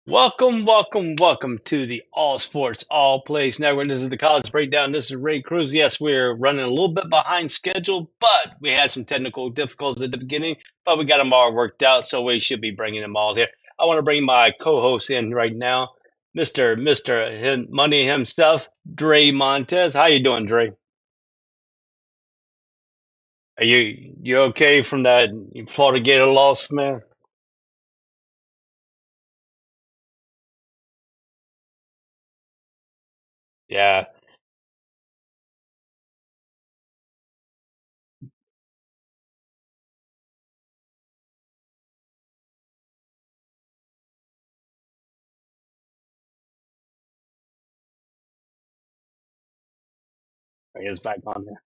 Welcome to the All Sports All Plays Network. This is the College Breakdown. This is Ray Cruz. Yes, we're running a little bit behind schedule, but we had some technical difficulties at the beginning, but we got them all worked out, so we should be bringing them all here. I want to bring my co-host in right now, Money himself, Dre Montez. How you doing, Dre? Are you okay from that Florida Gator loss, man? Yeah, I guess back on there.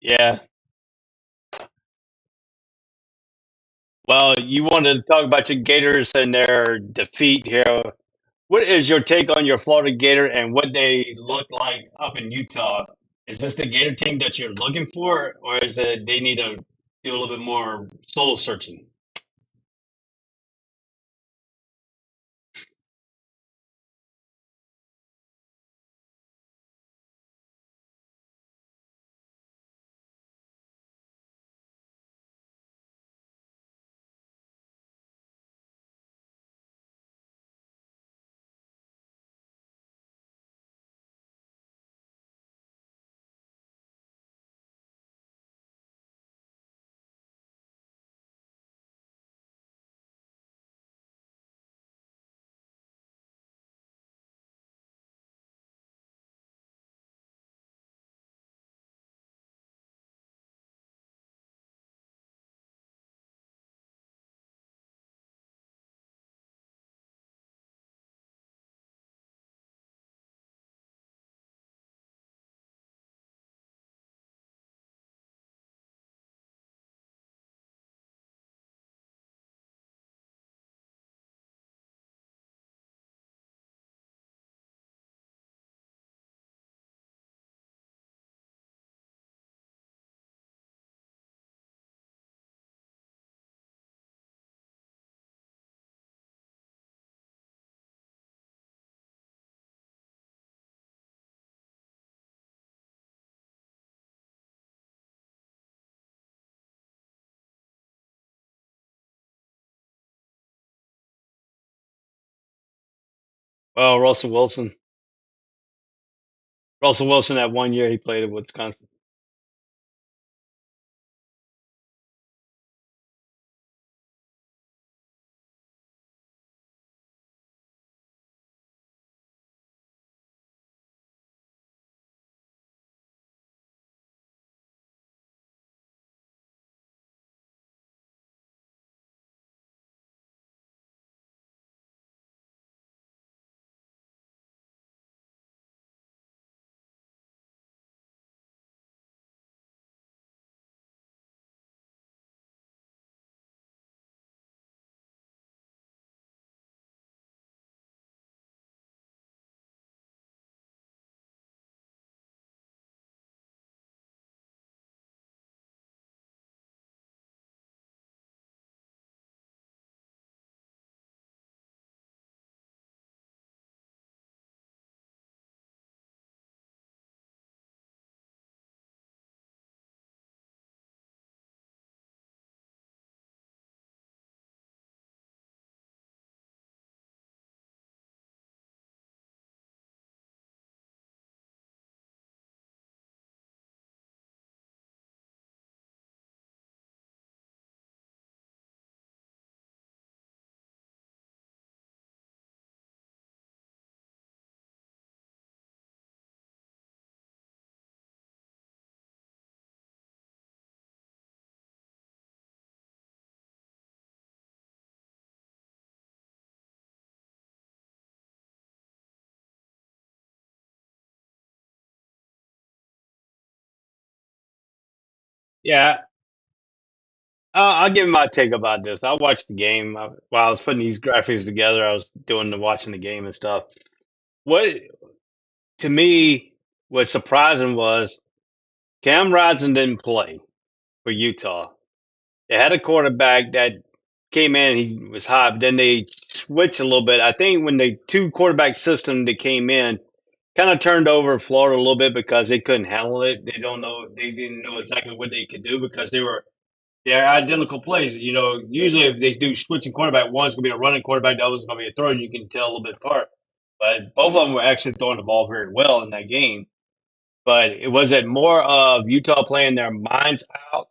Yeah. Well, you wanted to talk about your Gators and their defeat here. What is your take on your Florida Gator and what they look like up in Utah? Is this the Gator team that you're looking for, or is it they need to do a little bit more soul searching? Well, Russell Wilson, that 1 year he played at Wisconsin. Yeah, I'll give my take about this. I watched the game while I was putting these graphics together. I was doing the watching the game and stuff. What to me was surprising was Cam Rising didn't play for Utah. They had a quarterback that came in, he was hot, but then they switched a little bit. I think when the two quarterback system that came in kind of turned over Florida a little bit because they couldn't handle it. They didn't know exactly what they could do because they're identical plays. You know, usually if they do switching quarterback, one's gonna be a running quarterback, the other's gonna be a thrower, you can tell a little bit apart. But both of them were actually throwing the ball very well in that game. But it was it more of Utah playing their minds out,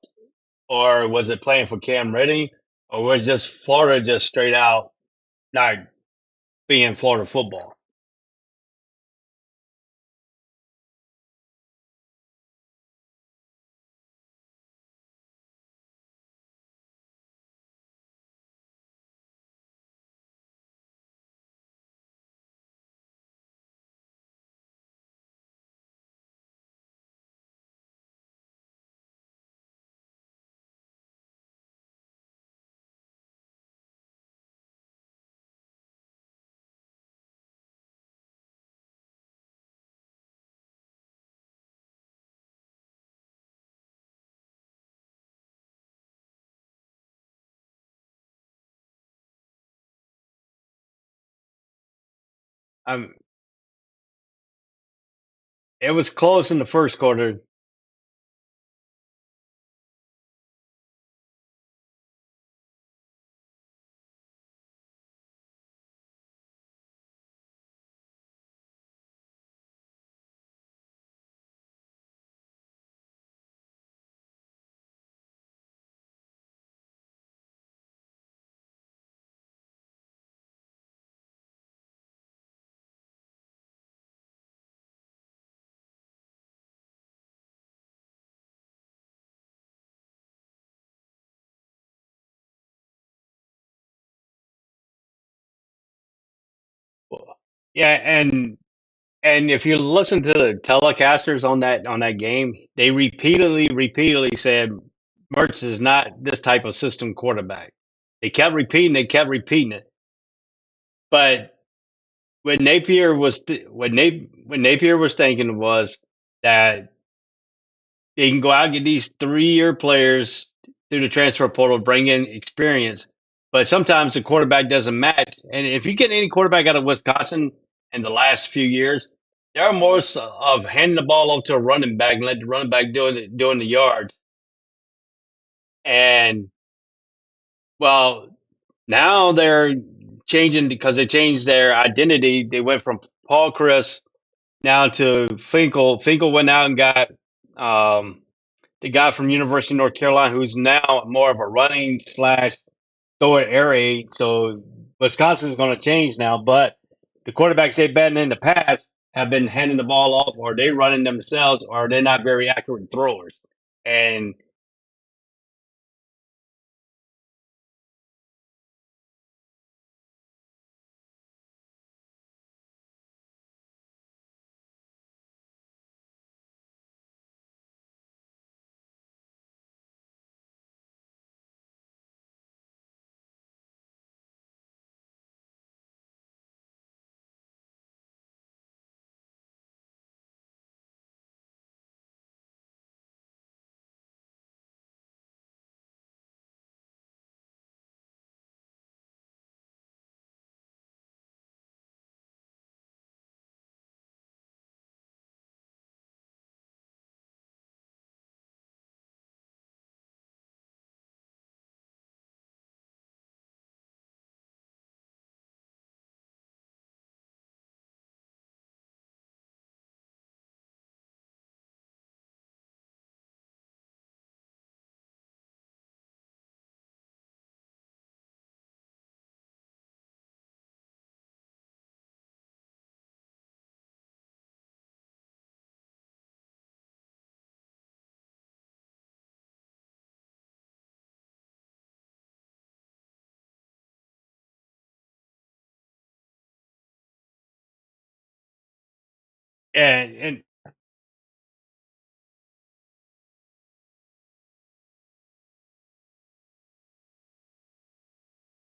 or was it playing for Cam Reddy, or was just Florida just straight out not being Florida football? Um, it was close in the first quarter. Yeah, and if you listen to the telecasters on that game, they repeatedly said Mertz is not this type of system quarterback. They kept repeating it. But what Napier was thinking was that they can go out and get these 3-year players through the transfer portal, bring in experience. But sometimes the quarterback doesn't match. And if you get any quarterback out of Wisconsin in the last few years, they're more of handing the ball off to a running back and let the running back doing the yards. And well, now they're changing because they changed their identity. They went from Paul Chris now to Finkel. Finkel went out and got um, the guy from University of North Carolina, who's now more of a running slash throw it air raid. So Wisconsin's going to change now, but the quarterbacks they've been in the past have been handing the ball off, or they running themselves, or they're not very accurate throwers. And and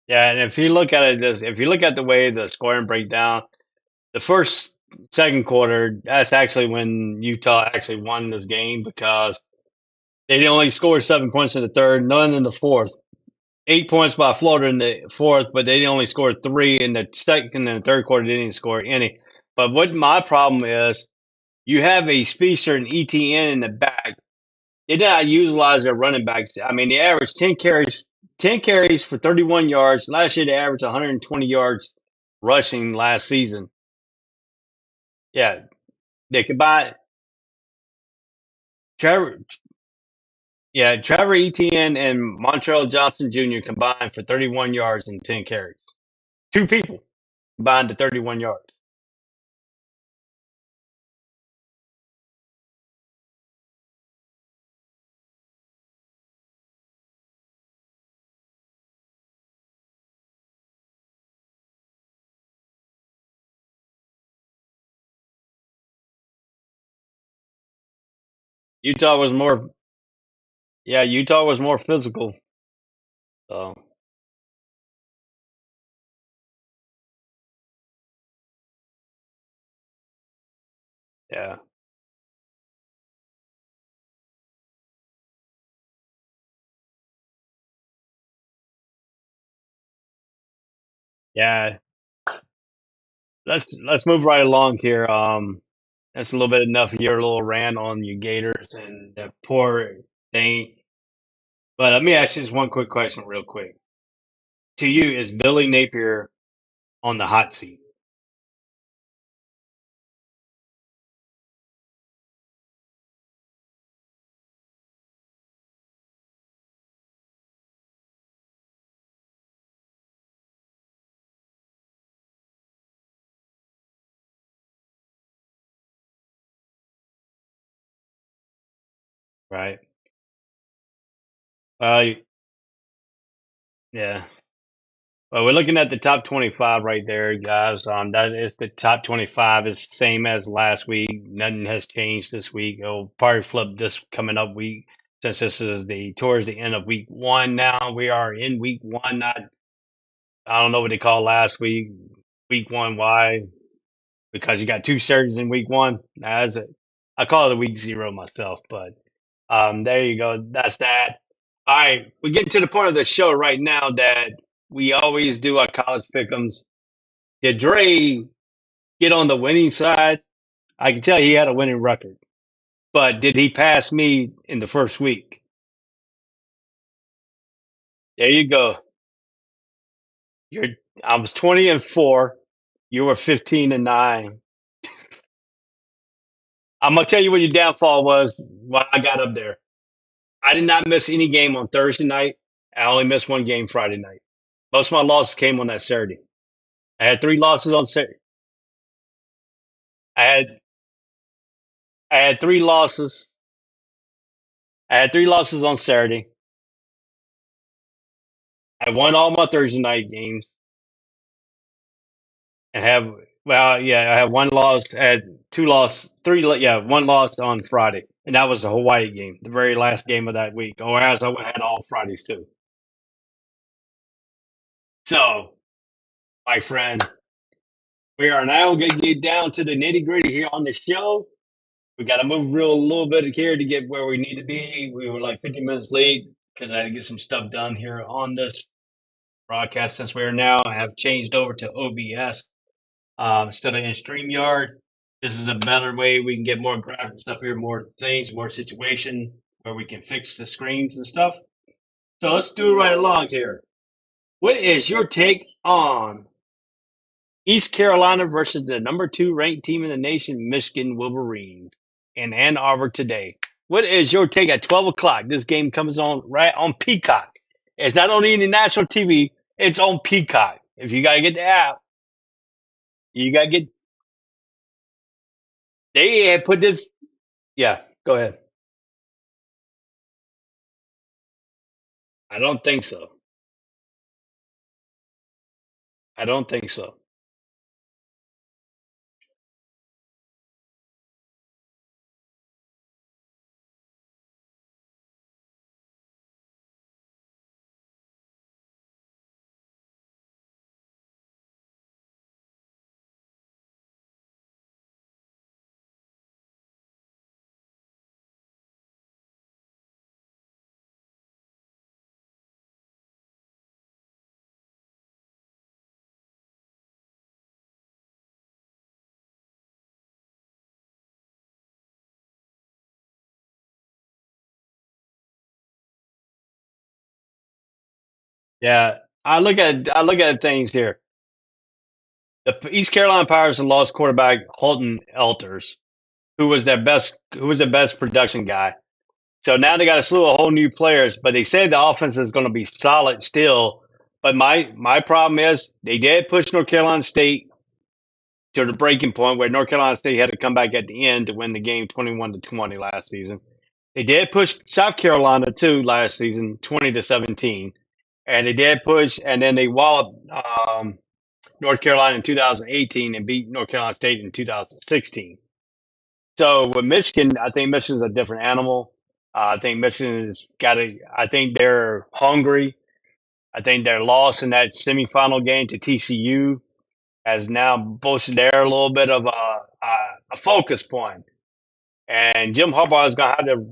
Yeah, and if you look at it, if you look at the way the scoring breakdown, the first, second quarter, that's actually when Utah actually won this game because they only scored 7 points in the third, none in the fourth. 8 points by Florida in the fourth, but they only scored three in the second and the third quarter. They didn't score any. But what my problem is, you have a Speedster and ETN in the back. They did not utilize their running backs. I mean, they averaged 10 carries for 31 yards. Last year, they averaged 120 yards rushing last season. Yeah, they combined Trevor. Yeah, Trevor Etienne and Montreal Johnson Jr. combined for 31 yards and 10 carries. Two people combined to 31 yards. Utah was more, yeah, Utah was more physical. So yeah, yeah. Let's move right along here. That's a little bit enough of your little rant on you Gators and that poor thing. But let me ask you just one quick question, real quick. To you, is Billy Napier on the hot seat? Right. Uh, yeah. Well, we're looking at the top 25 right there, guys. That is the top 25 is same as last week. Nothing has changed this week. It'll probably flip this coming up week since this is the towards the end of week one now. We are in week one. Not I don't know what they call last week. Week one. Why? Because you got two surgeons in week one. That's it. I call it a week zero myself, but there you go. That's that. All right, we're getting to the point of the show right now that we always do our college pick'ems. Did Dre get on the winning side? I can tell he had a winning record, but did he pass me in the first week? There you go. You're I was 20-4. You were 15-9. I'm gonna tell you what your downfall was. Why I got up there. I did not miss any game on Thursday night. I only missed one game Friday night. Most of my losses came on that Saturday. I had three losses on Saturday. I had I had three losses. I had three losses on Saturday. I won all my Thursday night games and have well, yeah, I had one loss, I had two loss, yeah, one loss on Friday, and that was the Hawaii game, the very last game of that week. Or as I had all Fridays too. So, my friend, we are now going to get down to the nitty gritty here on the show. We got to move real a little bit here to get where we need to be. We were like 50 minutes late because I had to get some stuff done here on this broadcast since we are now have changed over to OBS instead of in StreamYard. This is a better way we can get more graphic stuff here, more things, more situation where we can fix the screens and stuff. So let's do it right along here. What is your take on East Carolina versus the number two ranked team in the nation, Michigan Wolverines, in Ann Arbor today? What is your take at 12 o'clock? This game comes on right on Peacock. It's not on any national TV, it's on Peacock. If you got to get the app, you got to get. They had put this. Yeah, go ahead. I don't think so. I don't think so. Yeah, I look at things here. The East Carolina Pirates have lost quarterback Holton Elters, who was their best production guy. So now they got a slew of whole new players, but they said the offense is going to be solid still. But my problem is they did push North Carolina State to the breaking point where North Carolina State had to come back at the end to win the game 21-20 last season. They did push South Carolina too last season, 20-17, and they did push, and then they walloped North Carolina in 2018 and beat North Carolina State in 2016. So with Michigan, I think Michigan's a different animal. I think Michigan's got a. I think they're hungry. I think their loss in that semifinal game to TCU has now boosted there a little bit of a focus point. And Jim Harbaugh is going to have to.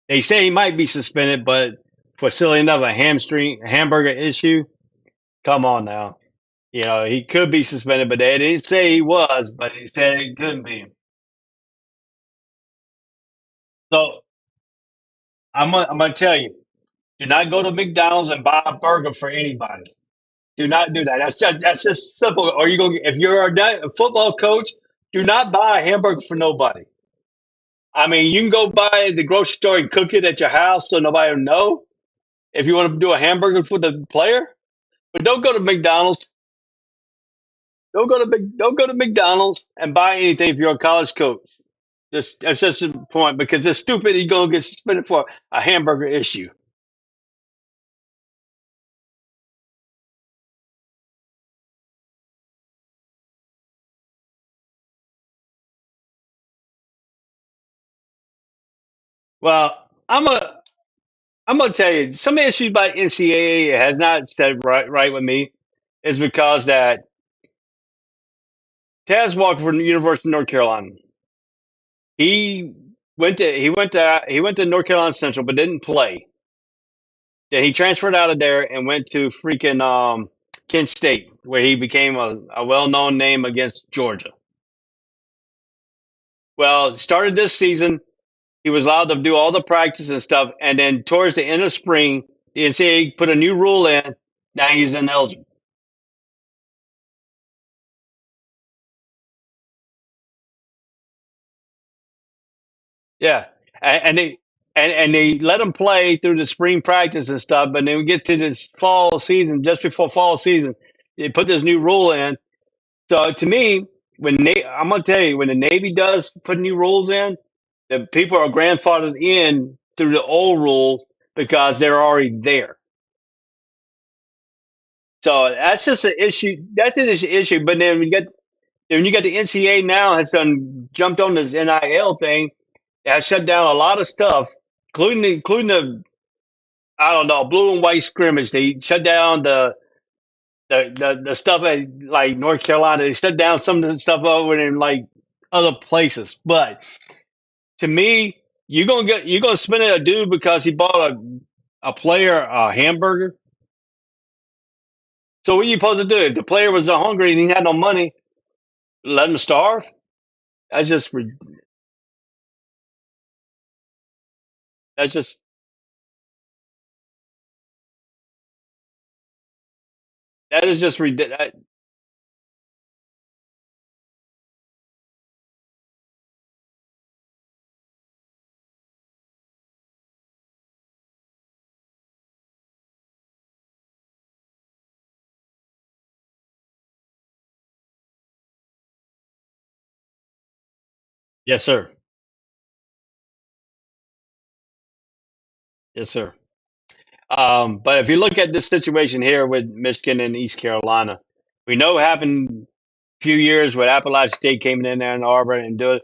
They say he might be suspended, but for silly enough, a hamburger issue. Come on now. He could be suspended, but they didn't say he was, but he said he couldn't be. So I'm gonna tell you, do not go to McDonald's and buy a burger for anybody. Do not do that. That's just simple. Or you go if you're a football coach, do not buy a hamburger for nobody. I mean, you can go buy at the grocery store and cook it at your house so nobody will know if you want to do a hamburger for the player. But don't go to McDonald's. Don't go to McDonald's and buy anything if you're a college coach. That's just the point because it's stupid. You're gonna get suspended for a hamburger issue. Well, I'm gonna tell you some issues by NCAA has not said right with me is because that Taz Walker from the University of North Carolina. He he went to North Carolina Central but didn't play. Then he transferred out of there and went to freaking Kent State where he became a well known name against Georgia. Well, started this season he was allowed to do all the practice and stuff. And then towards the end of spring, the NCAA put a new rule in. Now he's ineligible. Yeah, and they let him play through the spring practice and stuff. But then we get to this fall season, just before fall season, they put this new rule in. So to me, I'm gonna tell you, when the Navy does put new rules in, the people are grandfathered in through the old rule because they're already there. So that's just an issue. That's an issue. But then when you got the NCAA now has done jumped on this NIL thing, it has shut down a lot of stuff, including the I don't know blue and white scrimmage. They shut down the stuff at like North Carolina. They shut down some of the stuff over in like other places. But to me, you're gonna spend a dude because he bought a player a hamburger. So what are you supposed to do? If the player was hungry and he had no money, let him starve? That's just that's just that is just ridiculous. Yes, sir. Yes, sir. But if you look at this situation here with Michigan and East Carolina, we know what happened a few years when Appalachian State came in there in Arbor and do it.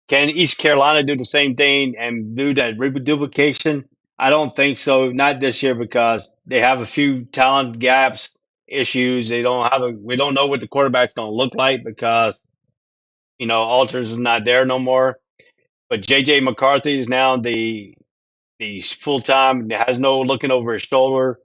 Can East Carolina do the same thing and do that duplication? I don't think so. Not this year because they have a few talent gaps issues. They don't have a. We don't know what the quarterback's going to look like because Alters is not there no more. But JJ McCarthy is now the full time, has no looking over his shoulder.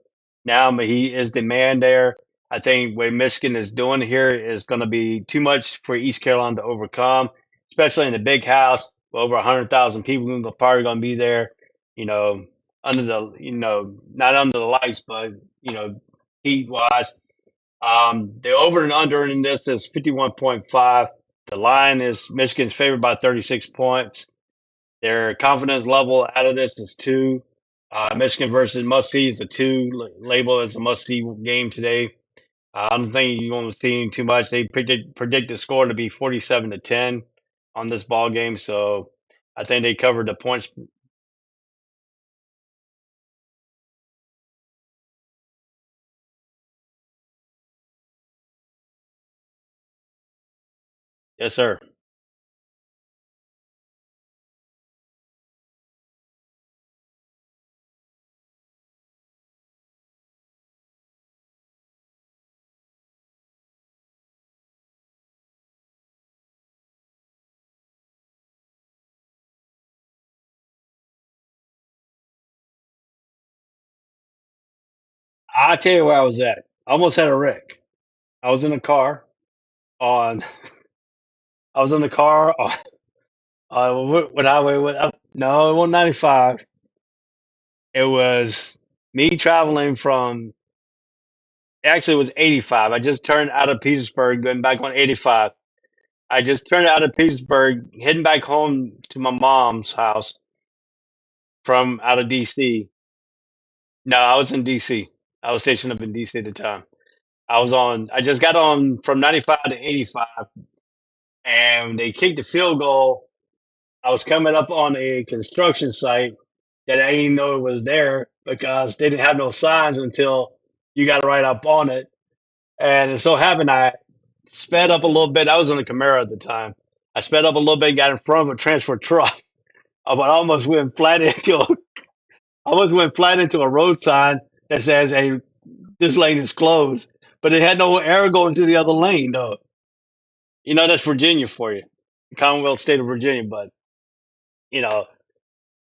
Now he is the man there. I think what Michigan is doing here is going to be too much for East Carolina to overcome, especially in the big house. Over 100,000 people are probably going to be there. You know, under the not under the lights, but heat wise. The over and under in this is 51.5. The line is Michigan's favored by 36 points. Their confidence level out of this is 2. Michigan versus must see is a 2, label as a must see game today. I don't think you want to see too much. They predict the score to be 47-10 on this ball game, so I think they covered the points. Yes, sir. I'll tell you where I was at. I almost had a wreck. I was in a car on. I was in the car on. What highway was? No, it wasn't 95. It was me traveling from. Actually, it was 85. I just turned out of Petersburg, going back on 85. I just turned out of Petersburg, heading back home to my mom's house from out of DC. No, I was in DC. I was stationed up in DC at the time. I just got on from 95 to 85, and they kicked the field goal. I was coming up on a construction site that I didn't know it was there because they didn't have no signs until you got right up on it. And it so happened I sped up a little bit. I was in a Camaro at the time. I sped up a little bit, got in front of a transfer truck. But I almost went flat into a road sign that says, "Hey, this lane is closed." But it had no air going to the other lane, though. That's Virginia for you, Commonwealth State of Virginia. But you know,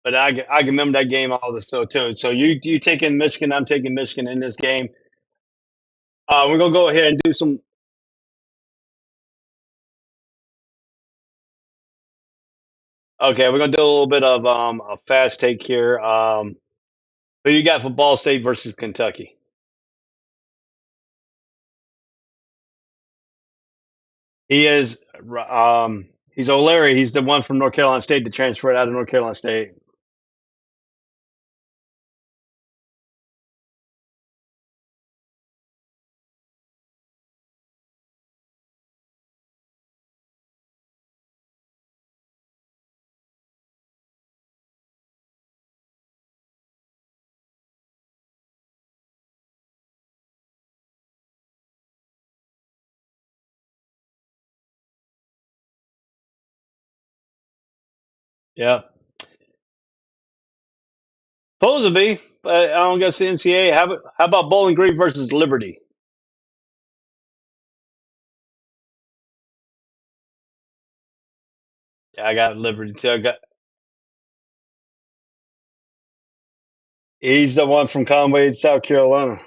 but I can remember that game all this so too. So you taking Michigan, I'm taking Michigan in this game. We're gonna go ahead and do some. Okay, we're gonna do a little bit of a fast take here. Who you got for Ball State versus Kentucky? He is he's O'Leary. He's the one from North Carolina State that transferred out of North Carolina State. Yeah, supposedly, but I don't guess the NCAA. How about Bowling Green versus Liberty? Yeah, I got Liberty too. He's the one from Conway, South Carolina.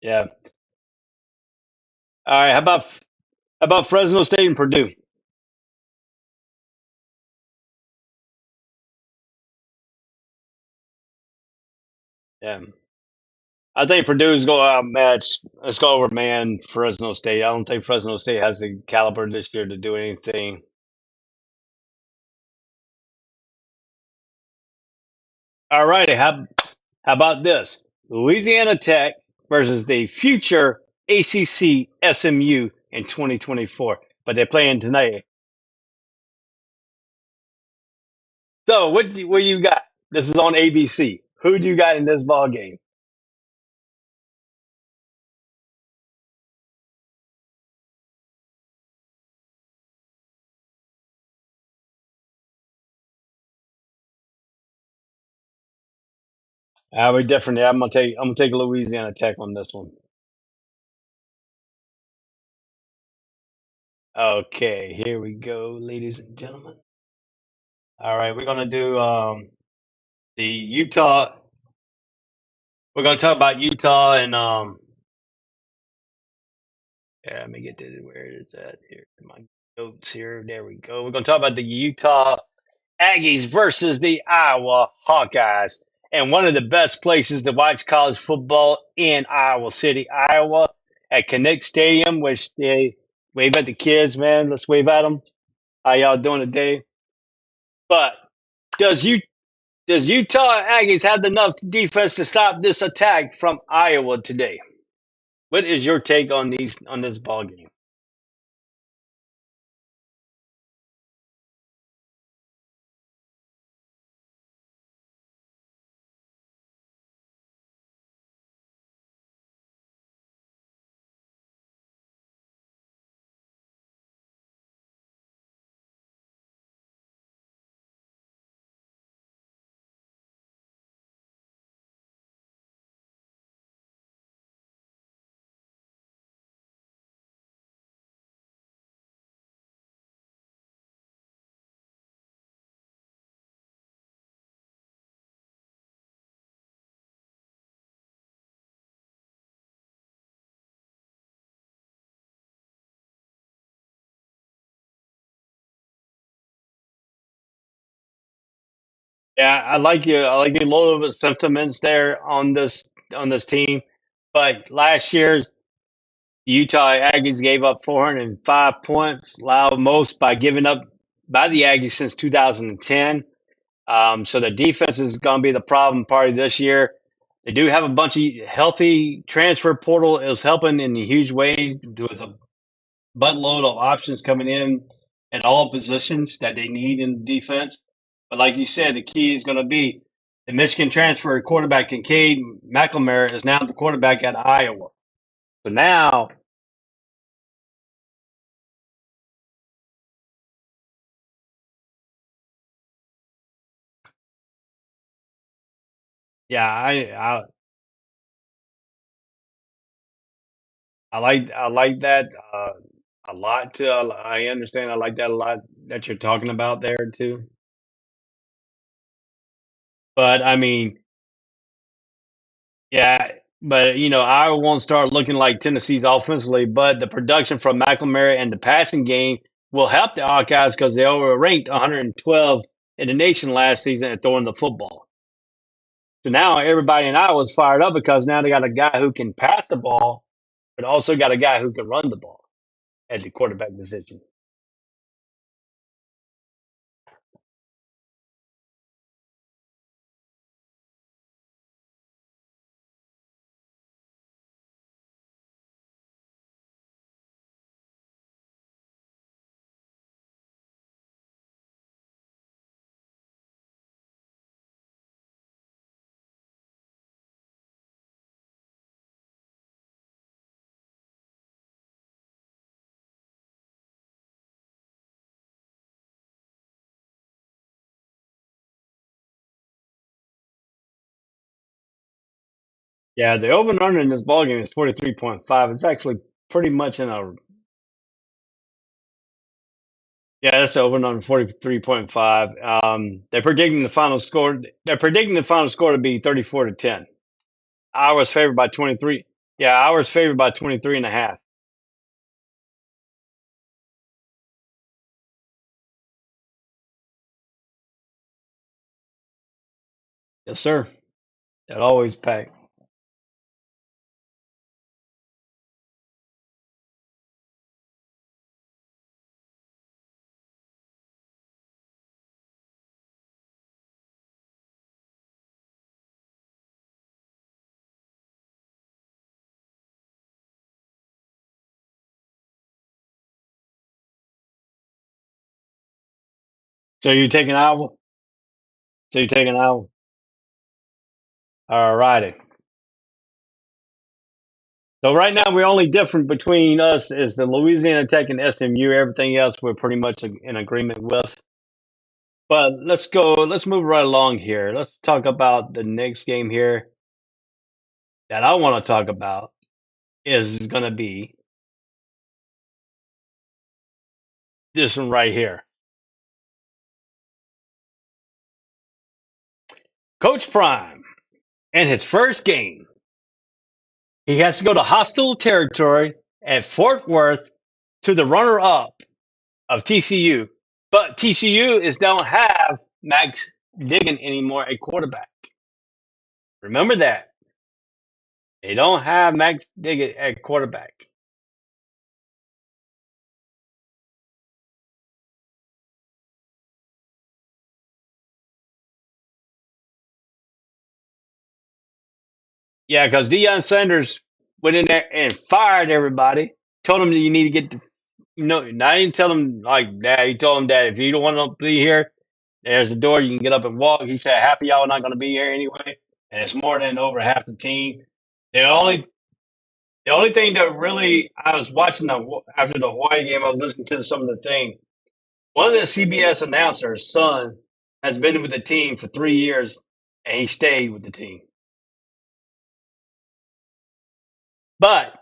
Yeah. All right. How about Fresno State and Purdue? Yeah. I think Purdue's going to outmatch. Let's go over man Fresno State. I don't think Fresno State has the caliber this year to do anything. All righty. How about this? Louisiana Tech versus the future ACC SMU in 2024. But they're playing tonight. So what you got? This is on ABC. Who do you got in this ball game? I would definitely. I'm gonna take Louisiana Tech on this one. Okay, here we go, ladies and gentlemen. All right, we're gonna do the Utah. We're gonna talk about Utah and yeah, let me get to where it's at here. My notes here. There we go. We're gonna talk about the Utah Aggies versus the Iowa Hawkeyes. And one of the best places to watch college football in Iowa City, Iowa, at Connect Stadium, which they wave at the kids, man. Let's wave at them. How y'all doing today? But does you does Utah Aggies have enough defense to stop this attack from Iowa today? What is your take on this ball game? Yeah, I like you. I like your little bit sentiments there on this team. But last year's Utah Aggies gave up 405 points, allowed most by giving up by the Aggies since 2010. So the defense is going to be the problem part of this year. They do have a bunch of healthy transfer portal is helping in a huge way with a buttload of options coming in at all positions that they need in defense. But like you said, the key is going to be the Michigan transfer quarterback Kincaid McElmere is now the quarterback at Iowa. So now, yeah, I like that a lot too. I understand. I like that a lot that you're talking about there too. But I mean, yeah, but I won't start looking like Tennessee's offensively, but the production from McLemore and the passing game will help the Hawkeyes because they were ranked 112 in the nation last season at throwing the football. So now everybody in Iowa's fired up because now they got a guy who can pass the ball, but also got a guy who can run the ball at the quarterback position. Yeah, the over and under in this ballgame is 43.5. It's actually pretty much in a yeah, that's over and under 43.5. They're predicting the final score to be 34-10. I was favored by 23. Yeah, I was favored by 23 and a half. Yes, sir. That always packed. So you're taking Iowa? So you're taking Iowa? All righty. So right now we're only different between us is the Louisiana Tech and SMU. Everything else we're pretty much in agreement with. But let's go. Let's move right along here. Let's talk about the next game here that I want to talk about is going to be this one right here. Coach Prime in his first game, he has to go to hostile territory at Fort Worth to the runner-up of TCU. But TCU is don't have Max Diggin anymore at quarterback. Remember that. They don't have Max Diggin at quarterback. Yeah, because Deion Sanders went in there and fired everybody. Told them that you need to get the I didn't tell him like that. He told him that if you don't want to be here, there's the door. You can get up and walk. He said half of y'all are not going to be here anyway, and it's more than over half the team. The only the only thing that really I was watching after the Hawaii game, I was listening to some of the thing. One of the CBS announcers' son has been with the team for 3 years, and he stayed with the team. But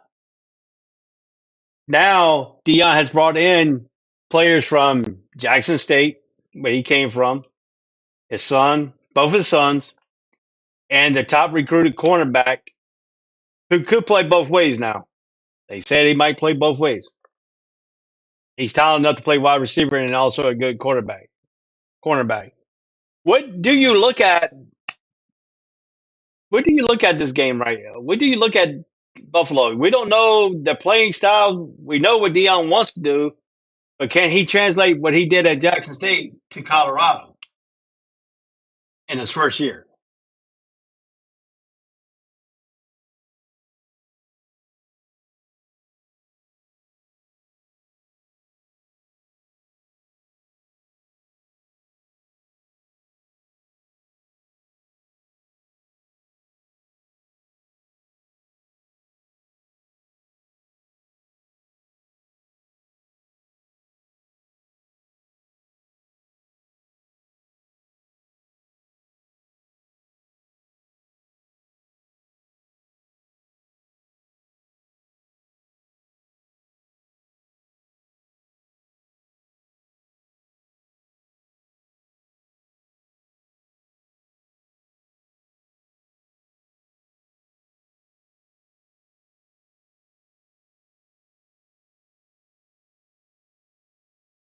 now Dion has brought in players from Jackson State, where he came from, his son, both his sons, and the top recruited cornerback who could play both ways now. They said he might play both ways. He's talented enough to play wide receiver and also a good cornerback. What do you look at? What do you look at this game right now? What do you look at Buffalo? We don't know the playing style. We know what Dion wants to do, but can he translate what he did at Jackson State to Colorado in his first year?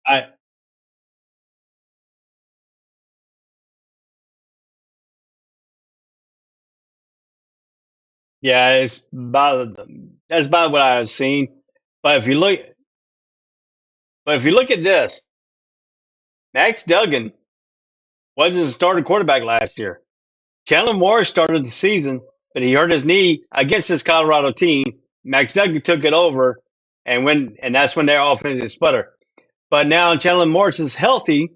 I Yeah, it's about that's about what I've seen. But if you look, but if you look at this, Max Duggan wasn't a starting quarterback last year. Chandler Morris started the season, but he hurt his knee against this Colorado team. Max Duggan took it over, and that's when their offense is sputter. But now Chandler Morris is healthy,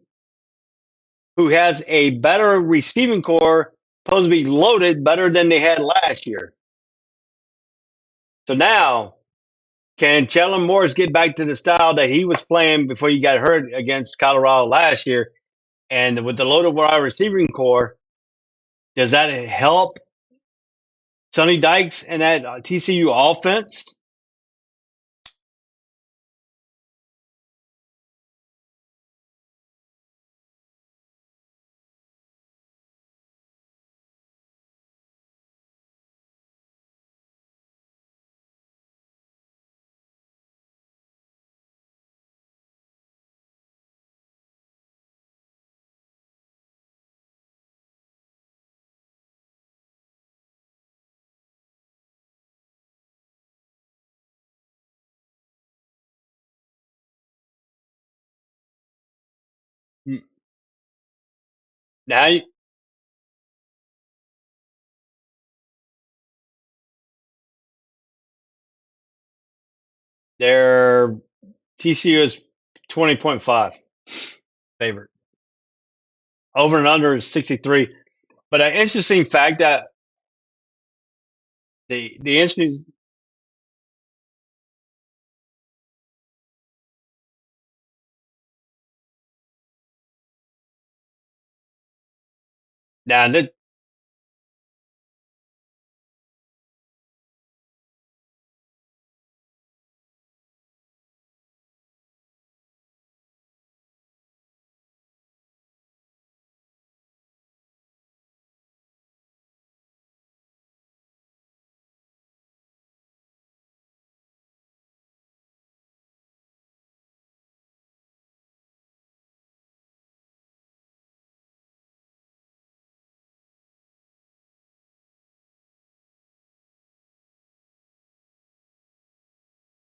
who has a better receiving core, supposed to be loaded better than they had last year. So now, can Chandler Morris get back to the style that he was playing before he got hurt against Colorado last year? And with the loaded wide receiving core, does that help Sonny Dykes and that TCU offense? Mm. Now they're TCU is 20.5 favorite. Over and under is 63. But an interesting fact that the interesting now that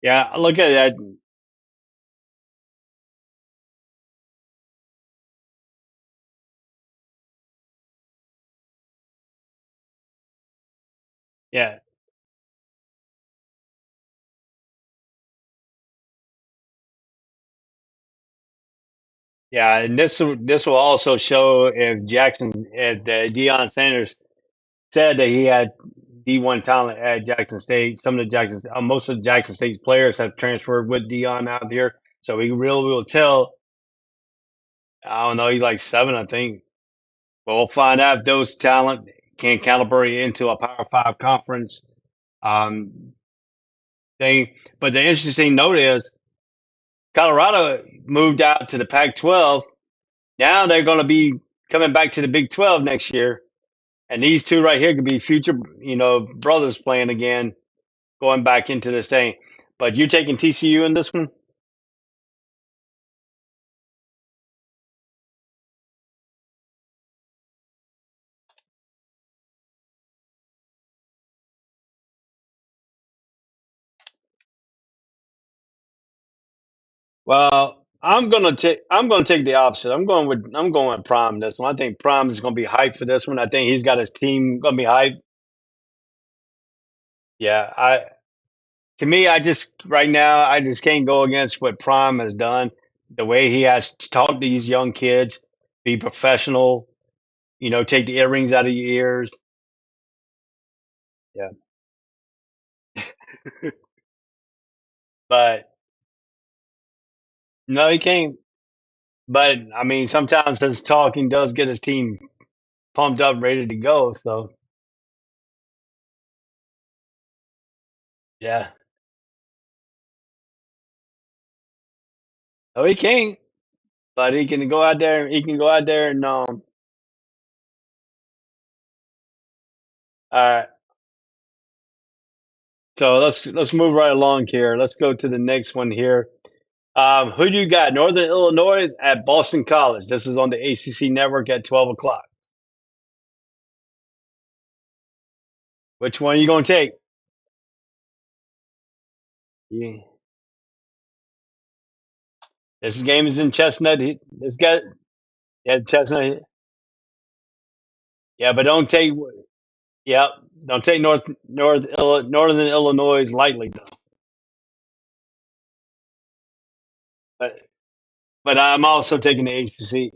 Yeah, look at that. Yeah, yeah, and this will also show if Deion Sanders said that he had D1 talent at Jackson State. Some of the most of the Jackson State's players have transferred with Deion out here, so he really will tell. I don't know, he's like 7, I think. But we'll find out if those talent can calibrate into a Power Five conference um, thing. But the interesting note is Colorado moved out to the Pac-12. Now they're going to be coming back to the Big 12 next year, and these two right here could be future, brothers playing again, going back into this thing. But you're taking TCU in this one? Well, I'm gonna take the opposite. I'm going with Prime this one. I think Prime is gonna be hyped for this one. I think he's got his team gonna be hyped. Yeah, I to me, I just right now I just can't go against what Prime has done. The way he has taught these young kids, be professional, take the earrings out of your ears. Yeah. But no, he can't. But I mean, sometimes his talking does get his team pumped up, ready to go. So yeah, no, he can't. But he can go out there. He can go out there and all right. So let's move right along here. Let's go to the next one here. Who do you got? Northern Illinois at Boston College. This is on the ACC network at 12 o'clock. Which one are you going to take? Yeah. This game is in Chestnut. This guy, yeah, Chestnut. Yeah, but don't take. Yeah, don't take Northern Illinois lightly. But but I'm also taking the ACC.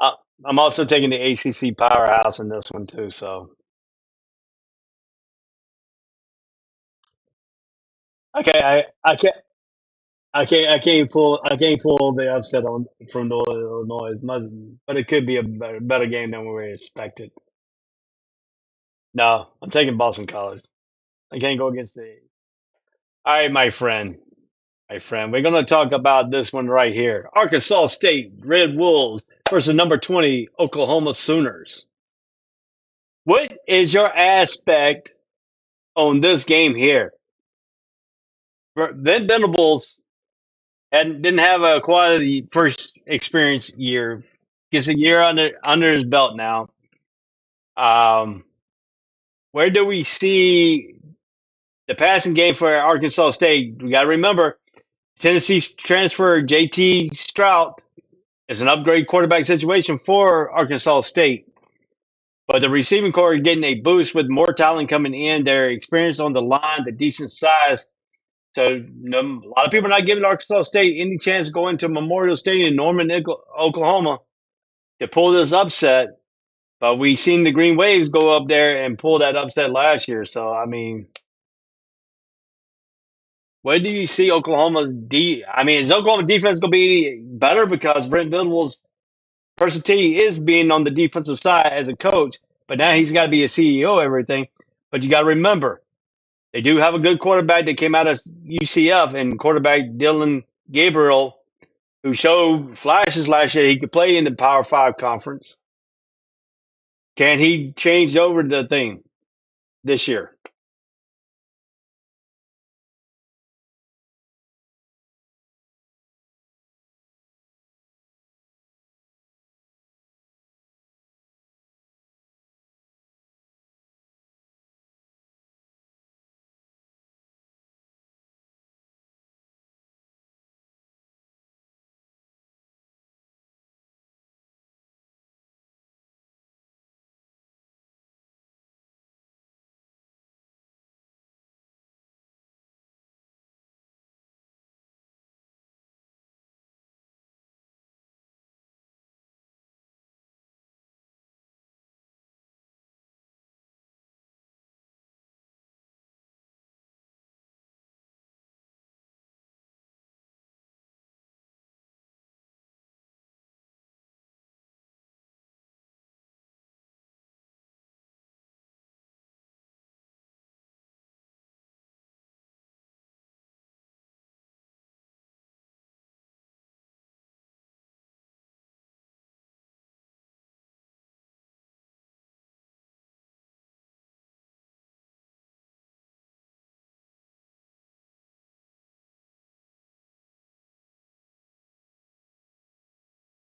Uh, I'm also taking the ACC powerhouse in this one too. So okay, I can't pull the upset on from Northern Illinois, but it could be a better game than we expected. No, I'm taking Boston College. I can't go against the. All right, my friend, we're going to talk about this one right here. Arkansas State Red Wolves versus number 20 Oklahoma Sooners. What is your aspect on this game here? Then Venables didn't have a quality first experience year. Gets a year under his belt now. Um, where do we see the passing game for Arkansas State? We got to remember Tennessee's transfer JT Strout is an upgrade quarterback situation for Arkansas State. But the receiving core is getting a boost with more talent coming in. Their experience on the line, the decent size. So a lot of people are not giving Arkansas State any chance to go into Memorial Stadium in Norman, Oklahoma to pull this upset. But we seen the Green Waves go up there and pull that upset last year. So I mean, where do you see Oklahoma's I mean, is Oklahoma defense going to be any better because Brent Venables' versatility is being on the defensive side as a coach, but now he's got to be a CEO, everything. But you got to remember, they do have a good quarterback that came out of UCF and quarterback Dylan Gabriel, who showed flashes last year he could play in the Power Five conference. Can he change over the thing this year?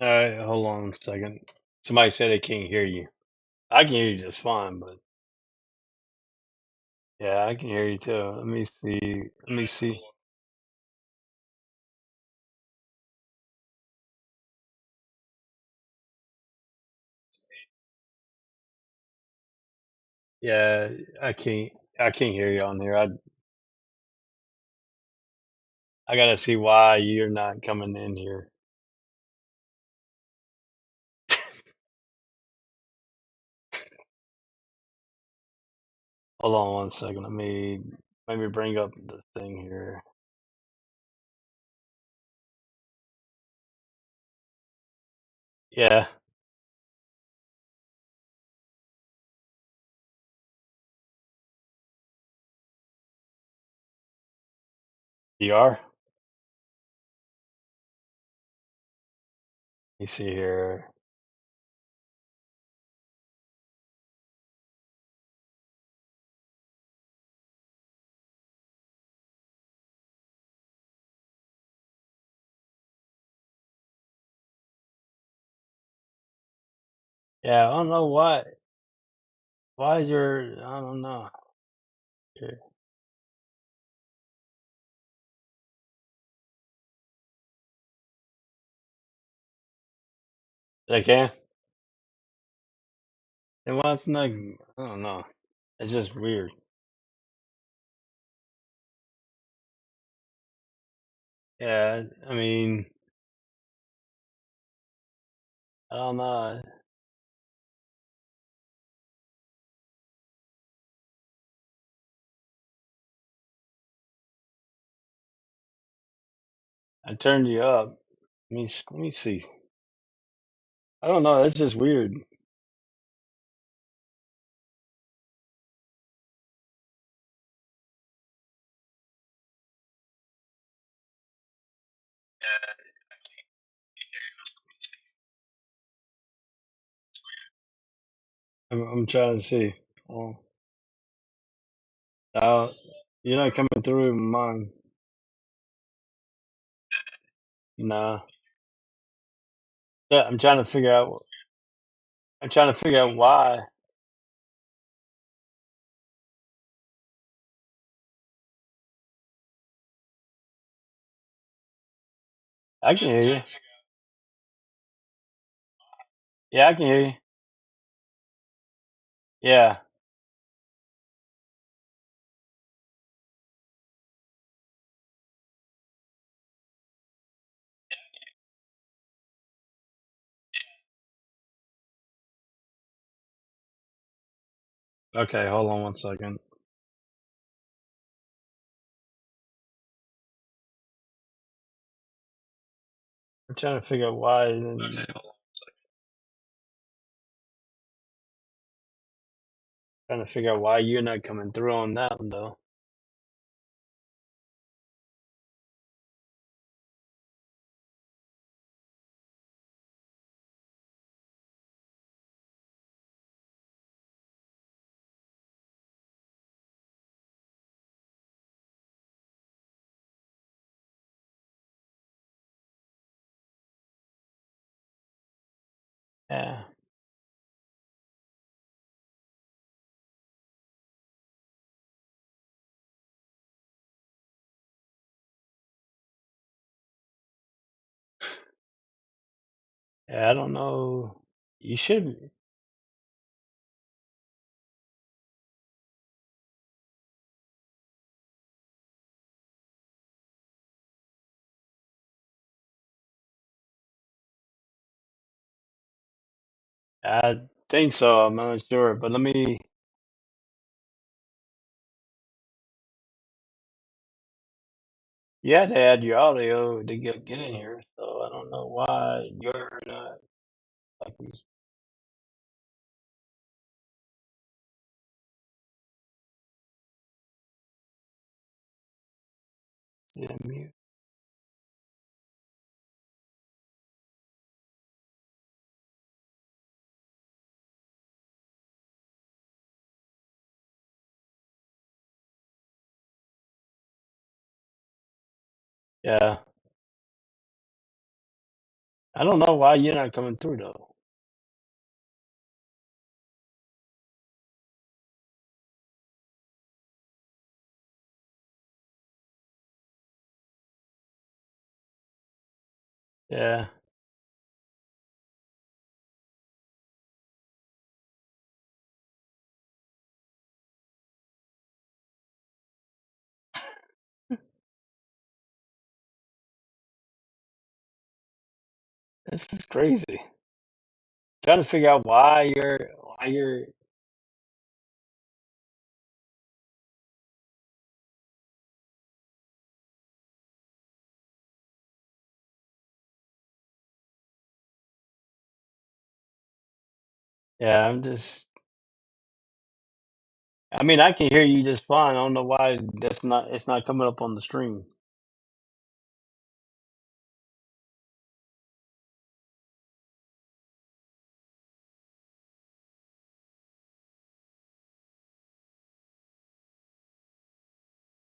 All right, hold on a second. Somebody said they can't hear you. I can hear you just fine, but yeah, I can hear you too. Let me see. Let me see. Yeah, I can't. I can't hear you on here. I gotta see why you're not coming in here. Hold on one second. Let me bring up the thing here. Yeah, you are. You see here. Yeah, I don't know why. Why is your? I don't know. Here, they can. And why it's not? I don't know. It's just weird. Yeah, I mean, I don't know. I turned you up. Let me see. I don't know. It's just weird. I'm trying to see. Oh, uh, you're not coming through mine. Nah. Yeah, I'm trying to figure out. I'm trying to figure out why. I can hear you. Yeah, I can hear you. Yeah. Okay, hold on one second. I'm trying to figure out why. Trying to figure out why you're not coming through on that one though. Yeah. Yeah, I don't know. You should. I think so. I'm not sure, but let me. You had to add your audio to get in here, so I don't know why you're not like you said mute. Yeah, I don't know why you're not coming through though. Yeah, this is crazy. Trying to figure out why you're. Yeah, I'm just. I mean, I can hear you just fine. I don't know why that's not. It's not coming up on the stream.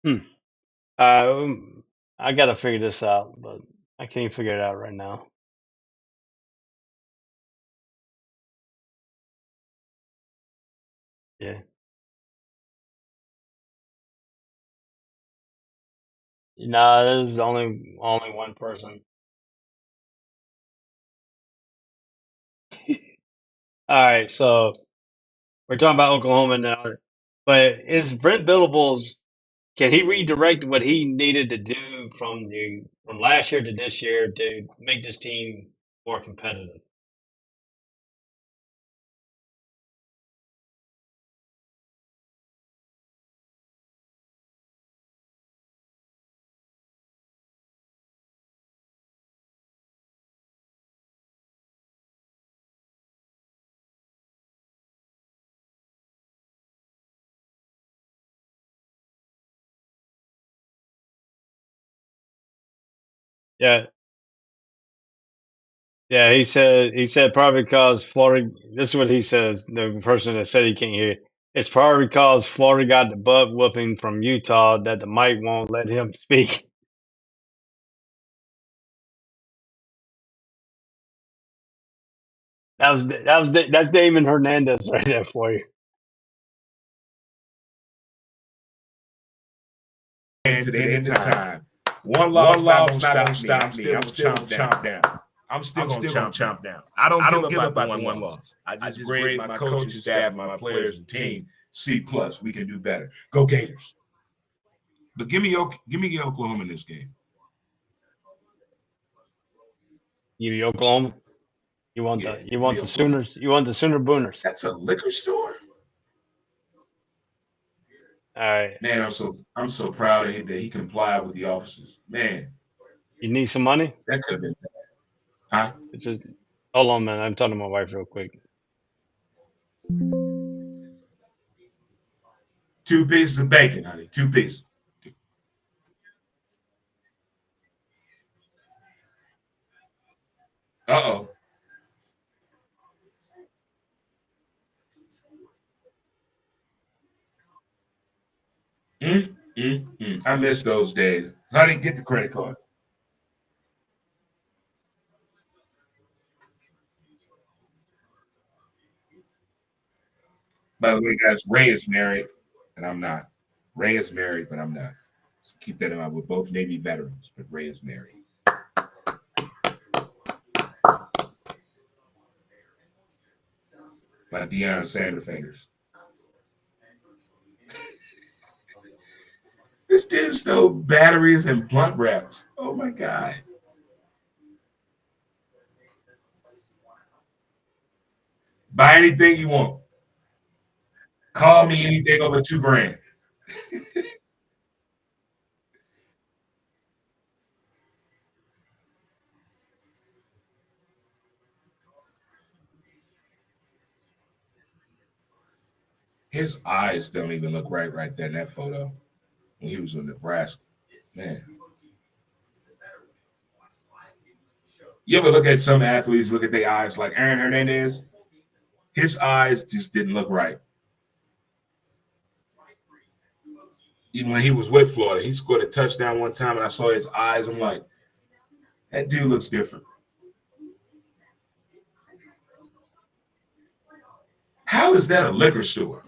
Hmm. I gotta figure this out, but I can't figure it out right now. Yeah. Nah, there's only one person. All right, so we're talking about Oklahoma now, but is Brent Billables? Can he redirect what he needed to do from last year to this year to make this team more competitive? Yeah, yeah. He said probably because Florida. This is what he says. The person that said he can't hear. It's probably because Florida got the butt whooping from Utah that the mic won't let him speak. That's Damon Hernandez right there for you. To the end of time. One loss not gonna stop me. I'm still gonna chomp down. I'm still gonna chomp down. I don't give up about the one loss. I just grade my coaching staff, my players, and team C plus. We can do better. Go Gators. But give me Oklahoma in this game. You Oklahoma. Yeah, You give me want the Oklahoma. Sooners. You want the Sooner Booners. That's a liquor store. All right. Man, I'm so proud of him that he complied with the officers. Man, You need some money? that could have been bad. Huh? This is. Hold on, man. I'm talking to my wife real quick. 2 pieces of bacon, honey. 2 pieces. Uh-oh. I miss those days. Honey, get the credit card. By the way, guys, Ray is married, and I'm not. Ray is married, but I'm not. So keep that in mind. We're both Navy veterans, but Ray is married. By Deion Sanders. This dude stole batteries and blunt wraps. Oh my God. Buy anything you want. Call me anything over 2 grand. His eyes don't even look right there in that photo when he was in Nebraska. Man. You ever look at some athletes, look at their eyes like Aaron Hernandez? His eyes just didn't look right. Even when he was with Florida, he scored a touchdown one time, and I saw his eyes. I'm like, that dude looks different. How is that a liquor store?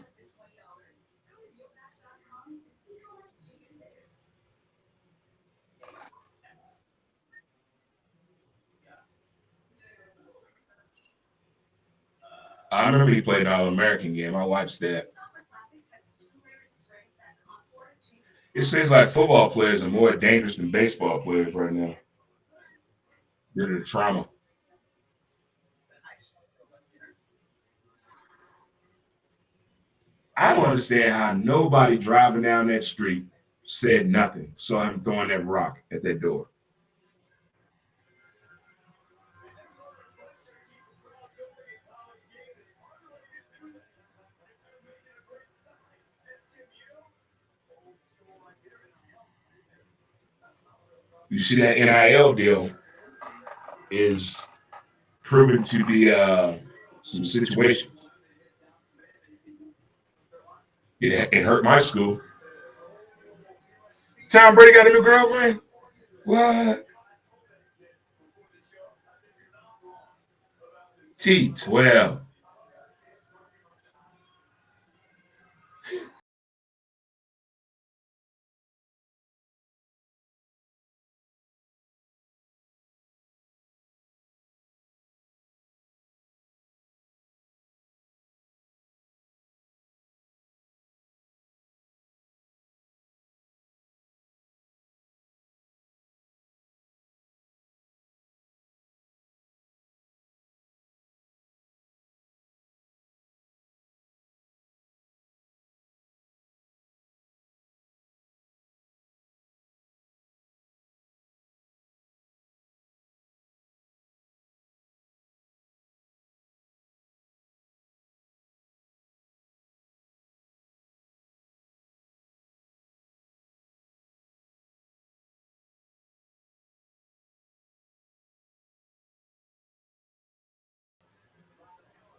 I remember he played an All-American game. I watched that. It seems like football players are more dangerous than baseball players right now due to the trauma. I don't understand how nobody driving down that street said nothing, saw him throwing that rock at that door. You see that NIL deal is proven to be some situations. It hurt my school. Tom Brady got a new girlfriend? What? T12.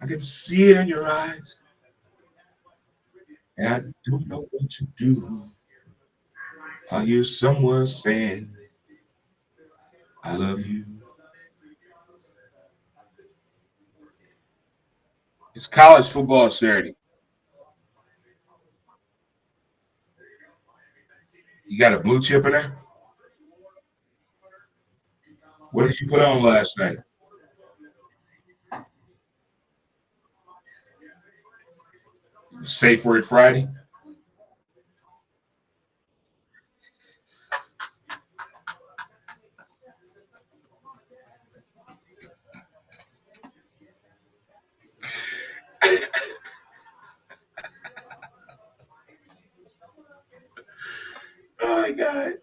I can see it in your eyes, and I don't know what to do. I hear someone saying, I love you. It's college football Saturday. You got a blue chip in there? What did you put on last night? Safe Word Friday? Oh my God.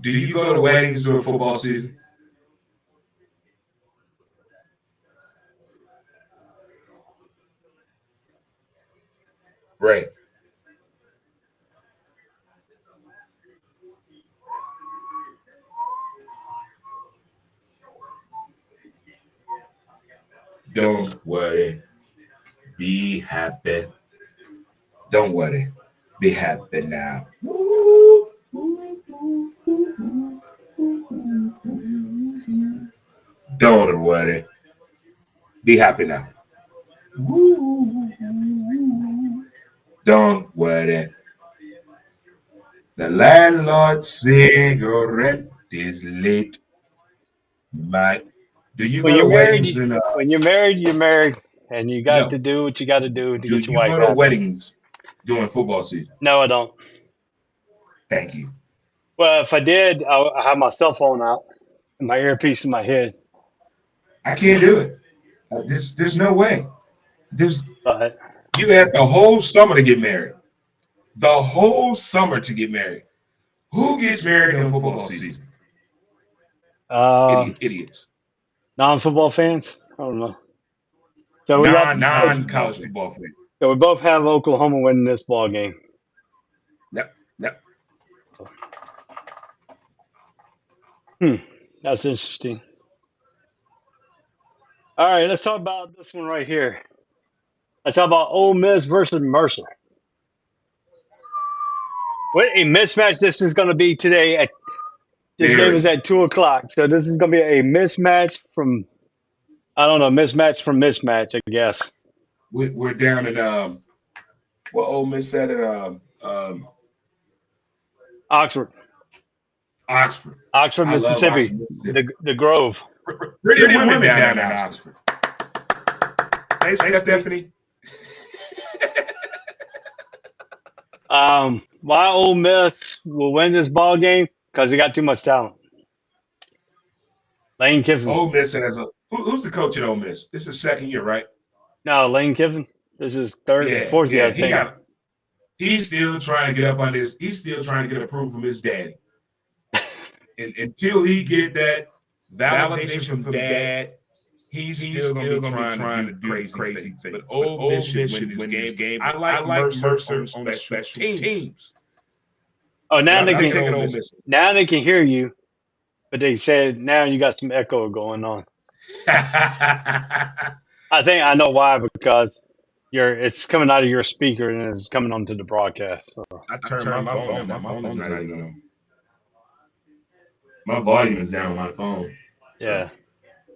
Do you go to weddings during football season? Right. Don't worry. Be happy. Don't worry. Be happy now. Don't worry. Be happy now. Don't worry. The landlord cigarette is late. Mike, do you When go you're to married, weddings and you're married, and you got to no? do what you got to do to Do get your you wife go to happy. weddings during football season? No, I don't. Thank you. Well, if I did, I have my cell phone out and my earpiece in my head. I can't do it. There's no way. There's But you had the whole summer to get married. The whole summer to get married. Who gets married during football season? uh, Idiots. non-football fans, I don't know. So we got. Non college football fans. So we both have Oklahoma winning this ball game. Yep. Yep. Hmm, that's interesting. All right, let's talk about this one right here. Let's talk about Ole Miss versus Mercer. What a mismatch this is going to be today at This game is Very. at 2 o'clock, so this is gonna be a mismatch from I don't know, mismatch from mismatch, I guess. We're down in what Ole Miss said at Oxford, Oxford. Oxford, I love Mississippi, Oxford, Mississippi. the Grove. Pretty women down in Oxford. Hey, Stephanie. Why Ole Miss will win this ball game? Because they got too much talent. Lane Kiffin. Ole Miss has who's the coach at Ole Miss? This is second year, right? No, Lane Kiffin. This is third, Yeah, fourth year, yeah. I think. He's still trying to get up on this. He's still trying to get approval from his daddy. And until he get that validation from dad, he's still gonna be trying to do crazy things. But Ole Miss should win this game. I like Mercer on special teams. Oh, now But they I'm taking can Ole Miss. now they can hear you, but they said now you got some echo going on. I think I know why, because it's coming out of your speaker and it's coming onto the broadcast. So. I turned my phone down. My phone is not even on. My volume is down on my phone. Yeah.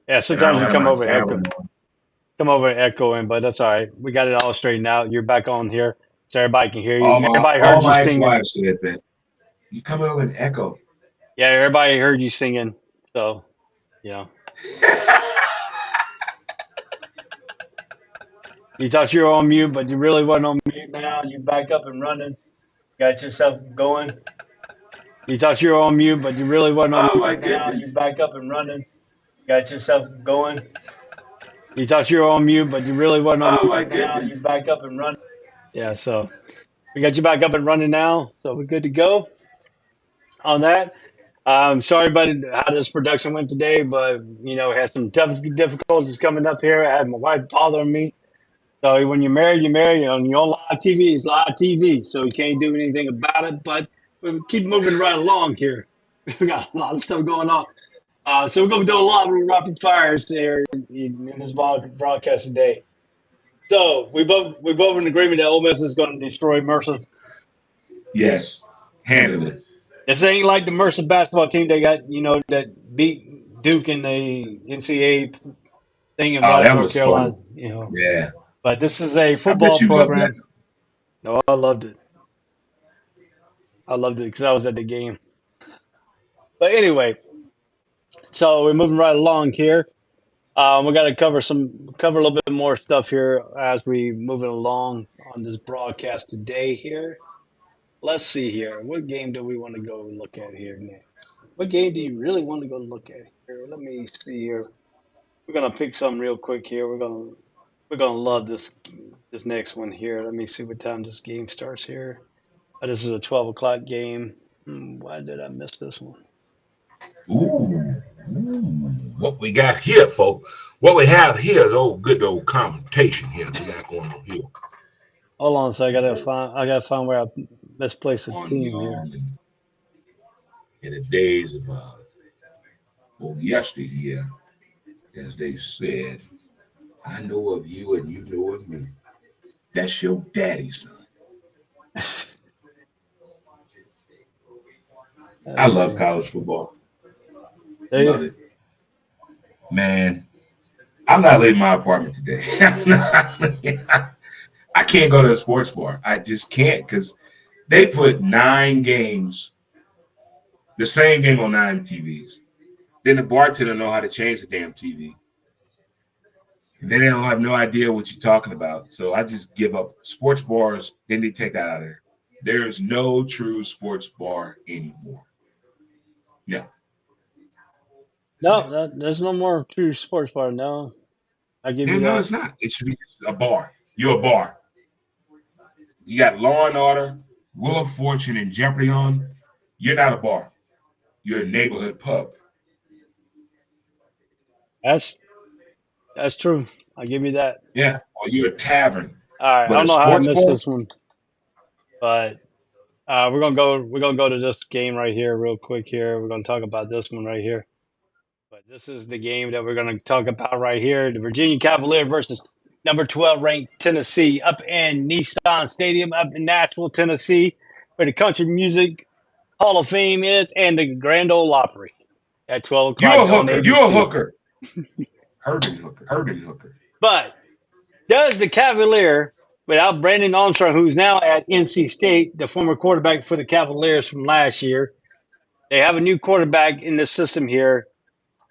Yeah, sometimes you come over echoing, but that's all right. We got it all straightened out. You're back on here, so everybody can hear you. Everybody heard you my singing. ex-wives said that. You come over and echo. Yeah, everybody heard you singing. So, yeah. You thought you were on mute, but you really wasn't on mute now. You back up and running. Got yourself going. You thought you were on mute, but you really wasn't on mute now. You back up and running. Got yourself going. You thought you were on mute, but you really wasn't on mute now. You back up and running. Yeah, so we got you back up and running now. So we're good to go on that. Sorry about how this production went today, but had some difficulties coming up here. I had my wife bothering me. So when you're married, you're married. You're on live TV. It's live TV, so you can't do anything about it. But we keep moving right along here. We got a lot of stuff going on. So we're going to do a lot of rapid fires here in this broadcast today. So we both in agreement that Ole Miss is going to destroy Mercer. Yes, handily. This ain't like the Mercer basketball team they got, that beat Duke in the NCAA thing in North Carolina. Fun. Yeah. But this is a football program. No, I loved it. I loved it because I was at the game. But anyway, so we're moving right along here. We got to cover a little bit more stuff here as we moving along on this broadcast today here. Let's see here. What game do we want to go look at here next? What game do you really want to go look at here? Let me see here. We're gonna pick something real quick here. We're gonna love this next one here. Let me see what time this game starts here. This is a 12 o'clock game. Why did I miss this one? Ooh. What we got here, folks? What we have here is good old commentation here we got going on here. Hold on a second. I gotta find where I misplaced the team here. In the days of yesteryear, as they said, I know of you and you know of me. That's your daddy, son. I love college football. Love it. Man, I'm not leaving my apartment today. I can't go to a sports bar. I just can't because they put 9 games, the same game on 9 TVs. Then the bartender know how to change the damn TV. And then they don't have no idea what you're talking about. So I just give up. Sports bars, then they take that out of there. There's no true sports bar anymore. No. No, there's no more true sports bar. No, I give you that. No, it's not. It should be just a bar. You're a bar. You got Law and Order, Wheel of Fortune, and Jeopardy on. You're not a bar. You're a neighborhood pub. That's true. I give you that. Yeah, or you're a tavern. All right, I don't know how I missed this one, but we're gonna go to this game right here real quick. Here, we're gonna talk about this one right here. But this is the game that we're gonna talk about right here: the Virginia Cavaliers versus number 12 ranked Tennessee, up in Nissan Stadium, up in Nashville, Tennessee, where the country music Hall of Fame is and the Grand Ole Opry at 12 You're a o'clock on hooker. You're a ABC. hooker. Urban hooker. Urban hooker. But does the Cavalier, without Brandon Armstrong, who's now at NC State, the former quarterback for the Cavaliers from last year, they have a new quarterback in the system here.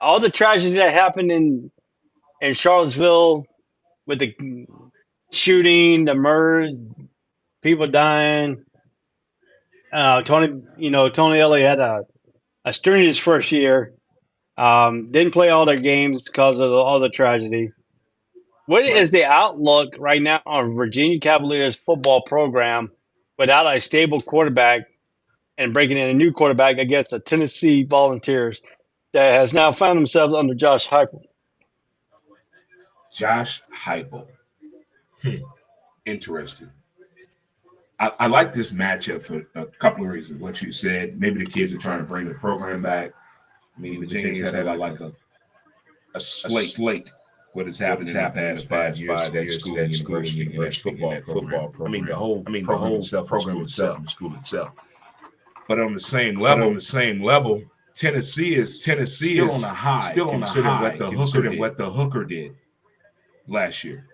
All the tragedy that happened in Charlottesville with the shooting, the murder, people dying. Tony Elliott had a strenuous first year. Didn't play all their games because of all the tragedy. What Right. is the outlook right now on Virginia Cavaliers football program without a stable quarterback and breaking in a new quarterback against the Tennessee Volunteers that has now found themselves under Josh Heupel? Josh Heupel. Interesting. I like this matchup for a couple of reasons. What you said, maybe the kids are trying to bring the program back. I mean, Virginia's had like a slate. What has happened in the past 5 years that school and university football program. I mean, the whole program itself, the school itself. But on the same level, Tennessee is still on the high, considering what the hooker did last year.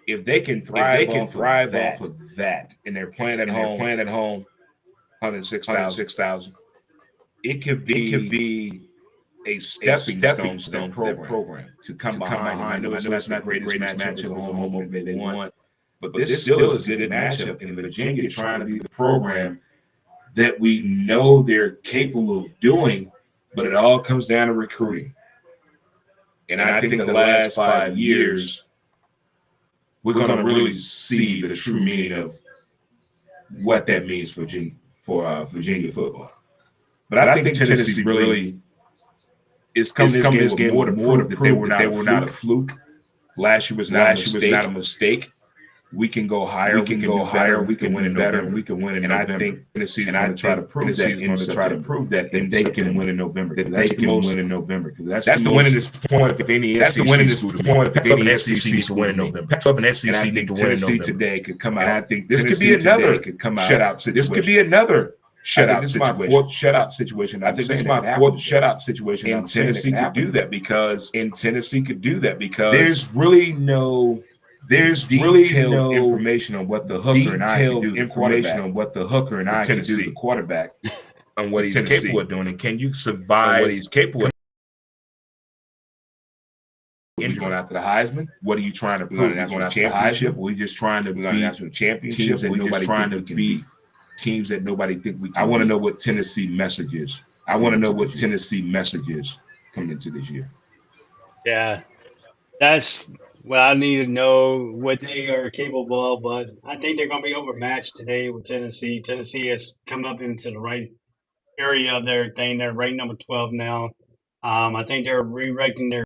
If they can thrive off of that, and they're playing at home, 106,000, it could be a stepping stone for that program to come behind. I know it's not the greatest matchup as a home opener they want, but this still is a good matchup in Virginia, trying to be the program that we know they're capable of doing, but it all comes down to recruiting. And I think the last 5 years, we're going to really see the true meaning of what that means for Virginia football. But I think Tennessee really is coming this game with more to prove that they were not a fluke. Last year was not a mistake. We can go higher. We can win better. We can win in November. And I think Tennessee is going to try to prove that they can win in November. That's the winningest point of any SEC. That's the winningest point of any SEC to win in November. That's up an SEC to win in November. Tennessee today could come out. And I think this could be another shutout situation. This could be another shutout situation. I think this is my fourth shutout situation. And Tennessee could do that because there's really no information on what the hooker and I can do. The quarterback on what he's capable of doing, and can you survive what he's capable of? Going after the Heisman. What are you trying to prove? Going after the championship? We're just trying to be national championships, and nobody trying to beat teams that nobody think we can. I want to know what Tennessee message is. coming into this year. Yeah, that's what I need to know what they are capable of. But I think they're going to be overmatched today with Tennessee. Tennessee has come up into the right area of their thing. They're ranked number 12 now. I think they're redirecting their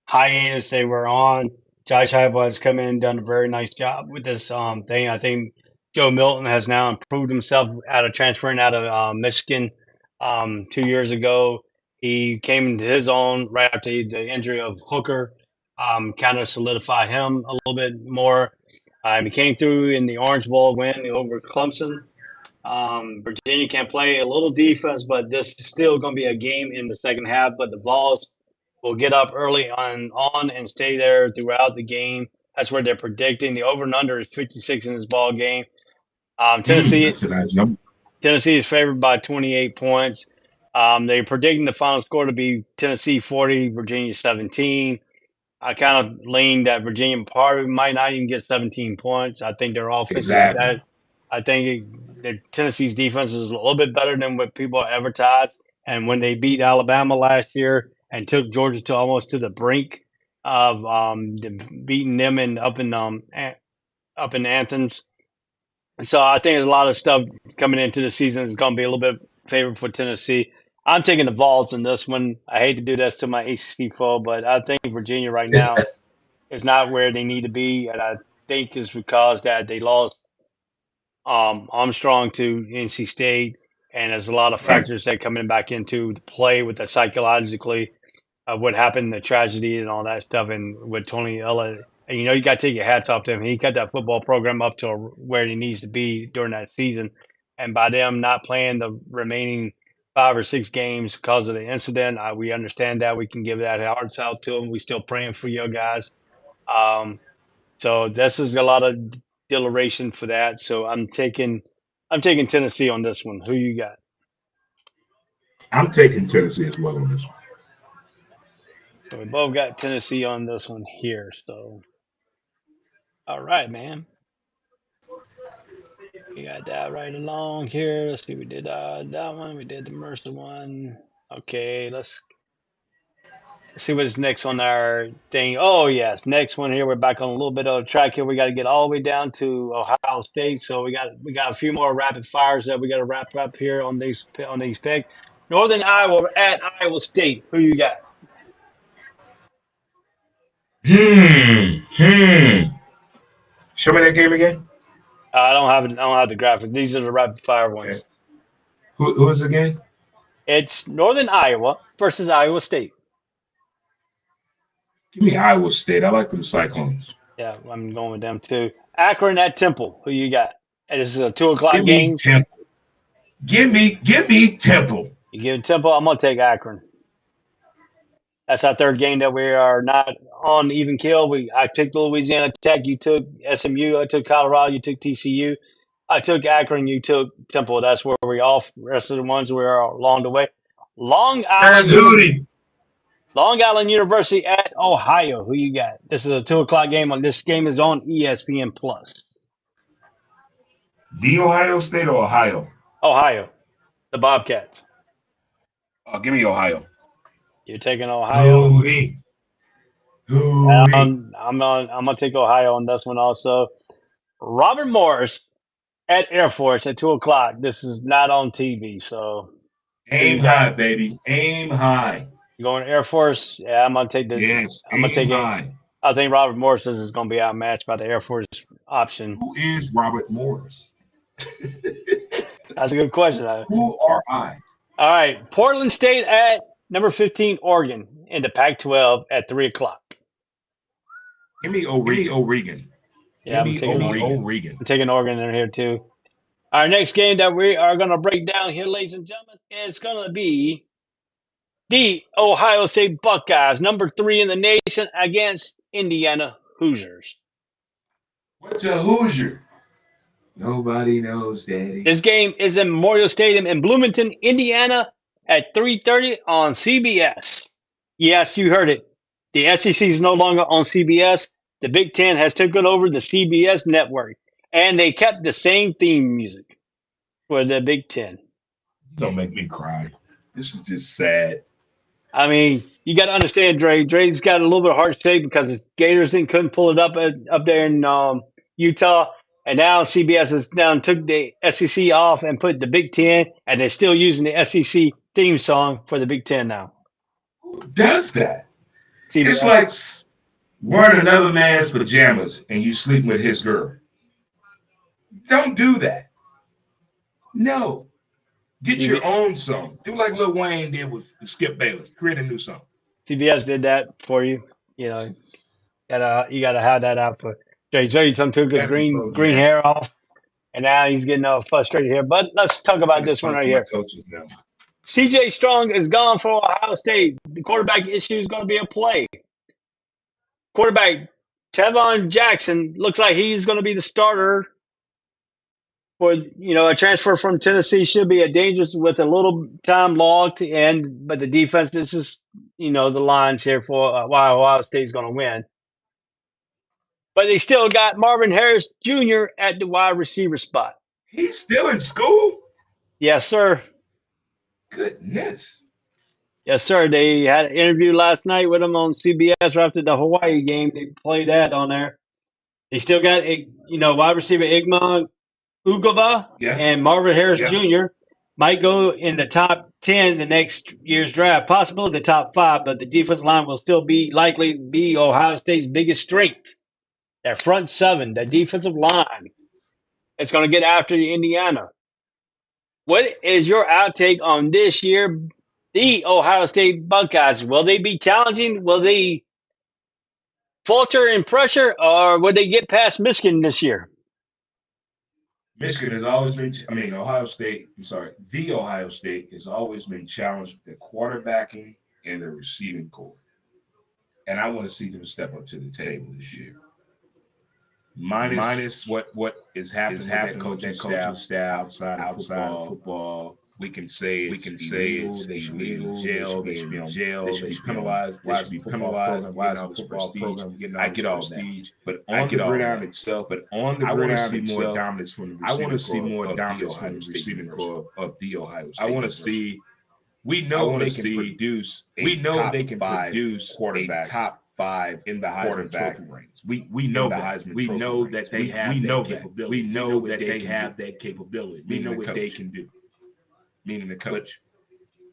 hiatus they were on. Josh Heupel has come in and done a very nice job with this thing. I think Joe Milton has now improved himself out of transferring out of Michigan 2 years ago. He came into his own right after the injury of Hooker, kind of solidified him a little bit more. He came through in the Orange Bowl win over Clemson. Virginia can play a little defense, but this is still going to be a game in the second half. But the Vols will get up early on and stay there throughout the game. That's where they're predicting. The over and under is 56 in this ball game. Tennessee is favored by 28 points. They're predicting the final score to be Tennessee 40, Virginia 17. I kind of lean that Virginia probably might not even get 17 points. I think their offense is that. I think Tennessee's defense is a little bit better than what people advertise. And when they beat Alabama last year and took Georgia to almost to the brink of beating them up in Athens. So I think there's a lot of stuff coming into the season is going to be a little bit favored for Tennessee. I'm taking the Vols in this one. I hate to do this to my ACC foe, but I think Virginia right now is not where they need to be, and I think it's because that they lost Armstrong to NC State, and there's a lot of factors that coming back into the play with the psychologically of what happened, the tragedy and all that stuff, and with Tony Elliott. And you got to take your hats off to him. He got that football program up to where he needs to be during that season. and by them not playing the remaining 5 or 6 games because of the incident, we understand that. We can give that hearts out to them. We still praying for you guys. Um, so this is a lot of deliberation for that. So I'm taking Tennessee on this one. Who you got? I'm taking Tennessee as well on this one. So we both got Tennessee on this one here. So all right, man. We got that right along here. Let's see. We did that one. We did the Mercer one. Okay, let's see what's next on our thing. Oh yes, next one here. We're back on a little bit of a track here. We got to get all the way down to Ohio State. So we got a few more rapid fires that we got to wrap up here on these picks. Northern Iowa at Iowa State. Who you got? Hmm. Show me that game again. I don't have the graphics. These are the rapid fire Okay. ones. Who is it again? It's Northern Iowa versus Iowa State. Give me Iowa State. I like them Cyclones. Yeah, I'm going with them too. Akron at Temple. Who you got? And this is a 2 o'clock Give me game. Temple. Give me Temple. You give Temple. I'm gonna take Akron. That's our third game that we are not on even kill. I picked Louisiana Tech. You took SMU. I took Colorado. You took TCU. I took Akron. You took Temple. That's where we off. Rest of the ones we are along the way. Long There's Island. Hootie. Long Island University at Ohio. Who you got? This is a 2 o'clock game. This game is on ESPN Plus. The Ohio State or Ohio? Ohio, the Bobcats. Give me Ohio. You're taking Ohio. Hootie. Hootie. I'm gonna take Ohio on this one also. Robert Morris at Air Force at 2 o'clock. This is not on TV, so who Aim you got? high, baby. Aim high. You going to Air Force? Yeah, I'm gonna take the. Yes, I'm gonna aim take it. high. I think Robert Morris is gonna be outmatched by the Air Force option. Who is Robert Morris? That's a good question. Who are I? All right, Portland State at number 15, Oregon in the Pac-12 at 3 o'clock. Give me O'Regan. Yeah, Give me O'Regan. I'm taking Oregon in here too. Our next game that we are going to break down here, ladies and gentlemen, is going to be the Ohio State Buckeyes, number 3 in the nation, against Indiana Hoosiers. What's a Hoosier? Nobody knows, Daddy. This game is in Memorial Stadium in Bloomington, Indiana, at 3:30 on CBS. Yes, you heard it. The SEC is no longer on CBS. The Big Ten has taken over the CBS network, and they kept the same theme music for the Big Ten. Don't make me cry. This is just sad. I mean, you got to understand, Dre. Dre's got a little bit of heart shape because his Gators couldn't pull it up there in Utah, and now CBS has now took the SEC off and put the Big Ten, and they're still using the SEC theme song for the Big Ten now. Who does that? CBS. It's like wearing another man's pajamas and you sleep with his girl. Don't do that. No. Get your own song. Do like Lil Wayne did with Skip Bayless. Create a new song. CBS did that for you. You know, you gotta have that out for Dre. Dre took his green hair off, and now he's getting frustrated here. But let's talk about this one right here. CJ Strong is gone for Ohio State. The quarterback issue is going to be a play. Quarterback Tevon Jackson looks like he's going to be the starter. For a transfer from Tennessee should be a dangerous with a little time logged, but the defense. This is the lines here for why Ohio State is going to win. But they still got Marvin Harris Jr. at the wide receiver spot. He's still in school? Yes, sir. Goodness. Yes, sir. They had an interview last night with him on CBS after the Hawaii game. They played that on there. They still got wide receiver Igma Ugava and Marvin Harris Jr. might go in the top 10 in the next year's draft, possibly the top 5, but the defensive line will still likely be Ohio State's biggest strength. Their front 7, the defensive line. It's going to get after Indiana. What is your outtake on this year, the Ohio State Buckeyes? Will they be challenging? Will they falter in pressure, or will they get past Michigan this year? Michigan has always been, Ohio State, the Ohio State has always been challenged with the quarterbacking and the receiving core. And I want to see them step up to the table this year. Minus what is happening with that coaching staff outside of football. We can say it's illegal. They should be in jail. They should be on jail. They should be penalized. They should be penalized. Why is the football program getting all this prestige? But on the gridiron itself, I want to see more dominance from the receiving core of the Ohio State. I want to see. We know they can produce. We know they can produce a top 5 in the Heisman Trophy ranks. We know that. We know that they have that capability. We know that they have that capability. We know what they can do. Meaning the coach.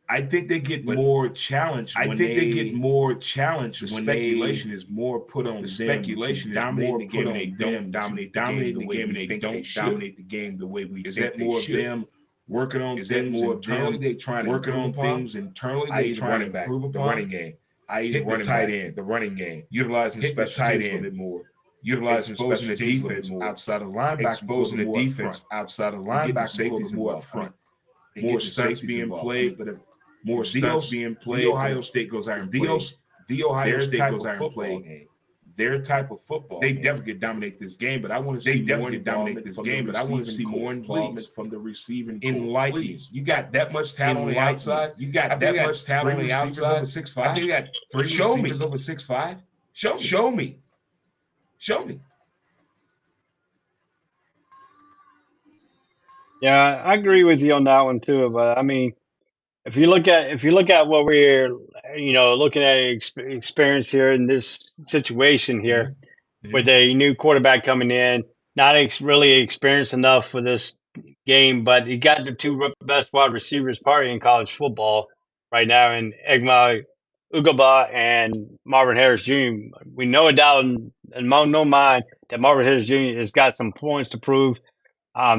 I think they get more challenged. I think they get more challenged when speculation is more put on them. Speculation is more put on they don't dominate the game and they don't dominate the game the way we think they should. Is that more of them working on things internally? They trying to working on things internally. They trying to improve upon the running game. Hit the tight end, the running game, utilizing special teams a little bit more, utilizing special defense outside of linebacker, exposing the defense outside of linebacker, safeties more up front. More stunts being played, but if more stunts being played, the Ohio State goes out and plays. The Ohio State goes out and plays their type of football. They definitely dominate this game, but I want to see more involvement from the receiving in lightness. You got that much talent on the outside. You got that much talent on the outside. Over 6'5". I think you got 3 receivers over 6'5". Show me. Yeah, I agree with you on that one too. But I mean, if you look at what we're looking at experience here in this situation here, with a new quarterback coming in, not really experienced enough for this game, but he got the 2 best wide receivers probably in college football right now in Egma Ugaba and Marvin Harris Jr. We know it down in no mind that Marvin Harris Jr. has got some points to prove.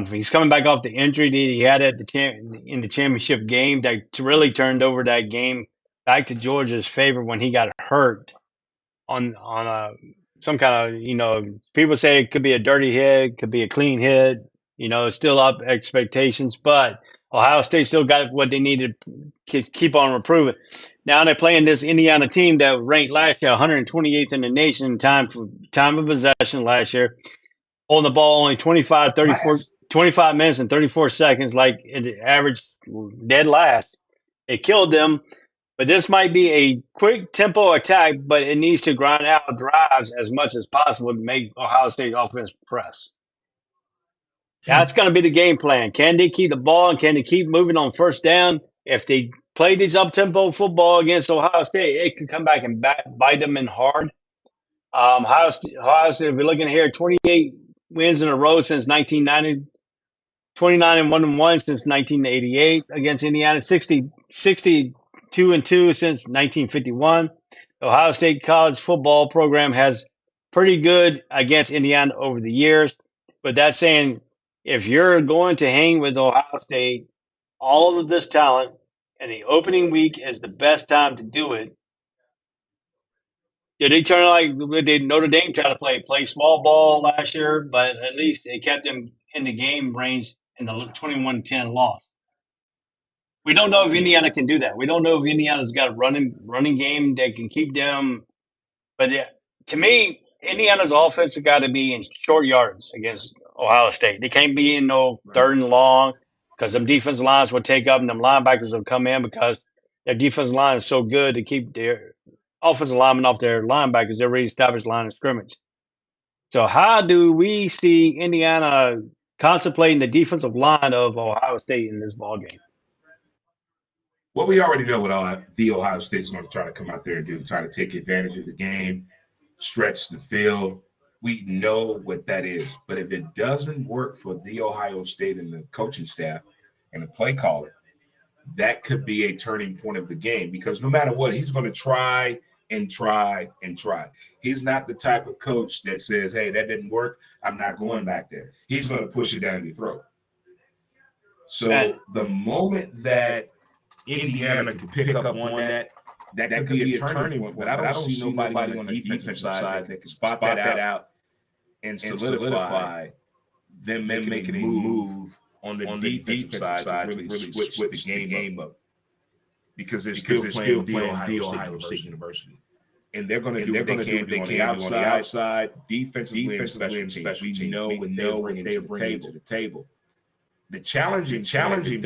He's coming back off the injury that he had at in the championship game that really turned over that game back to Georgia's favor when he got hurt on some kind of, people say it could be a dirty hit, could be a clean hit, still up expectations, but Ohio State still got what they needed to keep on improving. Now they're playing this Indiana team that ranked last year 128th in the nation in time of possession last year, holding the ball only 25 minutes and 34 seconds, like it average dead last. It killed them. But this might be a quick tempo attack, but it needs to grind out drives as much as possible to make Ohio State offense press. That's going to be the game plan. Can they keep the ball and can they keep moving on first down? If they play these up-tempo football against Ohio State, it could come back and bite them in hard. Ohio State, if we're looking here, 28 wins in a row since 1990, 29-1 since 1988 against Indiana, 62-2 since 1951. The Ohio State college football program has pretty good against Indiana over the years. But that's saying if you're going to hang with Ohio State, all of this talent, and the opening week is the best time to do it. Did they turn like Notre Dame tried to play small ball last year, but at least they kept them in the game range in the 21-10 loss. We don't know if Indiana can do that. We don't know if Indiana's got a running game that can keep them. But to me, Indiana's offense has got to be in short yards against Ohio State. They can't be in no third and long because them defensive lines will take up and them linebackers will come in because their defensive line is so good to keep their offensive linemen off their linebackers. They're already established line of scrimmage. So how do we see Indiana contemplating the defensive line of Ohio State in this ball game? Well, we already know what the Ohio State's going to try to come out there and do, try to take advantage of the game, stretch the field. We know what that is. But if it doesn't work for the Ohio State and the coaching staff and the play caller, that could be a turning point of the game because no matter what, he's going to try and try and try. He's not the type of coach that says, hey, that didn't work, I'm not going back there. He's going to push it down your throat. So the moment that Indiana can pick up on that could be a turning point. But I don't see nobody on the defensive side that can spot that out and solidify them making a move on the defensive side to really switch the game up. Because they're still playing the Ohio State University. And they're going to do what they can do on the outside, defensively and special teams. We know what they're bringing to the table. The challenging when it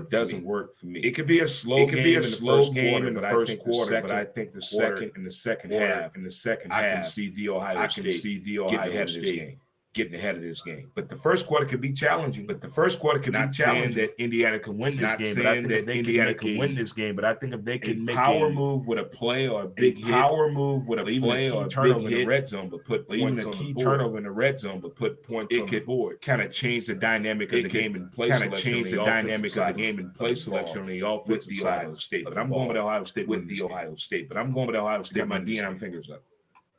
doesn't work for me. It could be a slow game in the first quarter, but I think the second and the second half, I can see the Ohio State getting ahead of this game. But the first quarter could be challenging. Not saying that Indiana can win this game, but I think if Indiana can win this game, but I think if they can make a power move with a play or a big hit, turnover in the red zone, but put points on the board. Turnover in the red zone, but put points on the board. Kind of change the dynamic of the game and play selection. On the offensive side of the state. But I'm going with Ohio State with the Ohio State. But I'm going with Ohio State. Got my D&M fingers up.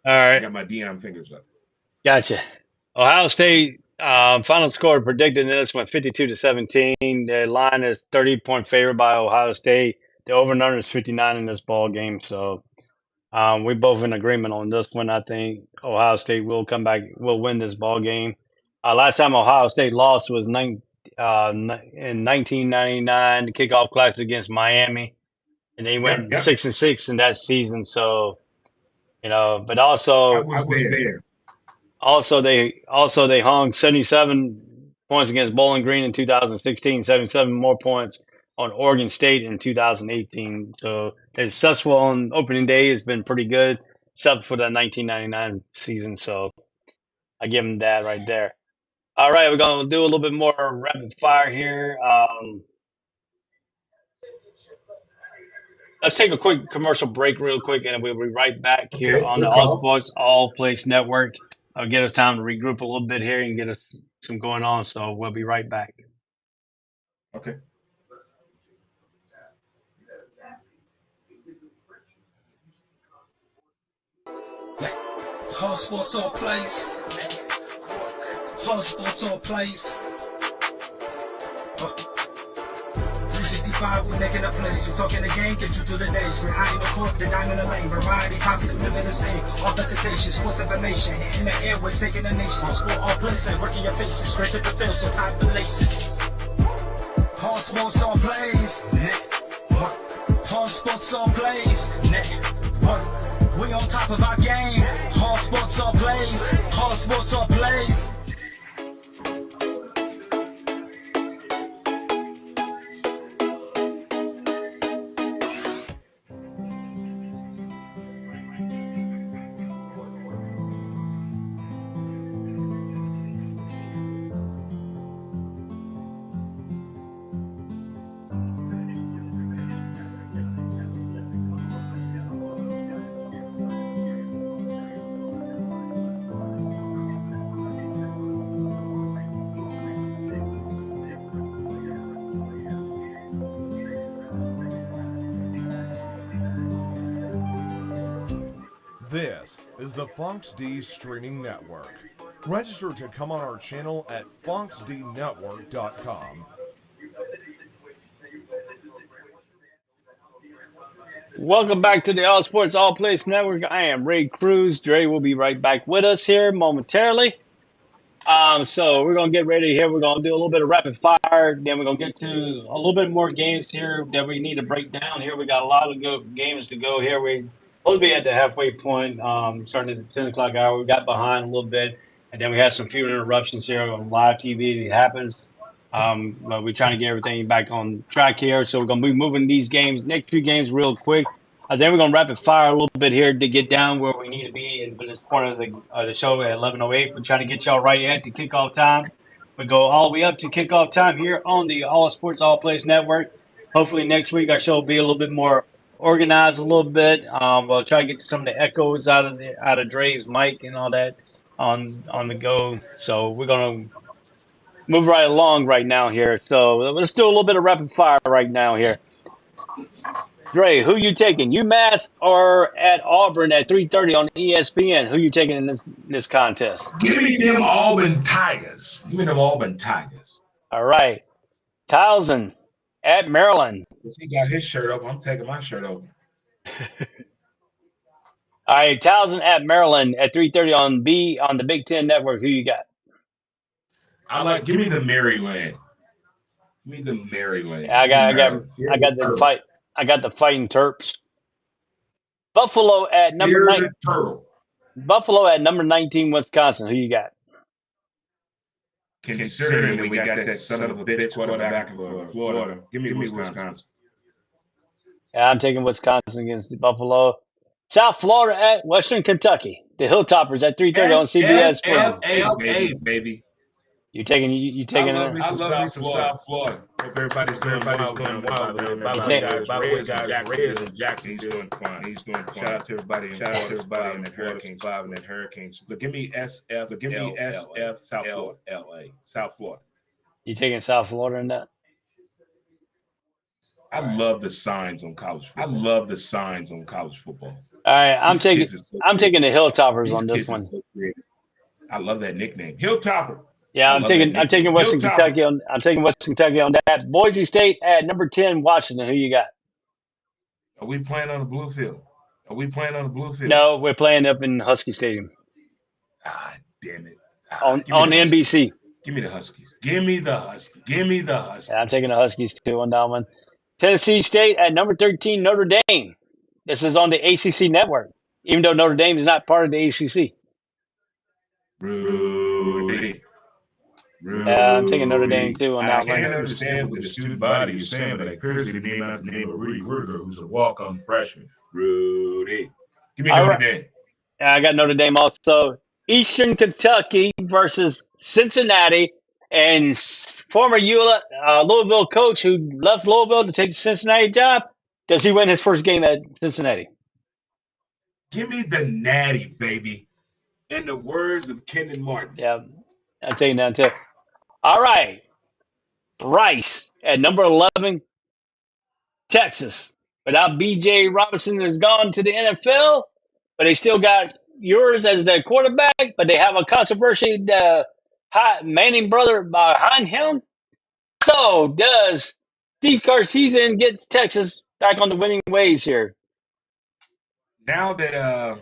All right. Got my D&M fingers up. Gotcha. Ohio State final score predicted in this one 52-17. The line is 30-point favorite by Ohio State. The over-under is 59 in this ball game. So we're both in agreement on this one. I think Ohio State will come back, will win this ball game. Last time Ohio State lost was in 1999, the Kickoff Classic against Miami, and they went 6-6 in that season. So, but also I was there. Also, they hung 77 points against Bowling Green in 2016, 77 more points on Oregon State in 2018. So they're successful on opening day. Has been pretty good, except for the 1999 season. So I give them that right there. All right, we're going to do a little bit more rapid fire here. Let's take a quick commercial break real quick, and we'll be right back here on the All Sports All Place Network. I'll get us time to regroup a little bit here and get us some going on. So we'll be right back. Okay. All Sports All Place. All Sports All Place. 365, we're making a place. You're talking the game, get you to the days. We're high in the court, the dime in the lane. Variety, topics, living the same. All presentation, sports information. Hitting the airways, taking the nation. Sport all place, they working your faces. Grace at the field, so type the laces. All Sports All Plays. All Sports All Plays. We on top of our game. All Sports All Plays. All Sports All Plays. This is the Fox D Streaming Network. Register to come on our channel at foxdnetwork.com. Welcome back to the All Sports All Place Network. I am Ray Cruz. Dre will be right back with us here momentarily. So we're going to get ready here. We're going to do a little bit of rapid fire. Then we're going to get to a little bit more games here that we need to break down here. We got a lot of good games to go here. We're supposed to be at the halfway point, starting at the 10 o'clock hour. We got behind a little bit, and then we had some few interruptions here on live TV. It happens. But we're trying to get everything back on track here. So we're going to be moving these games, next few games real quick. Then we're going to rapid fire a little bit here to get down where we need to be at this point of the show at 11:08. We're trying to get y'all right at the kickoff time. We go all the way up to kickoff time here on the All Sports All Place Network. Hopefully next week our show will be a little bit more organized a little bit. We'll try to get some of the echoes out of Dre's mic and all that on the go. So we're going to move right along right now here. So let's do a little bit of rapid fire right now here. Dre, who you taking? UMass or at Auburn at 3:30 on ESPN? Who you taking in this contest? Give me them Auburn Tigers. All right. Towson at Maryland. He got his shirt up. I'm taking my shirt off. All right, Towson at Maryland at 3:30 on the Big Ten Network. Who you got? Give me the Maryland. Give me the Maryland. Yeah, I got the Fighting Terps. Buffalo at number Fear 9. the turtle. Buffalo at number 19, Wisconsin. Who you got? Considering that we got that son of a bitch quarterback for Florida, give me Wisconsin. Yeah, I'm taking Wisconsin against Buffalo. South Florida at Western Kentucky. The Hilltoppers at 3:30 on CBS Sports. SFLA, baby. You taking I love me some South Florida. Hope everybody's doing well. By the way, guys, Ray and Jackson, he's doing fine. Shout out to everybody in the Hurricanes. But give me SF, South Florida. You taking South Florida in that? I love the signs on college football. All right, I'm taking the Hilltoppers on this one. I love that nickname, Hilltopper. Yeah, I'm taking Western Kentucky on. I'm taking Western Kentucky on that. Boise State at number 10, Washington. Who you got? Are we playing on the blue field? No, we're playing up in Husky Stadium. Ah, damn it. On NBC. Give me the Huskies. Give me the Huskies. Yeah, I'm taking the Huskies too on that one. Tennessee State at number 13, Notre Dame. This is on the ACC network, even though Notre Dame is not part of the ACC. Rudy. Yeah, I'm taking Notre Dame too on that one. I can't understand what the student body is saying, but I clearly name out the name of Rudy Rudiger, who's a walk-on freshman. Rudy. Give me Notre Dame. Yeah, I got Notre Dame also. Eastern Kentucky versus Cincinnati, and former Louisville coach who left Louisville to take the Cincinnati job. Does he win his first game at Cincinnati? Give me the Natty, baby. In the words of Kenan Martin. Yeah, I'm taking that too. All right. Rice at number 11, Texas. Without B.J. Robinson has gone to the NFL, but they still got yours as their quarterback, but they have a controversy, the Manning brother behind him. So does Steve Sarkisian get Texas back on the winning ways here? Now that off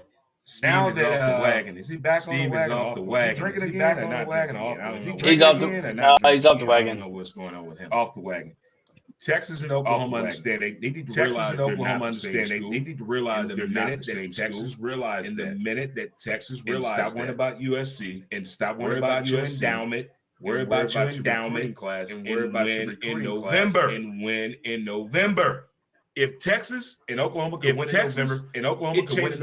the wagon, is he back on the wagon? Off the wagon. Drinking again or not wagon? He's off the wagon. I don't know what's going on with him. Off the wagon. Texas and Oklahoma understand. They need to realize they need to realize the minute that Texas realized the minute that Texas realized stop worrying about USC and stop worrying about your endowment. Worry about your endowment class and worry about your win in November. If Texas and Oklahoma can win in November, it changes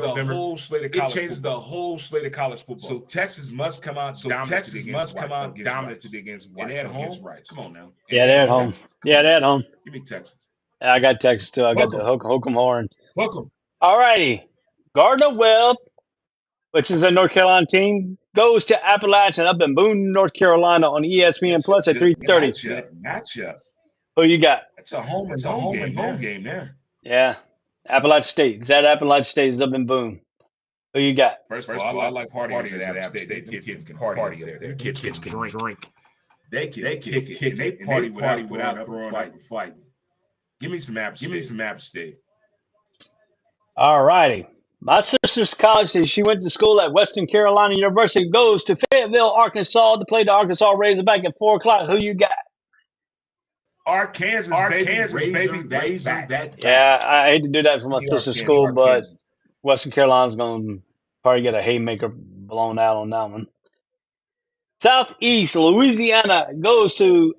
the whole slate of college football. So Texas must come out dominant against white. And they're at home. Come on now. Yeah, they're at home. Give me Texas. I got Texas too. I got the hook 'em horn. Welcome. All righty. Gardner Webb, which is a North Carolina team, goes to Appalachian up in Boone, North Carolina on ESPN Plus at 3:30. Matchup. Who you got? It's a home game there. Yeah. Appalachian State. Is that Appalachian State is up in Boone? Who you got? First of all, I like partying at App State. Kids can party there. Their kids can drink. They kick it. They party without throwing up and fighting. Give me some App State. All righty. My sister's college, she went to school at Western Carolina University, goes to Fayetteville, Arkansas to play the Arkansas Razorback at 4 o'clock. Who you got? Arkansas, baby. Yeah, I hate to do that for my sister's school, but Western Carolina's going to probably get a haymaker blown out on that one. Southeast Louisiana goes to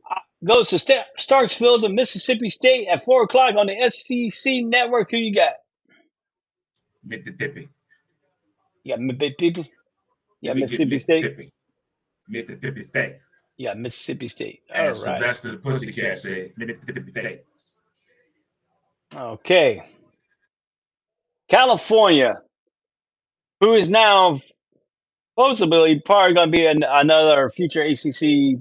Starksville to Mississippi State at 4 o'clock on the SEC network. Who you got? Mississippi. Yeah, Mississippi. Yeah, Mississippi State. Mississippi State. Yeah, Mississippi State. All right. Sylvester the Pussycat said Mississippi State. Okay. California, who is now supposedly probably going to be another future ACC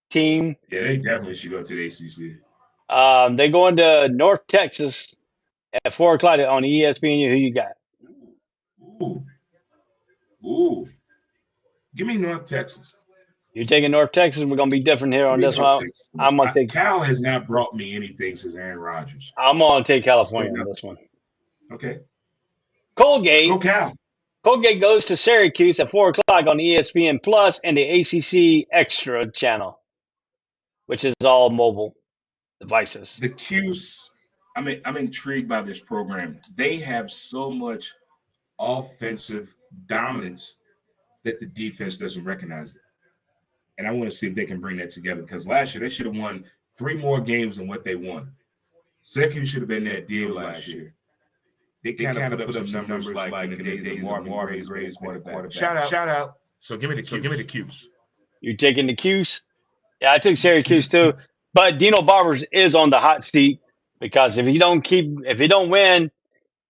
team. Yeah, they definitely should go to the ACC. They go into North Texas at 4 o'clock on ESPN. Who you got? Ooh. Give me North Texas. You're taking North Texas. We're going to be different here on this one. I'm going to take Cal has not brought me anything since Aaron Rodgers. I'm going to take California on this one. Okay. Colgate. Go Cal. Colgate goes to Syracuse at 4 o'clock on ESPN Plus and the ACC Extra channel, which is all mobile devices. The Cuse, I'm intrigued by this program. They have so much offensive dominance that the defense doesn't recognize it. And I want to see if they can bring that together, because last year they should have won 3 more games than what they won. Syracuse should have been that deal last year. They kind of put up some numbers like in the days of Marvin Gray's quarterback. Shout out. So give me the Cuse. You taking the Cuse? Yeah, I took Syracuse too. But Dino Barbers is on the hot seat because if he don't win,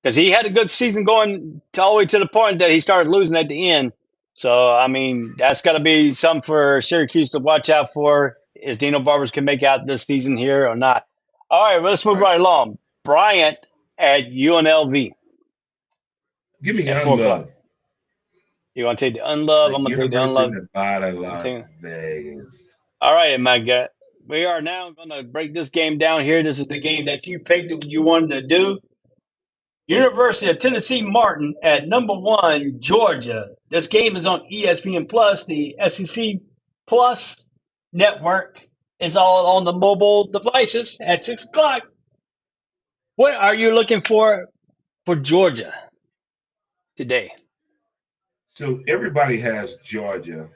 because he had a good season going all the way to the point that he started losing at the end. So, I mean, that's got to be something for Syracuse to watch out for. Is Dino Barbers can make out this season here or not? All right, well, let's move right along. Bryant at UNLV. Give me at 4 o'clock. Unlove. You want to take the Unlove? I'm going to take the Unlove. Nevada, Las Vegas. All right, my guy. We are now going to break this game down here. This is the game that you picked that you wanted to do. University of Tennessee Martin at number 1, Georgia. This game is on ESPN Plus, the SEC Plus network. It's all on the mobile devices at 6 o'clock. What are you looking for Georgia today? So everybody has Georgia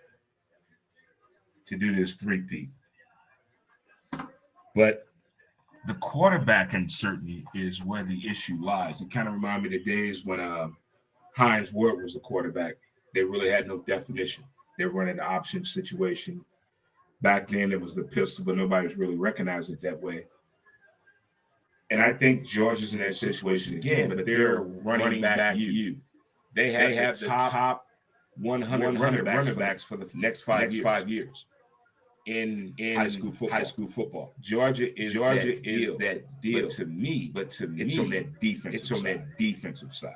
to do this 3-peat. But the quarterback uncertainty is where the issue lies. It kind of reminds me of the days when Hines Ward was the quarterback. They really had no definition. They were running an option situation. Back then, it was the pistol, but nobody's really recognized it that way. And I think Georgia's in that situation again, but they're running back you. They have the top 100 running backs for the next 5 years. In high school football. Georgia is that deal. But to me, it's on that defensive It's on side. that defensive side.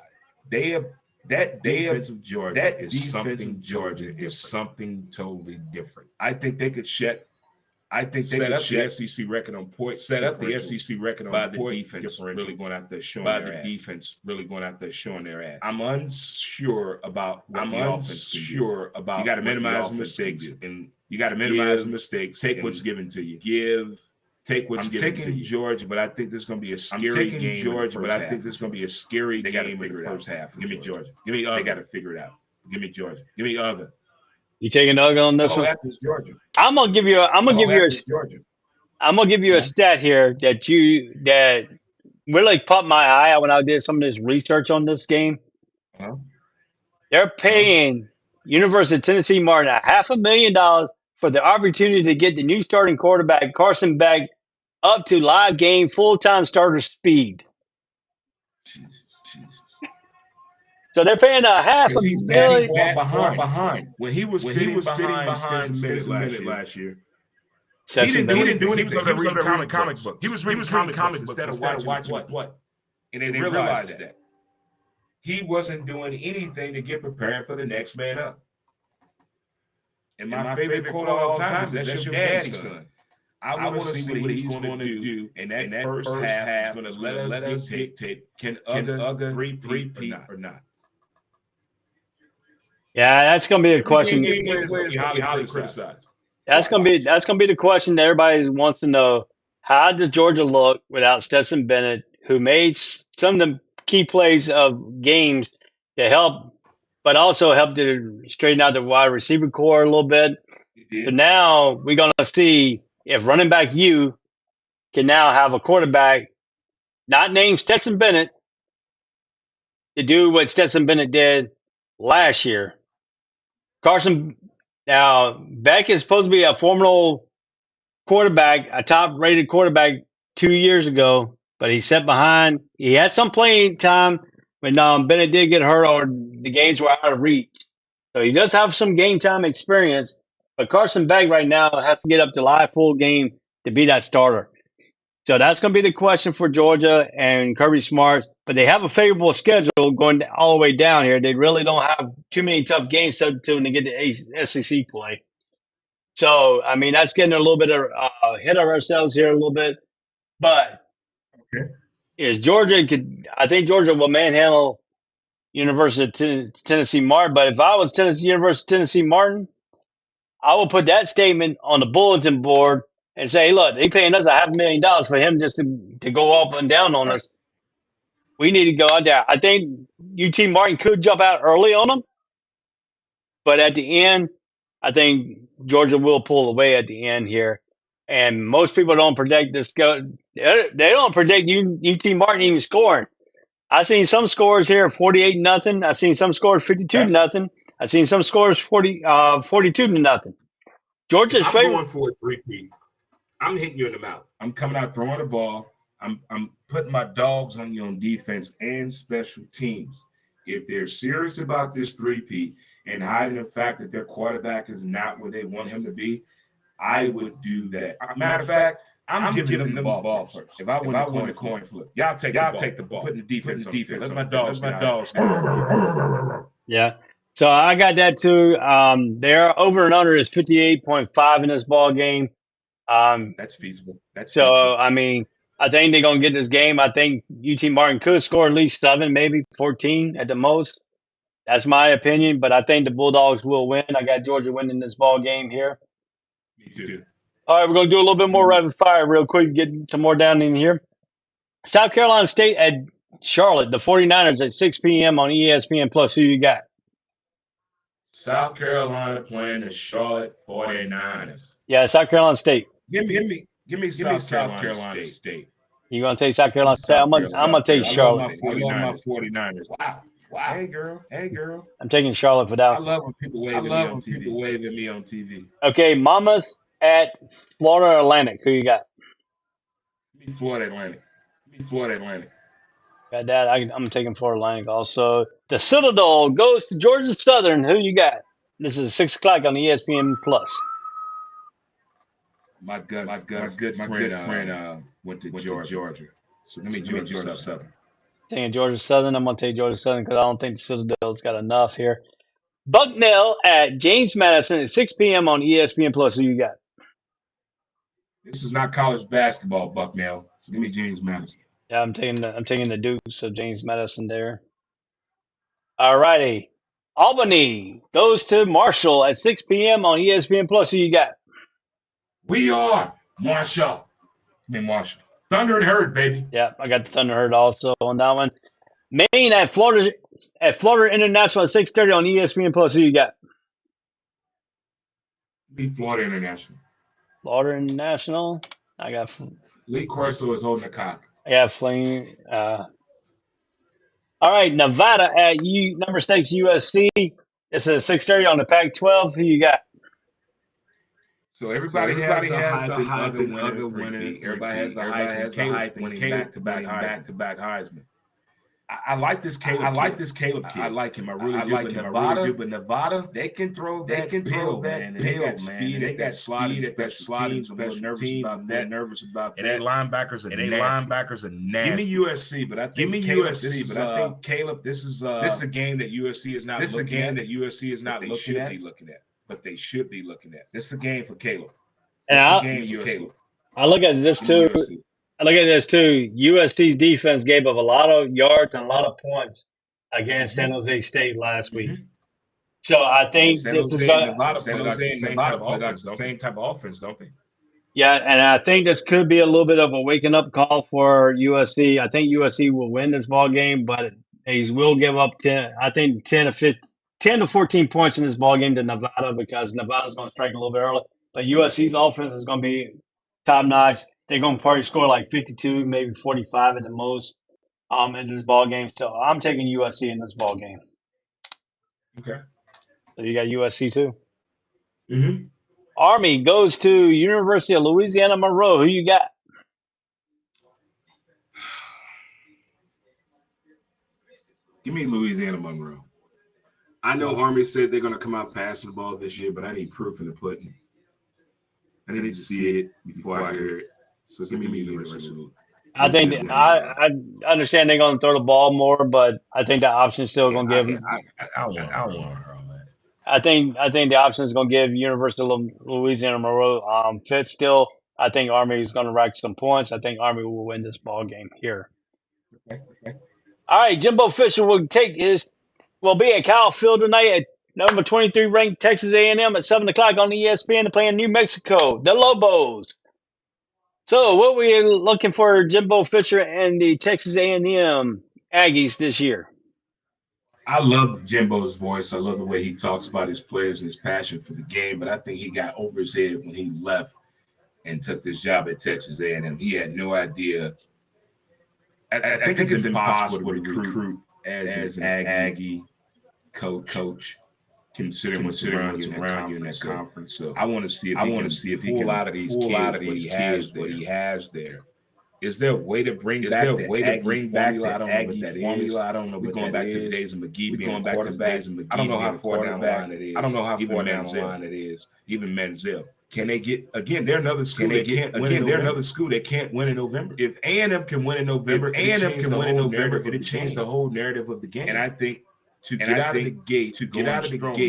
That defensive Georgia That is defensive something Georgia totally is different. something totally different. I think they could set up the SEC record on points. Set up the differential SEC record by on the point defense differential. really going out there showing By their the ass. defense really going out there showing their ass. I'm unsure about what the offense can do. unsure about You got to what the minimize the offense can mistakes, do. and you got to minimize the Give- mistakes. take and what's given to you. take what's I'm given to taking you. Georgia, but I think this is going to be a I'm scary taking game. Georgia, but I think this this is going to be a scary they got to game in figure the it out. first half. Give me Georgia. Give me They other. got to figure it out. Give me Georgia. Give me other. You taking Doug on this one? That's Georgia. I'm gonna give you Georgia. a stat here that really caught my eye when I did some of this research on this game. Uh-huh. They're paying University of Tennessee Martin $500,000 for the opportunity to get the new starting quarterback Carson Beck up to live game full-time starter speed. So they're paying Because he's that $500,000. far behind. When he was sitting behind Stetson Bennett last year, he didn't do anything. He was over there reading comic books. He was reading comic books instead of watching what. And they realized that. He wasn't doing anything to get prepared for the next man up. And my favorite quote of all time is, "That's your daddy's son." I want to see what he's going to do in that first half. He's going to let us dictate can other three-peat or not. Yeah, that's going to be a question. Highly criticized. That's going to be the question that everybody wants to know. How does Georgia look without Stetson Bennett, who made some of the key plays of games to help, but also helped to straighten out the wide receiver core a little bit? So now we're going to see if running back you can now have a quarterback not named Stetson Bennett to do what Stetson Bennett did last year. Now Beck is supposed to be a formidable quarterback, a top-rated quarterback 2 years ago, but he sat behind. He had some playing time when Bennett did get hurt or the games were out of reach. So he does have some game time experience, but Carson Beck right now has to get up to live full game to be that starter. So that's going to be the question for Georgia and Kirby Smart. But they have a favorable schedule going all the way down here. They really don't have too many tough games to get the SEC play. So, I mean, that's getting a little bit of ahead of ourselves here a little bit. But Okay. I think Georgia will manhandle University of Tennessee Martin. But if I was University of Tennessee Martin, I would put that statement on the bulletin board and say, hey, look, they paying us $500,000 for him just to go up and down on us. We need to go out there. I think UT Martin could jump out early on them, but at the end, I think Georgia will pull away at the end here. And most people don't predict this. They don't predict UT Martin even scoring. I've seen some scores here 48-0. I've seen some scores 52-0. I've seen some scores 42-0. Georgia's I'm favorite. going for a three-peat. I'm hitting you in the mouth. I'm coming out throwing the ball. I'm putting my dogs on you on defense and special teams. If they're serious about this three-peat and hiding the fact that their quarterback is not where they want him to be, I would do that. Matter of fact, I'm giving them the ball first. If I win the coin flip, y'all take the ball. Put the defense on defense. Let my dogs. Yeah. So I got that too. Their over and under is 58.5 in this ball game. That's feasible. I mean, I think they're gonna get this game. I think UT Martin could score at least 7, maybe 14 at the most. That's my opinion, but I think the Bulldogs will win. I got Georgia winning this ball game here. Me too. All right, we're going to do a little bit more rapid fire real quick, get some more down in here. South Carolina State at Charlotte, the 49ers at 6 p.m. on ESPN+. Plus. Who you got? South Carolina playing the Charlotte 49ers. Yeah, South Carolina State. Give me South Carolina State. You going to take South Carolina State? I'm going to take Charlotte. I love my 49ers. Wow. Hey, girl. I'm taking Charlotte for that. I love when people waving me on TV. Okay, Monmouth at Florida Atlantic. Who you got? Give me Florida Atlantic. Got that. I'm taking Florida Atlantic also. The Citadel goes to Georgia Southern. Who you got? This is 6 o'clock on ESPN+. My good friend went to Georgia. So give me Georgia Southern. Taking Georgia Southern. I'm going to take Georgia Southern because I don't think the Citadel's got enough here. Bucknell at James Madison at 6 p.m. on ESPN+. Who you got? This is not college basketball, Bucknell. So give me James Madison. Yeah, I'm taking the Dukes of James Madison there. All righty. Albany goes to Marshall at 6 p.m. on ESPN+. Who you got? We are Marshall. Thunder and Herd, baby. Yeah, I got the Thunder Herd also on that one. Maine at Florida International at 6:30 on ESPN+. Who you got? Be Florida International. Florida International. I got Lee Corso is holding the cock. Yeah, Fling. All right, Nevada at number 6 USC. This is 6:30 on the Pac-12. Who you got? So everybody has the hype and other winning. Everybody has the hype and winning back-to-back Heisman. I like this Caleb. Kid. I like him. I really do. But Nevada, they can throw that pill, man. They got speed. They got sliding. Special teams. I'm that nervous about that. And linebackers are nasty. Give me USC, but I think Caleb. This is a game that USC is not. This is a game that USC is not looking at. But they should be looking at. This is a game for Caleb. And I look at this too. USC's defense gave up a lot of yards and a lot of points against San Jose State last week. So I think this is going to same type of offense, don't they? Yeah, and I think this could be a little bit of a waking up call for USC. I think USC will win this ball game, but they will give up 10 to 14 points in this ball game to Nevada because Nevada's going to strike a little bit early. But USC's offense is going to be top notch. They're going to probably score like 52, maybe 45 at the most in this ball game. So I'm taking USC in this ball game. Okay. So you got USC too? Mm-hmm. Army goes to University of Louisiana Monroe. Who you got? Give me Louisiana Monroe. I know Army said they're going to come out passing the ball this year, but I need proof in the pudding. I need to see it before I hear it. So give me University. I think I understand they're going to throw the ball more, but I think the option is still going to give them. I don't want her on that. I think the option is going to give University of Louisiana Monroe fit still. I think Army is going to rack some points. I think Army will win this ball game here. Okay. All right, Jimbo Fisher will take his will be at Kyle Field tonight at number 23 ranked Texas A&M at 7 o'clock on ESPN to play in New Mexico, the Lobos. So, what were you looking for Jimbo Fisher and the Texas A&M Aggies this year? I love Jimbo's voice. I love the way he talks about his players and his passion for the game. But I think he got over his head when he left and took this job at Texas A&M. He had no idea. I think it's impossible to recruit as an Aggie coach, considering what's around you in that conference. So I want to see if he can pull out of these kids what he has there. Is there a way to bring back the Aggie formula? I don't know. We're going back to the days of McGee. We're going back to the days of McGee. I don't know how far down the line it is. I don't know how far down the line it is. Even Menzel. Can they get again? They're another school. They're another school that can't win in November. If A&M can win in November, it'll change the whole narrative of the game. And I think to get out of the gate, they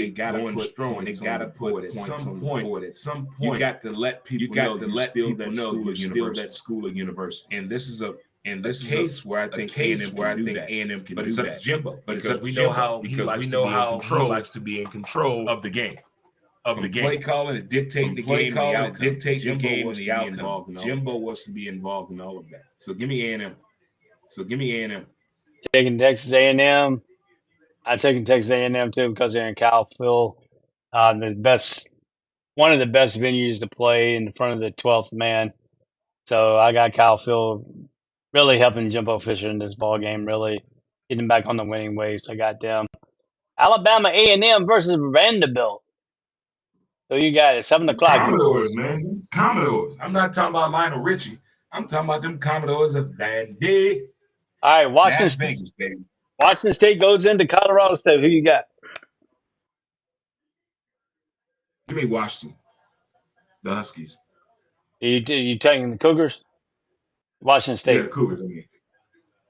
gotta put strong. They gotta put at some point. You got to let people know you're still that school or university. And this is a case where I think A&M can do that. But it's up to Jimbo. Because we know how he likes to be in control of the game. Play calling and dictating the game, and the outcome. Jimbo wants to be involved in all of that. So give me A&M. Taking Texas A&M. I'm taking Texas A&M too because they're in Kyle Field, one of the best venues to play in front of the 12th man. So I got Kyle Field really helping Jimbo Fisher in this ball game, really getting back on the winning ways. I got them. Alabama A&M versus Vanderbilt. So you got it, 7 o'clock. Commodores, man. Commodores. I'm not talking about Lionel Richie. I'm talking about them Commodores of Vandy. All right, Washington State goes into Colorado State. Who you got? Give me Washington. The Huskies. You taking the Cougars? Washington State. Yeah, the Cougars. I mean.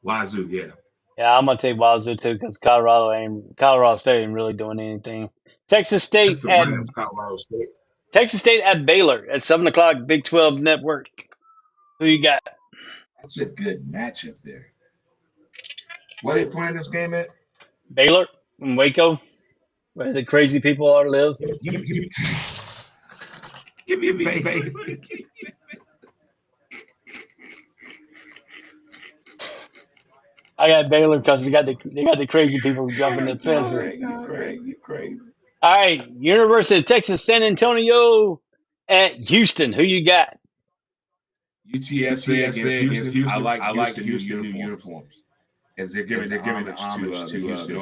Wazoo, yeah. Yeah, I'm gonna take Wazoo too because Colorado State ain't really doing anything. Texas State at Baylor at 7 o'clock. Big 12 Network. Who you got? That's a good matchup there. Where they playing this game at? Baylor in Waco, where the crazy people are live. Give me a baby. I got Baylor because they got the crazy people jumping the fences. You crazy. All right, University of Texas San Antonio at Houston. Who you got? UTSA against Houston. I like Houston new uniforms. As they're giving the homage to Houston.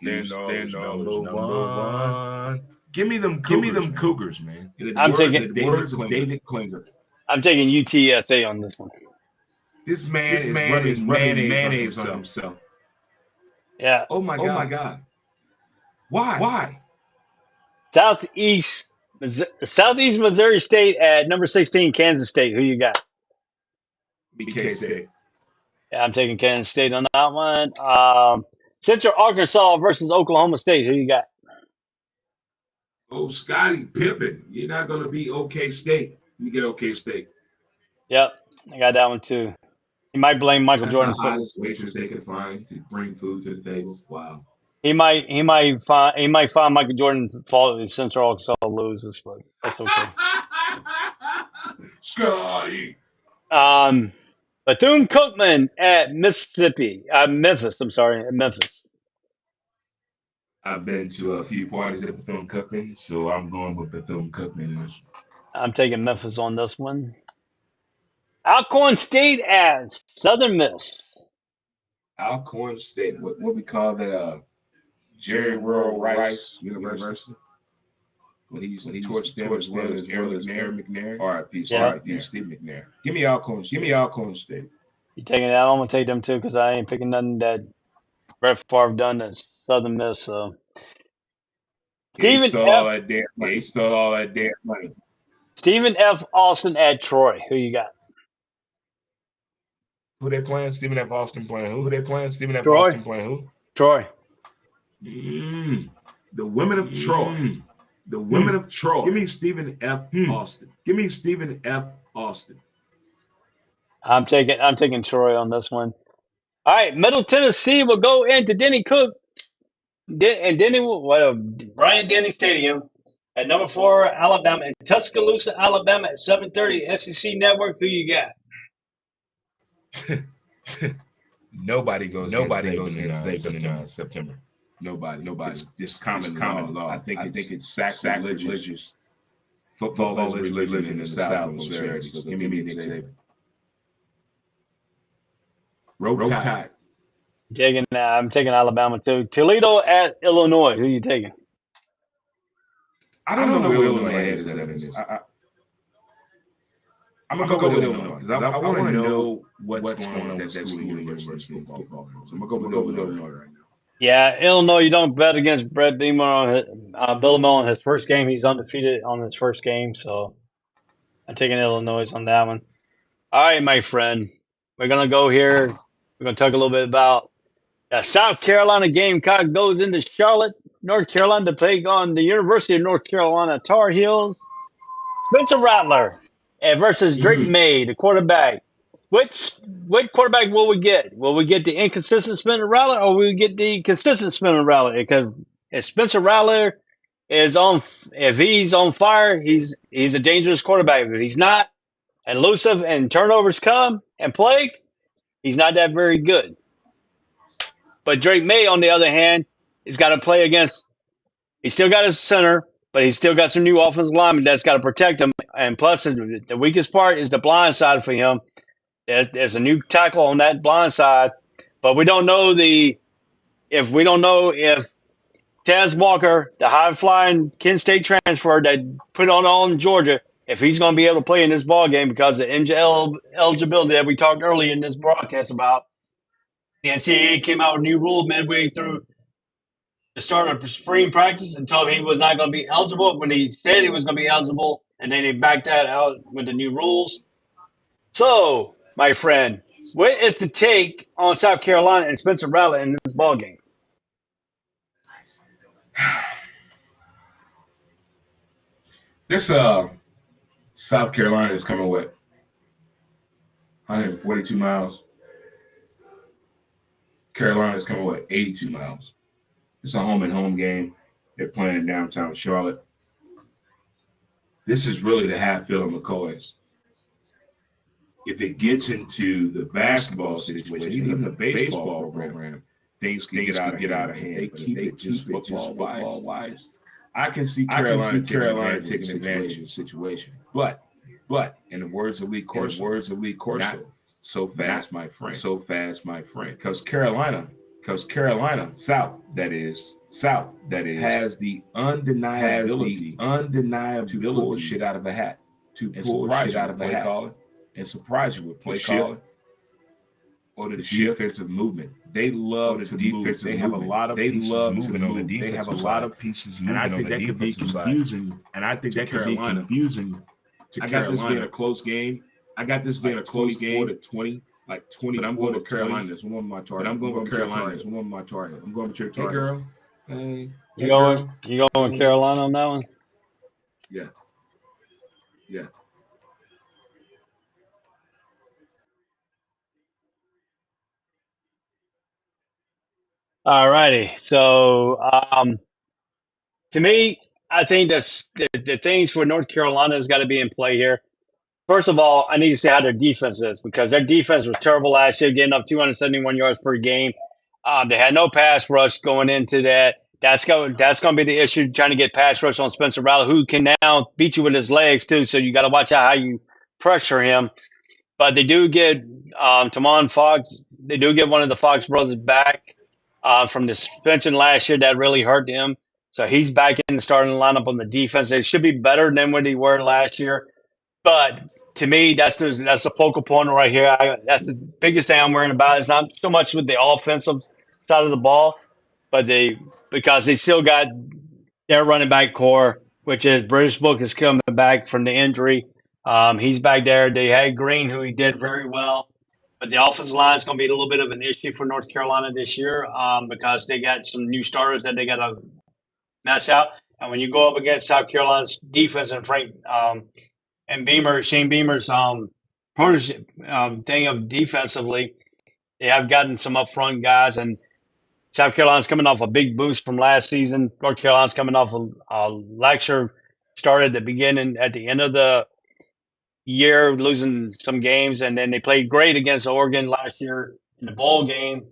They're number one. Give me them Cougars, man. I'm taking David Klinger. I'm taking UTSA on this one. This man is running mayonnaise on himself. Yeah. Oh my God. Why? Southeast Missouri State at number 16, Kansas State. Who you got? BK State. Yeah, I'm taking Kansas State on that one. Central Arkansas versus Oklahoma State. Who you got? Oh, Scotty Pippen. You're not going to be OK State. You get OK State. Yep, I got that one too. He might blame Michael Jordan. That's the highest waitress they can find to bring food to the table. Wow. He might find Michael Jordan fault if Central Arkansas loses, but that's okay. Scotty. Bethune-Cookman at Memphis. I'm sorry, at Memphis. I've been to a few parties at Bethune-Cookman, so I'm going with Bethune-Cookman. I'm taking Memphis on this one. Alcorn State at Southern Miss. Alcorn State. What we call that? Jerry World Rice University. When he used to torch them as well as Aaron McNair. R.I.P. Steve McNair. Give me Alcorn State. You taking that? I'm gonna take them too because I ain't picking nothing that Brett Favre done at Southern Miss. So He stole all that damn money. Stephen F. Austin at Troy. Who you got? Who they playing? Stephen F. Austin playing who? Troy. Austin playing who? Troy. The women of Troy. The women of Troy. Give me Stephen F. Austin. I'm taking Troy on this one. All right, Middle Tennessee will go into Denny Cook And then Bryant Denny Stadium at number 4, Alabama, in Tuscaloosa, Alabama at 7:30. SEC Network. Who you got? Nobody goes against Saban in September. Nobody. It's just common law. I think it's sacrilegious. Football is religion in the South. So give me Nick Saban. Roll Tide. I'm taking Alabama too. Toledo at Illinois. Who you taking? I don't know where Illinois head is at in this. I'm gonna go with Illinois because I want to know what's going on with that school university football. So I'm gonna go with Illinois right now. Yeah, Illinois. You don't bet against Brett Beamer on Villanova on his first game. He's undefeated on his first game, so I'm taking Illinois on that one. All right, my friend. We're gonna go here. We're gonna talk a little bit about the South Carolina Gamecocks goes into Charlotte, North Carolina to play on the University of North Carolina Tar Heels. Spencer Rattler versus Drake May, the quarterback. What quarterback will we get? Will we get the inconsistent Spencer Rattler, or will we get the consistent Spencer Rattler? Because if Spencer Rattler if he's on fire, he's a dangerous quarterback. If he's not, and elusive and turnovers come and plague, he's not that very good. But Drake May, on the other hand, he's got to play against. He's still got his center, but he's still got some new offensive linemen that's got to protect him. And plus, the weakest part is the blind side for him. There's a new tackle on that blind side, but we don't know if Taz Walker, the high-flying Kent State transfer that put on in Georgia, if he's going to be able to play in this ball game because of eligibility that we talked earlier in this broadcast about. The NCAA came out with new rules midway through the start of spring practice and told him he was not going to be eligible when he said he was going to be eligible, and then they backed that out with the new rules. So, my friend, what is the take on South Carolina and Spencer Rattler in this ball game? This South Carolina is coming what? 142 miles. Carolina is coming what? 82 miles. It's a home and home game. They're playing in downtown Charlotte. This is really the Hatfield and McCoys. If it gets into the basketball situation, even the baseball program, things can get out of hand. They keep it just football wise. I can see Carolina taking advantage of the situation. But in the words of Lee Corso, not so fast, my friend. Because Carolina, South that is, has the undeniability to pull shit out of a hat. And surprise you with play calling or the defensive movement. They love the defensive movement. They have a lot of pieces moving on the defensive side. They have a lot of pieces moving on the defensive side. And I think that could be confusing to Carolina. I got this being a close game. I got this being a close game to 20, like 20. But I'm going with Carolina. That's one of my targets. I'm going with Carolina. That's one of my targets. I'm going with your target. Hey, girl. Hey, you going with Carolina on that one? Yeah. All righty. So, to me, I think that's the things for North Carolina has got to be in play here. First of all, I need to see how their defense is because their defense was terrible last year, getting up 271 yards per game. They had no pass rush going into that. That's going to be the issue, trying to get pass rush on Spencer Rattler, who can now beat you with his legs too. So you got to watch out how you pressure him. But they do get Tamon Fox. They do get one of the Fox brothers back from the suspension last year that really hurt him. So he's back in the starting lineup on the defense. They should be better than what they were last year. But to me, that's the focal point right here. That's the biggest thing I'm worrying about. It's not so much with the offensive side of the ball, but because they still got their running back core, which is British Book is coming back from the injury. He's back there. They had Green, who he did very well. But the offensive line is going to be a little bit of an issue for North Carolina this year because they got some new starters that they got to mess out. And when you go up against South Carolina's defense and Shane Beamer's thing of defensively, they have gotten some upfront guys. And South Carolina's coming off a big boost from last season. North Carolina's coming off a lecture started at the end of the year, losing some games, and then they played great against Oregon last year in the bowl game.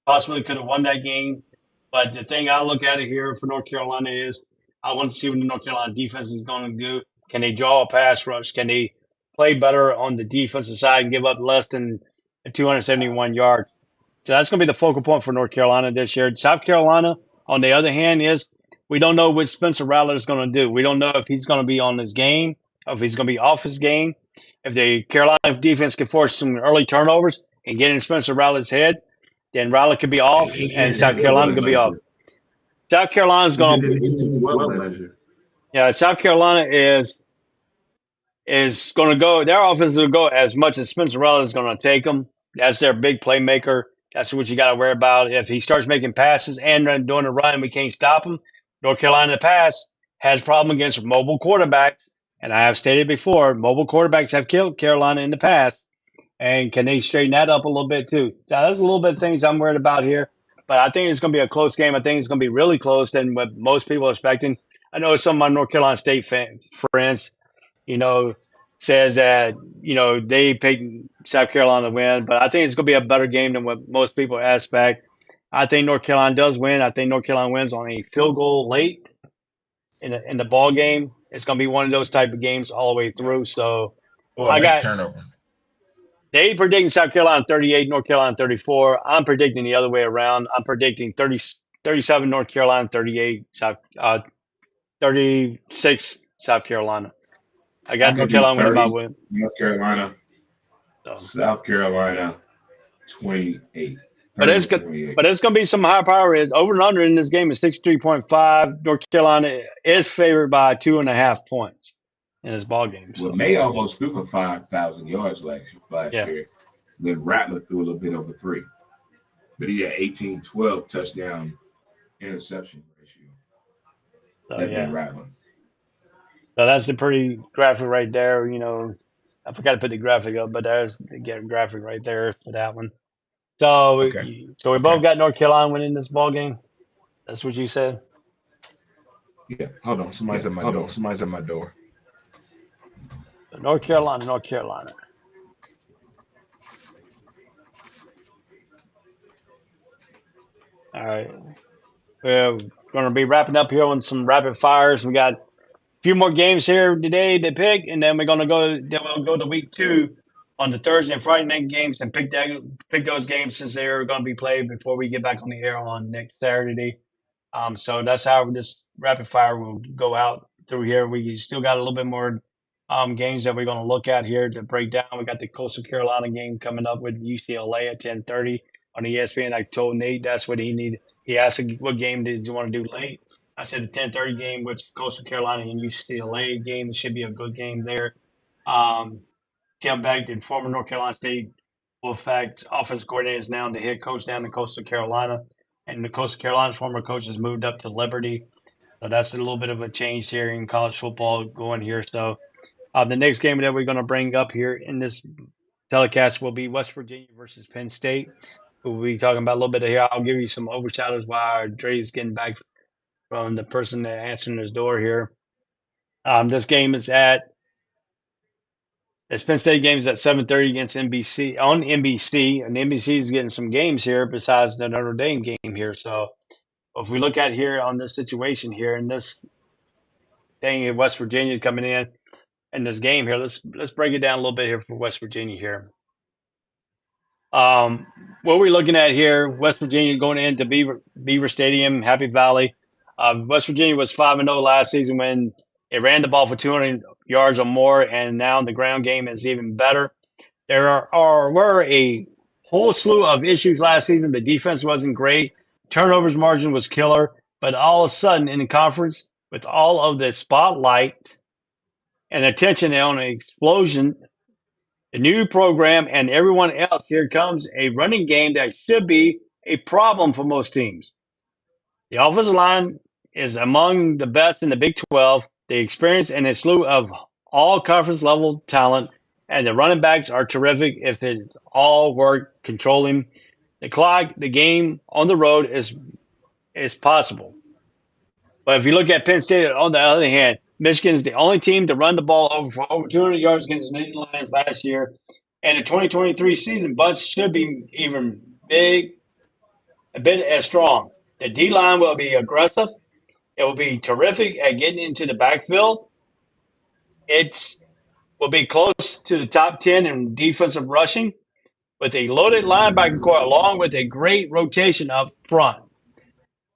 Possibly could have won that game. But the thing I look at it here for North Carolina is I want to see what the North Carolina defense is going to do. Can they draw a pass rush? Can they play better on the defensive side and give up less than 271 yards? So that's going to be the focal point for North Carolina this year. South Carolina, on the other hand, is we don't know what Spencer Rattler is going to do. We don't know if he's going to be on his game, or if he's going to be off his game. If the Carolina defense can force some early turnovers and get in Spencer Rattler's head, then Rattler could be off, and South Carolina could be off. South Carolina's going to – yeah, South Carolina is going to go – their offense will go as much as Spencer Rattler is going to take them. That's their big playmaker. That's what you got to worry about. If he starts making passes and doing a run, we can't stop him. North Carolina pass has a problem against mobile quarterbacks, and I have stated before, mobile quarterbacks have killed Carolina in the past. And can they straighten that up a little bit too? So there's a little bit of things I'm worried about here, but I think it's going to be a close game. I think it's going to be really close than what most people are expecting. I know some of my North Carolina State friends, says that, they picked South Carolina to win, but I think it's going to be a better game than what most people expect. I think North Carolina does win. I think North Carolina wins on a field goal late in the ball game. It's going to be one of those type of games all the way through. So I got turnover. They predicting South Carolina 38, North Carolina 34. I'm predicting the other way around. I'm predicting 37 North Carolina, 36 South Carolina. I got North Carolina winning by win. North Carolina, South Carolina, 28. But it's going to be some high power. Over and under in this game is 63.5. North Carolina is favored by 2.5 points in this ball game. So. Well, May almost threw for 5,000 yards last year. Then Rattler threw a little bit over 3. But he had 18-12 touchdown interception ratio. Rattler. So that's the pretty graphic right there. I forgot to put the graphic up, but there's the graphic right there for that one. So, we both got North Carolina winning this ball game. That's what you said. Yeah. Hold on. Somebody's at my door. North Carolina. All right. We're going to be wrapping up here on some rapid fires. We got a few more games here today to pick, and then we're going to we'll go to week 2 on the Thursday and Friday night games and pick those games since they're going to be played before we get back on the air on next Saturday. So that's how this rapid fire will go out through here. We still got a little bit more games that we're going to look at here to break down. We got the Coastal Carolina game coming up with UCLA at 10:30 on ESPN. I told Nate that's what he needed. He asked what game did you want to do late. I said the 10:30 game, which Coastal Carolina and UCLA game. It should be a good game there. Tim Beck, the former North Carolina State Wolfpack offensive coordinator, is now the head coach down in Coastal Carolina. And the Coastal Carolina's former coach has moved up to Liberty. So that's a little bit of a change here in college football going here. So the next game that we're going to bring up here in this telecast will be West Virginia versus Penn State. We'll be talking about a little bit here. I'll give you some overshadows while Dre's getting back from the person that answering his door here. This game is Penn State game is at 7:30 against NBC on NBC, and NBC is getting some games here besides the Notre Dame game here. So if we look at here on this situation here in this thing in West Virginia coming in this game here, let's break it down a little bit here for West Virginia here. What we're looking at here, West Virginia going into Beaver Stadium, Happy Valley. West Virginia was 5-0 last season when it ran the ball for 200 yards or more, and now the ground game is even better. There were a whole slew of issues last season. The defense wasn't great. Turnovers margin was killer. But all of a sudden in the conference, with all of the spotlight and attention on an explosion, the new program and everyone else, here comes a running game that should be a problem for most teams. The offensive line is among the best in the Big 12. The experience and a slew of all conference level talent, and the running backs are terrific if it's all work controlling the game on the road is possible. But if you look at Penn State, on the other hand, Michigan's the only team to run the ball for over 200 yards against the Nittany Lions last year. And the 2023 season, Butts should be even a bit as strong. The D-line will be aggressive. It will be terrific at getting into the backfield. It will be close to the top 10 in defensive rushing with a loaded linebacker core along with a great rotation up front.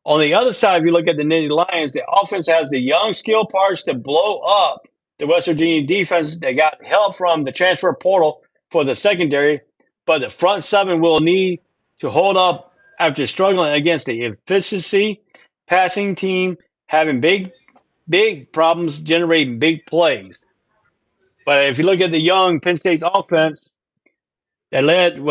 On the other side, if you look at the Nittany Lions, the offense has the young skill parts to blow up the West Virginia defense. They got help from the transfer portal for the secondary, but the front seven will need to hold up after struggling against the efficiency passing team, having big problems generating big plays. But if you look at the young Penn State's offense, team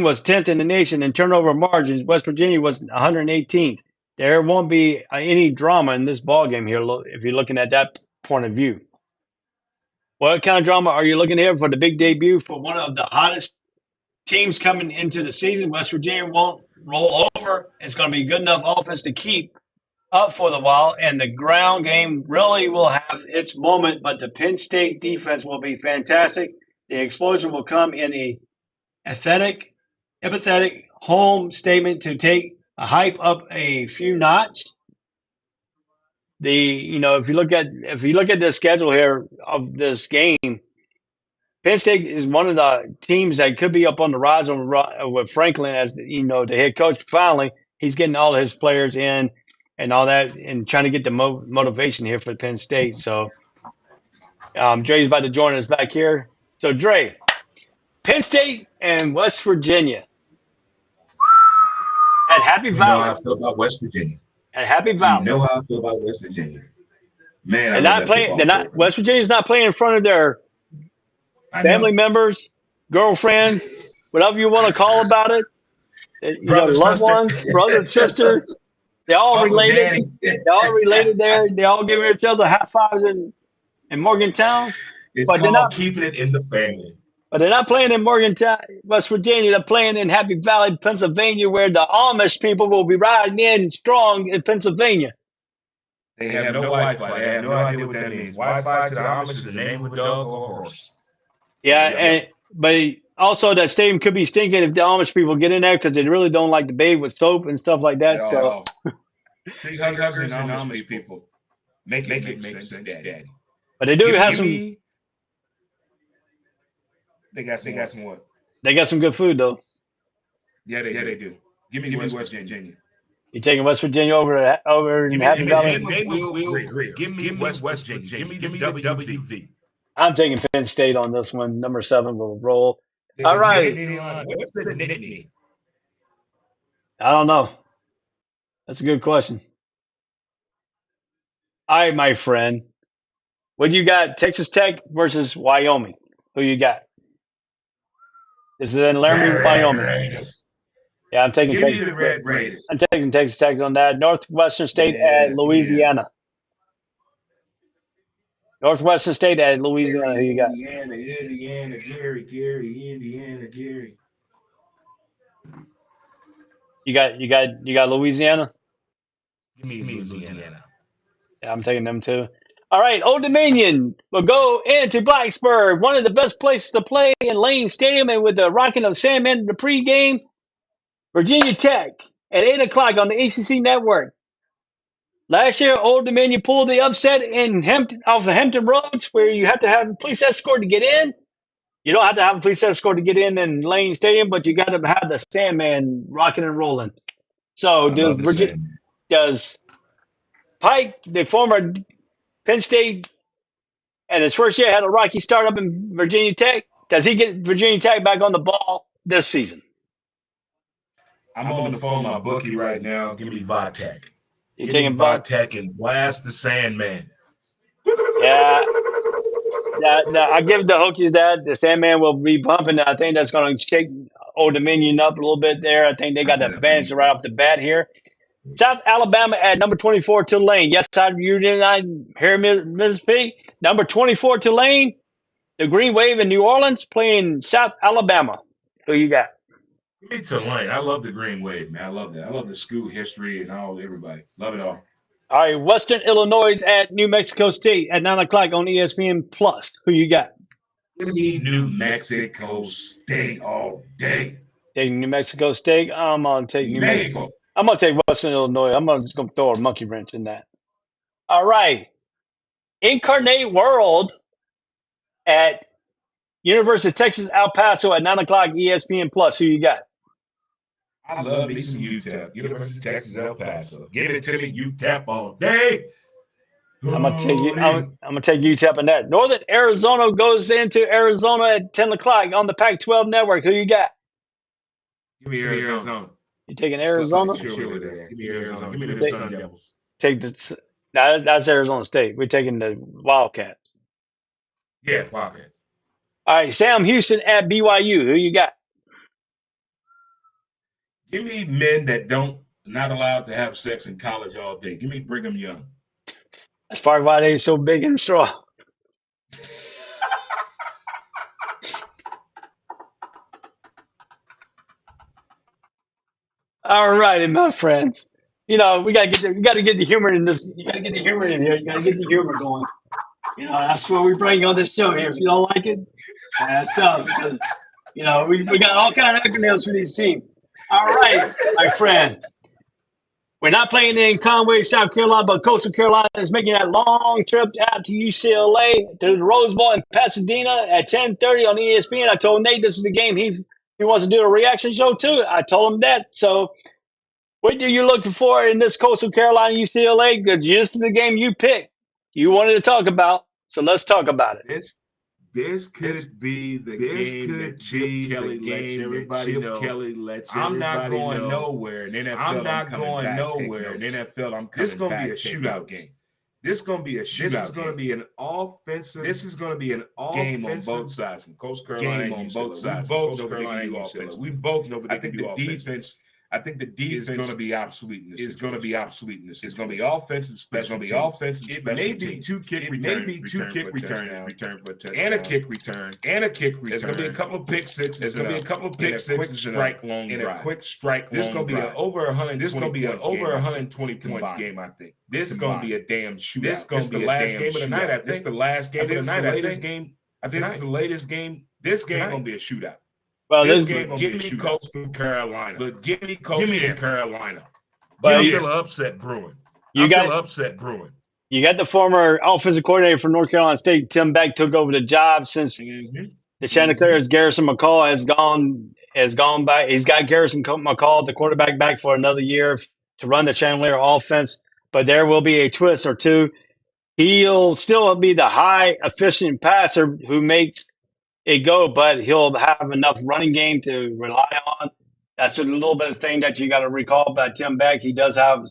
was 10th in the nation in turnover margins. West Virginia was 118th. There won't be any drama in this ball game here if you're looking at that point of view. What kind of drama are you looking here for the big debut for one of the hottest teams coming into the season? West Virginia won't roll over. It's going to be good enough offense to keep up for the while, and the ground game really will have its moment, but the Penn State defense will be fantastic. The explosion will come in a empathetic home statement to take a hype up a few notch. If you look at the schedule here of this game, Penn State is one of the teams that could be up on the rise with Franklin as the head coach. Finally, he's getting all his players in and all that, and trying to get the motivation here for Penn State. So, Dre's about to join us back here. So, Dre, Penn State and West Virginia at Happy Valley. You know how I feel about West Virginia. At Happy Valley. You know how I feel about West Virginia. Man, they're not playing. West Virginia's not playing in front of their family members, girlfriend, whatever you want to call about it. Loved ones, brother and sister. They're all related. They're all related there. They all give each other high fives in Morgantown. It's called keeping it in the family. But they're not playing in Morgantown, West Virginia. They're playing in Happy Valley, Pennsylvania, where the Amish people will be riding in strong in Pennsylvania. They have no Wi-Fi. They have no idea what that means. Wi-Fi to the Amish is the name of a dog or a horse. Yeah, but also that stadium could be stinking if the Amish people get in there because they really don't like to bathe with soap and stuff like that. So, tree huggers and Amish people make it make sense, Daddy. But they do have some. They got some what? They got some good food though. Yeah, they do. Give me West Virginia. You taking West Virginia over in Happy Valley? Give me West Virginia. Give me WV. I'm taking Penn State on this one. Number 7 will roll. All right. What's the nickname? I don't know. That's a good question. All right, my friend. What do you got? Texas Tech versus Wyoming. Who you got? This is in Laramie, Wyoming. Raiders. Yeah, I'm taking Give me the Red Raiders. I'm taking Texas Tech on that. Northwestern State at Louisiana. Northwestern State at Louisiana. Who you got? Indiana, Gary. You got Louisiana? Give me Louisiana. Yeah, I'm taking them too. All right, Old Dominion will go into Blacksburg, one of the best places to play in Lane Stadium, and with the rocking of Sandman in the pregame, Virginia Tech at 8 o'clock on the ACC Network. Last year, Old Dominion pulled the upset off of Hampton Roads, where you have to have a police escort to get in. You don't have to have a police escort to get in Lane Stadium, but you got to have the Sandman rocking and rolling. So does Pike, the former Penn State, and his first year had a rocky start up in Virginia Tech, does he get Virginia Tech back on the ball this season? I'm on the phone with my bookie right now. Give me Vodtech. You taking Vodtech and blast the Sandman. Yeah. I give the Hokies that. The Sandman will be bumping. I think that's going to shake Old Dominion up a little bit there. I think they got the advantage right off the bat here. South Alabama at number 24, Tulane. Yes, you did not hear Mississippi. Number 24, Tulane. The Green Wave in New Orleans playing South Alabama. Who you got? Give me Tulane. I love the Green Wave, man. I love that. I love the school history and everybody. Love it all. All right, Western Illinois at New Mexico State at 9 o'clock on ESPN Plus. Who you got? Give me New Mexico State all day. Taking New Mexico State. I'm gonna take New Mexico. Mexico. I'm gonna take Western Illinois. Just gonna throw a monkey wrench in that. All right, Incarnate World at University of Texas El Paso at 9 o'clock ESPN Plus. Who you got? I love me some UTEP. University of Texas El Paso. Give it to me, UTEP all day. I'm gonna take you. I'm gonna take UTEP on that. Northern Arizona goes into Arizona at 10 o'clock on the Pac-12 network. Who you got? Give me Arizona. You taking Arizona? Give me Arizona. Give me the Sun Devils. Take the. Now that's Arizona State. We're taking the Wildcats. Yeah, Wildcats. All right, Sam Houston at BYU. Who you got? Give me men that not allowed to have sex in college all day. Give me Brigham Young. That's probably why they're so big and strong. All righty, my friends. You know, we gotta get the humor in this. You gotta get the humor in here. You gotta get the humor going. You know, that's what we bring on this show here. If you don't like it, that's tough because we got all kind of acronyms for these teams. All right, my friend. We're not playing in Conway, South Carolina, but Coastal Carolina is making that long trip out to UCLA to the Rose Bowl in Pasadena at 10:30 on ESPN. I told Nate this is the game he wants to do a reaction show to. I told him that. So what are you looking for in this Coastal Carolina UCLA? Because this is the game you picked. You wanted to talk about, so let's talk about it. This could be the game that Chip Kelly lets everybody know. I'm not going nowhere in NFL. I'm not going nowhere in NFL. I'm coming back. This is going to be a shootout game. This is going to be a shootout. This is going to be an offensive. This is going to be an game on both sides from Coastal Carolina. Game on both sides. We both know what they can do offense. We both know what they can do offense. I think the defense is going to be obsolete in this. It's going to be obsolete in this. It's going to be offensive special. It's going to be offensive special. It may be two kick returns for a touchdown, and a kick return, There's going to be a couple of pick sixes. There's going to be a couple of pick sixes and a quick strike. This is going to be an over 100. This is going to be an over 120 points game. I think this is going to be a damn shootout. This is going to be the last game of the night. I think this is the last game of the night. I think this is the latest game. This game going to be a shootout. Well, this game give me Coastal Carolina. But give me Coastal Carolina. But you feel upset brewing. You got the former offensive coordinator for North Carolina State, Tim Beck, took over the job since the Chanticleers Garrison McCall has gone back. He's got Garrison McCall, the quarterback, back for another year to run the Chanticleer offense. But there will be a twist or two. He'll still be the high efficient passer who makes it go, but he'll have enough running game to rely on. That's a little bit of thing that you got to recall about Tim Beck. He does have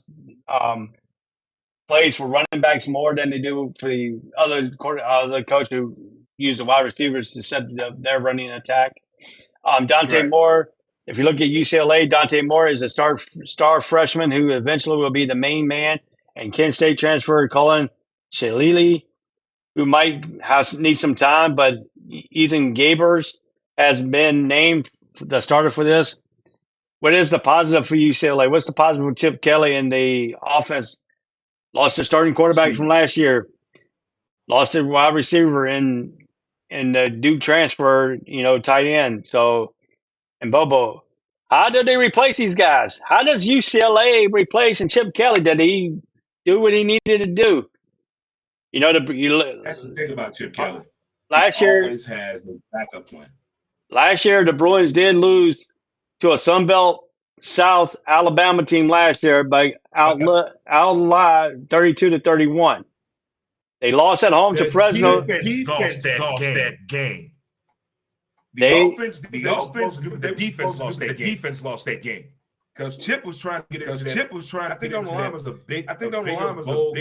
plays for running backs more than they do for the other coach who used the wide receivers to set their running attack. Dante Moore, if you look at UCLA, Dante Moore is a star freshman who eventually will be the main man. And Kent State transfer Colin Shalili, who might need some time, but Ethan Gabers has been named the starter for this. What is the positive for UCLA? What's the positive for Chip Kelly and the offense? Lost their starting quarterback from last year. Lost their wide receiver in the Duke transfer, tight end. So, and Bobo. How did they replace these guys? How does UCLA replace Chip Kelly? Did he do what he needed to do? That's the thing about Chip Kelly. Last year, always has a backup plan. Last year, the Bruins did lose to a Sunbelt South Alabama team last year by outlied 32-31. They lost at home to Fresno. Defense lost that game. The defense lost that game. Because Chip was trying to get into that. Chip was trying to get into that. Was a big. I think on the line was a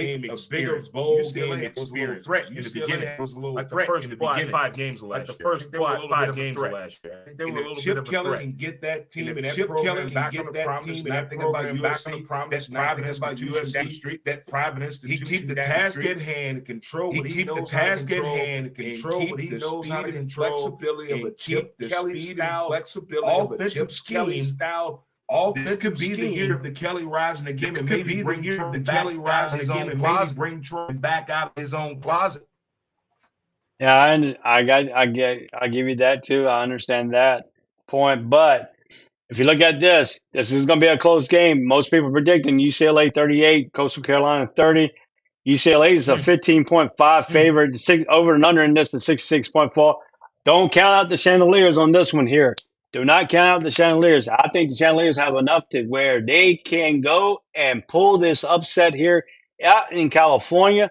bigger bowl game experience. Threat in the beginning. It was a little like the first 5 games of last year. Like the first 5 games of last year. They were a little bit of a threat. Chip Kelly can get that team and that program back on the promise. And that thing about USC, that private institution street, that private institution. He keep the task at hand, control what he knows how to control what he knows how to control, flexibility of a Chip Kelly style, flexibility, offensive scheme style. This could be the year of the Kelly rising again, and maybe bring Troy back out of his own closet. Bring Troy back out of his own closet. Yeah, I give you that too. I understand that point, but if you look at this is going to be a close game. Most people are predicting UCLA 38, Coastal Carolina 30. UCLA is a 15.5 favorite. Over and under in this is 66.4. Don't count out the Chandeliers on this one here. Do not count out the Chandeliers. I think the Chandeliers have enough to where they can go and pull this upset here out in Cavalier.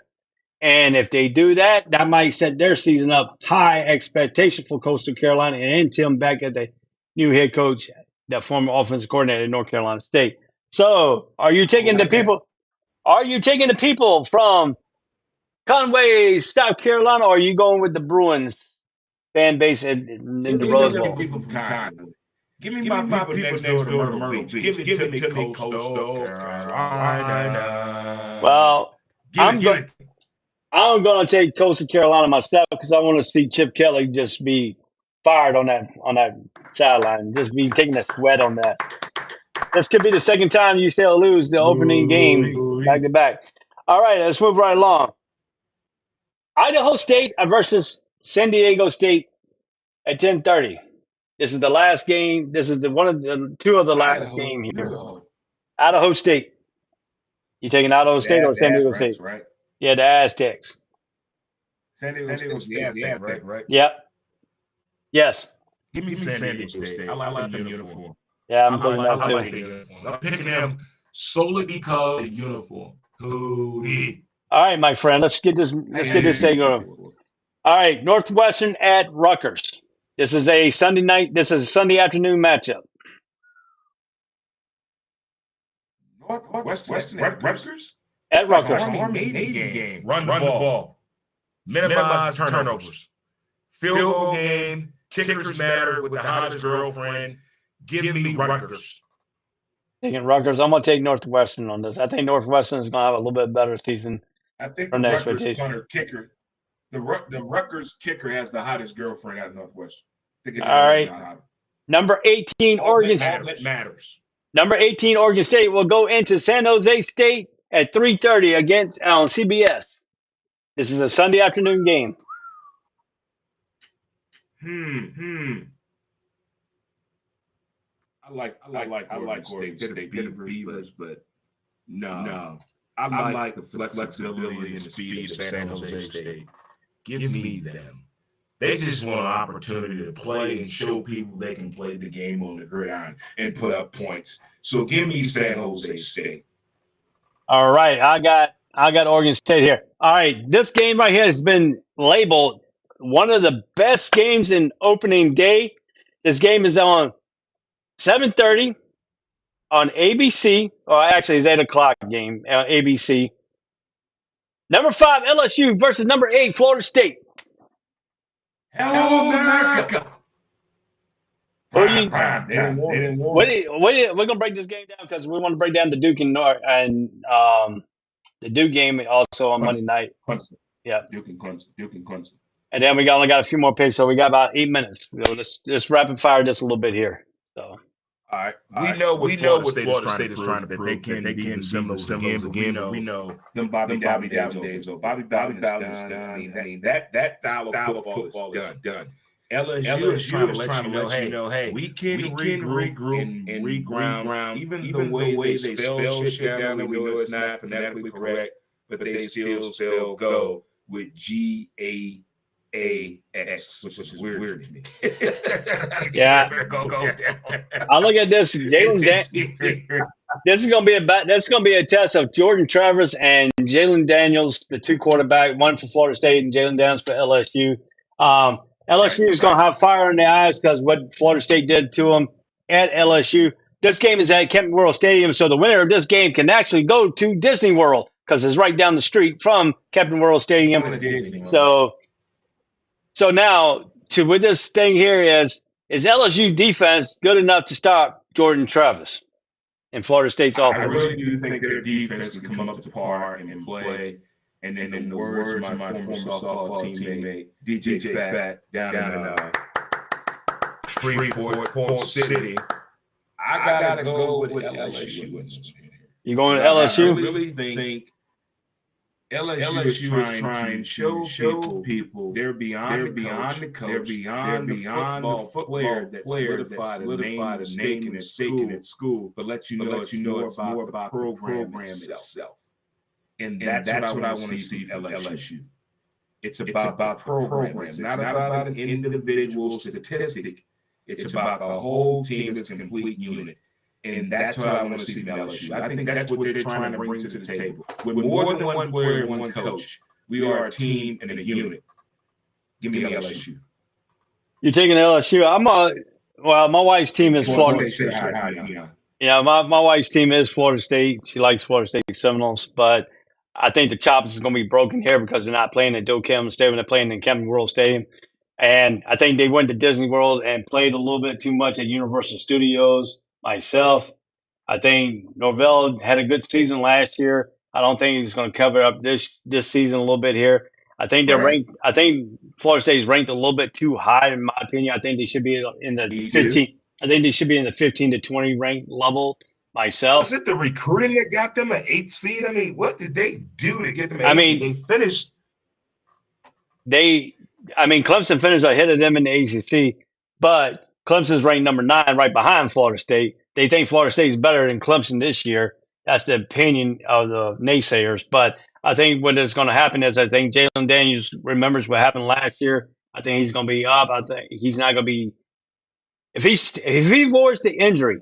And if they do that, that might set their season up high expectation for Coastal Carolina and Tim Beck at the new head coach, the former offensive coordinator at North Carolina State. So are you taking the people? Are you taking the people from Conway, South Carolina, or are you going with the Bruins fan base in the Rose Bowl? Give me my people next door to Myrtle Beach. Give it to me, Coastal Carolina. Well, I'm going to take Coastal Carolina myself because I want to see Chip Kelly just be fired on that sideline, just be taking a sweat on that. This could be the second time you still lose the opening game back to back. All right, let's move right along. Idaho State versus San Diego State at 10:30. This is the last game. This is two of the last game here. Idaho State. You taking Idaho State or San Diego State? Right. Yeah, the Aztecs. San Diego State, the Aztecs, right? Yep. Yes. Give me San Diego State. I like the uniform. Yeah, I'm taking that too. I'm picking them solely because of the uniform. All right, my friend. Let's get this thing going. All right, Northwestern at Rutgers. This is a Sunday night. This is a Sunday afternoon matchup. Northwestern at Rutgers? At Rutgers. Navy game. Run the ball. Minimize turnovers. Field goal game. Kickers matter with the hottest girlfriend. Give me Rutgers. Taking Rutgers. I'm going to take Northwestern on this. I think Northwestern is going to have a little bit better season. I think the Rutgers punter kicker. The Rutgers kicker has the hottest girlfriend out of Northwestern. All right. Number 18, Oregon State. That matters. Number 18, Oregon State will go into San Jose State at 3:30 against on CBS. This is a Sunday afternoon game. I like Oregon State Beavers, but no. I like the flexibility and the speed of San Jose State. Give me them. They just want an opportunity to play and show people they can play the game on the gridiron and put up points. So give me San Jose State. All right, I got Oregon State here. All right, this game right here has been labeled one of the best games in opening day. This game is on 7:30 on ABC, or actually it's 8 o'clock game on ABC. Number 5 LSU versus number 8 Florida State. Hello, America. We're gonna break this game down because we want to break down the Duke and the Duke game also on Monday night. Clemson. Yeah. Duke and Clemson. And then we only got a few more picks, so we got about 8 minutes. Let's rapid fire this a little bit here. So. All right. We know what Florida State is trying to prove. They can similar games again. We know them Bobby days. Bobby Bowden's done. I mean, that style of football is done. LSU is trying to let you know, hey, we can regroup and reground. Even the way they spell shit down, we know it's not phonetically correct, but they still spell go with GAAX, which is weird to me. Yeah. I look at this. This is going to be a test of Jordan Travers and Jalen Daniels, the two quarterback, one for Florida State and Jalen Daniels for LSU. LSU is going to have fire in their eyes because what Florida State did to them at LSU. this game is at Camping World Stadium, so the winner of this game can actually go to Disney World because it's right down the street from Camping World Stadium. So now with this thing here is LSU defense good enough to stop Jordan Travis in Florida State's offense? I really do think their defense can come up to par and play. And then the words of my former softball teammate, DJ Fat, down in Shreveport, Port City, I gotta go with LSU. You going to LSU? I really think LSU is trying to show people they're beyond the coach, they're beyond the football player that solidified a name and stake in school, but let you know it's more about the program itself. And that's what I want to see from LSU. It's about the program. It's not about an individual statistic. It's about the whole team as a complete unit. And that's what I want to see from LSU. I think that's what they're trying to bring to the table. With more than one player and one coach, we are a team and a unit. Give me LSU. You're taking LSU. My wife's team is Florida State. Yeah, my wife's team is Florida State. She likes Florida State Seminoles, but I think the chops is going to be broken here because they're not playing at Docam Stadium. They're playing in Camping World Stadium. And I think they went to Disney World and played a little bit too much at Universal Studios. Myself, I think Norvell had a good season last year. I don't think he's going to cover up this season a little bit here. I think they're ranked. I think Florida State is ranked a little bit too high, in my opinion. I think they should be in the 15. I think they should be in the 15 to 20 ranked level. Myself, was it the recruiting that got them an 8th seed? I mean, what did they do to get them? They finished. Clemson finished ahead of them in the ACC, but Clemson's ranked number 9, right behind Florida State. They think Florida State is better than Clemson this year. That's the opinion of the naysayers. But I think what is going to happen is I think Jalen Daniels remembers what happened last year. I think he's going to be up. I think he's not going to be if he avoids the injury.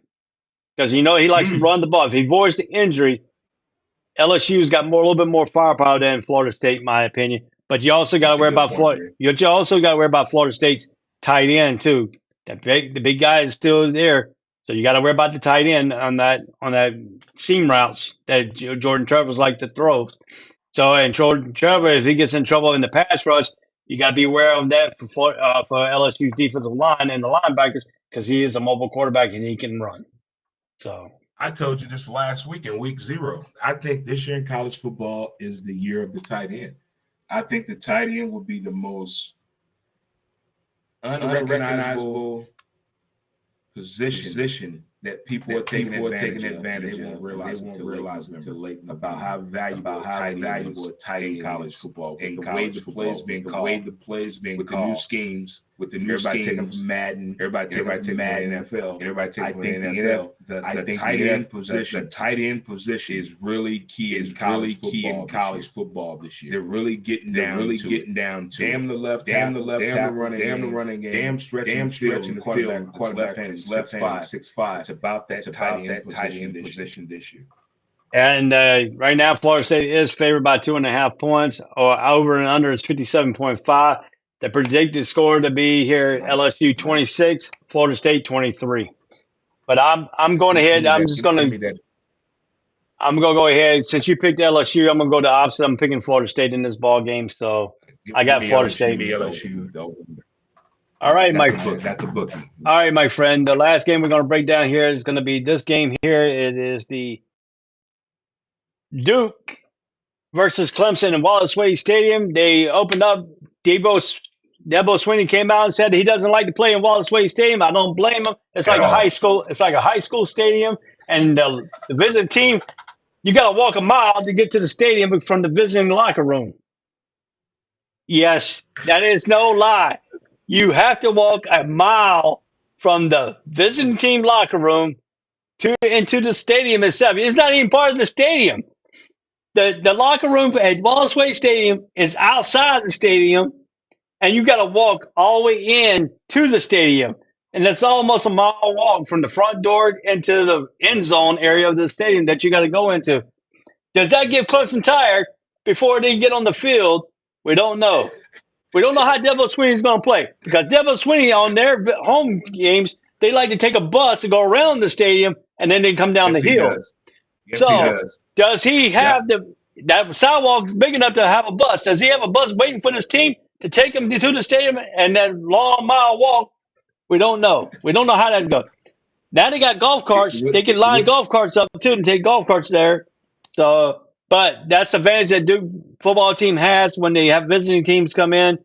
Because he likes to run the ball. If he avoids the injury, LSU's got a little bit more firepower than Florida State, in my opinion. But you also got to worry about Florida. You also got to worry about Florida State's tight end too. The big guy is still there, so you got to worry about the tight end on that seam routes that Jordan Travers like to throw. So, and Jordan Travers, if he gets in trouble in the pass rush, you got to be aware of that for LSU's defensive line and the linebackers because he is a mobile quarterback and he can run. So I told you this last week in week 0. I think this year in college football is the year of the tight end. I think the tight end will be the most unrecognizable position that people are taking advantage of. They won't realize until late about how valuable a tight end college football and the way the plays being called, with the new schemes, with the new everybody taking from Madden, everybody taking Madden NFL, everybody taking NFL. The tight end position is really key in college football this year. They're really getting down to damn the left, damn the running game, damn stretching the quarterback hand is left hand 6'5". It's about that tight end position this year. And right now, Florida State is favored by 2.5 points, or over and under is 57.5. The predicted score to be here: LSU 26, Florida State 23. But I'm going ahead. I'm going to go ahead. Since you picked LSU, I'm going to go the opposite. I'm picking Florida State in this ball game. So I got Florida State. All right, my friend. The last game we're going to break down here is going to be this game here. It is the Duke versus Clemson in Wallace Wade Stadium. They opened up. Dabo Swinney came out and said he doesn't like to play in Wallace Wade Stadium. I don't blame him. It's like a high school. It's like a high school stadium, and the visiting team, you got to walk a mile to get to the stadium from the visiting locker room. Yes, that is no lie. You have to walk a mile from the visiting team locker room into the stadium itself. It's not even part of the stadium. The locker room at Wallace Wade Stadium is outside the stadium, and you got to walk all the way in to the stadium. And that's almost a mile walk from the front door into the end zone area of the stadium that you got to go into. Does that get Clemson tired before they get on the field? We don't know. We don't know how Dabo Swinney is going to play because Dabo Swinney on their home games, they like to take a bus to go around the stadium and then they come down Yes, the he hill. does. Yes, he So does. does he have that sidewalk's big enough to have a bus? Does he have a bus waiting for this team to take him to the stadium and that long mile walk? We don't know. We don't know how that's going. Now they got golf carts. They can line golf carts up too and take golf carts there. So, but that's the advantage that Duke football team has when they have visiting teams come in.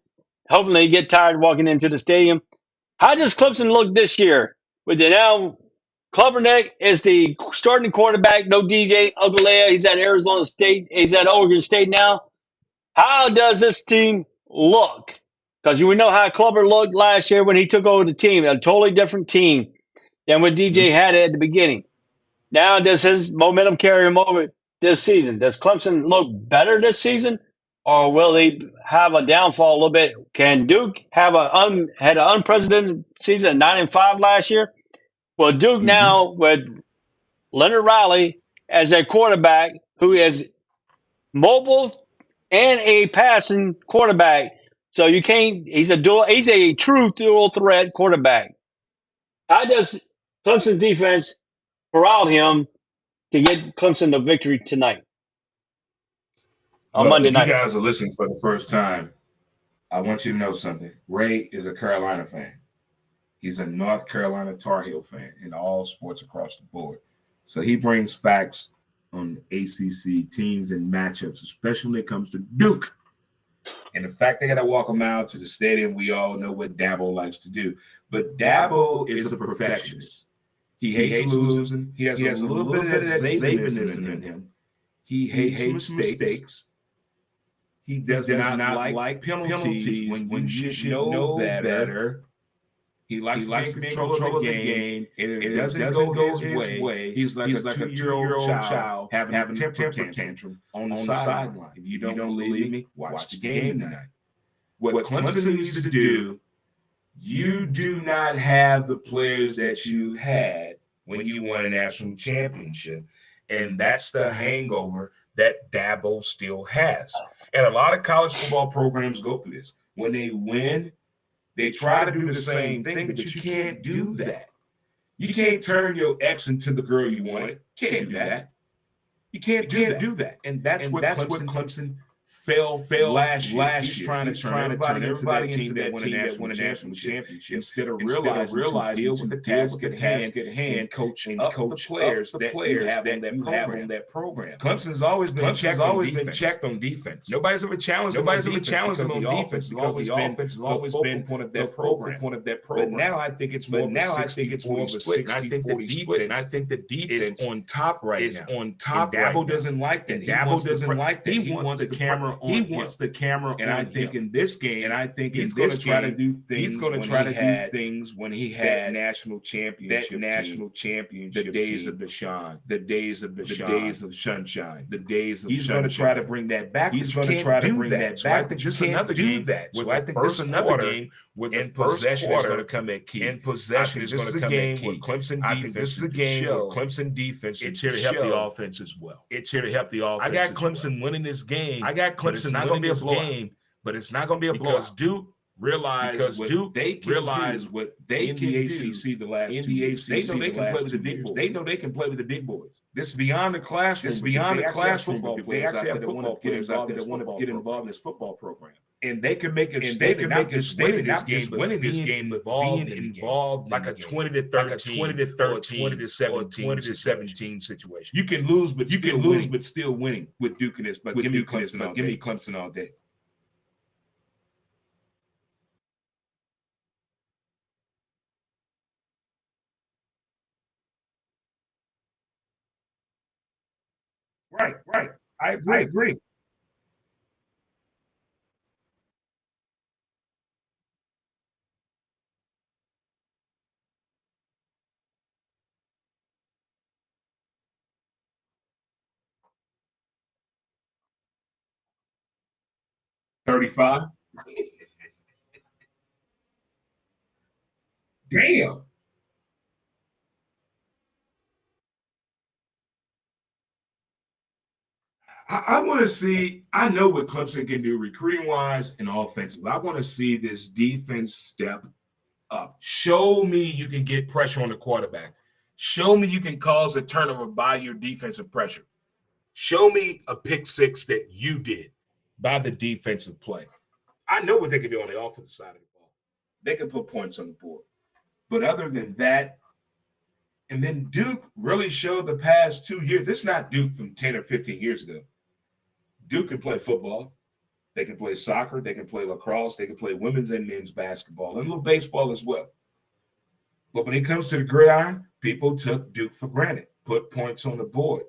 Hopefully, they get tired walking into the stadium. How does Clemson look this year? With the now, Kleberneck is the starting quarterback. No DJ Ugalea. He's at Arizona State. He's at Oregon State now. How does this team look? Because we know how Clubber looked last year when he took over the team. A totally different team than what DJ had at the beginning. Now, does his momentum carry him over this season? Does Clemson look better this season, or will they have a downfall a little bit? Can Duke have had an unprecedented season at 9-5 last year? Well, Duke now with Leonard Riley as their quarterback, who is mobile and a passing quarterback. So you can't. He's a true dual threat quarterback. How does Clemson's defense corral him to get Clemson the victory tonight on Monday if night? you guys are listening for the first time, I want you to know something. Ray is a Carolina fan. He's a North Carolina Tar Heel fan in all sports across the board. So he brings facts on ACC teams and matchups, especially when it comes to Duke. And the fact they got to walk a mile to the stadium, we all know what Dabo likes to do. But Dabo is a perfectionist. He hates losing. He has a little bit of that Sabanism in him. He hates mistakes. He does not like penalties when you should know better. He likes to be in control of the game, and if it doesn't go his way, he's like a 2-year-old child having a temper tantrum on the sideline. If you don't believe me, watch the game tonight. What Clemson needs to do, you do not have the players that you had when you won a national championship, and that's the hangover that Dabo still has. And a lot of college football programs go through this. When they win, they try to do the same thing, but you can't do that. You can't turn your ex into the girl you wanted. You can't do that. You can't do that. And that's what Clemson failed last year. He's trying to turn everybody into that team that won a national championship instead of realizing to deal with the task at hand and coach the players that you have on that program. Clemson's always been checked on defense. Nobody's ever challenged them on defense because the offense has always been the focal point of that program. But now I think it's more of a 60-40 split, and I think the defense is on top right now. Dabo doesn't like that. He wants the camera on. And I think in this game, he's going to try to do things when he had national championship. The days of Deshaun, the days of sunshine, the days of he's going to try to bring that back. He's going to try to bring that back. But just another game that. So I think this is another game where possession is going to come at key. And possession is going to come at key. Clemson defense. I think this is a game where Clemson defense. It's here to help the offense as well. It's here to help the offense. I got Clemson winning this game. It's not going to be a blowout, but it's not going to be a blowout. Because Duke realize what they can do the last 2 years. They know they can play with the big boys. They know they can play with the big boys. This is beyond the classroom. This is beyond the classroom. They actually have football players out there that want to get involved in this football program. And they can make a statement, not just winning this game, but being involved like a 20-13 or 20-17 situation. You can lose, but still winning with Duke in this. But give me Clemson all day. Right. I agree. $35. Damn. I want to see, I know what Clemson can do recruiting wise and offensive. I want to see this defense step up. Show me you can get pressure on the quarterback. Show me you can cause a turnover by your defensive pressure. Show me a pick six that you did by the defensive play. I know what they can do on the offensive side of the ball. They can put points on the board. But other than that, and then Duke really showed the past 2 years. This is not Duke from 10 or 15 years ago. Duke can play football. They can play soccer. They can play lacrosse. They can play women's and men's basketball and a little baseball as well. But when it comes to the gridiron, people took Duke for granted, put points on the board.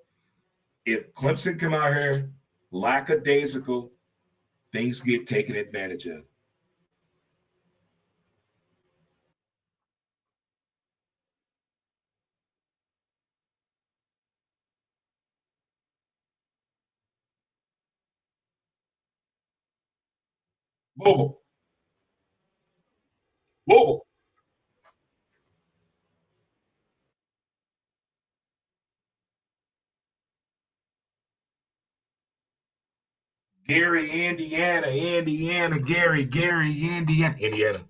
If Clemson come out here lackadaisical, things get taken advantage of. Louisville. Louisville. Gary, Indiana, Gary, Indiana.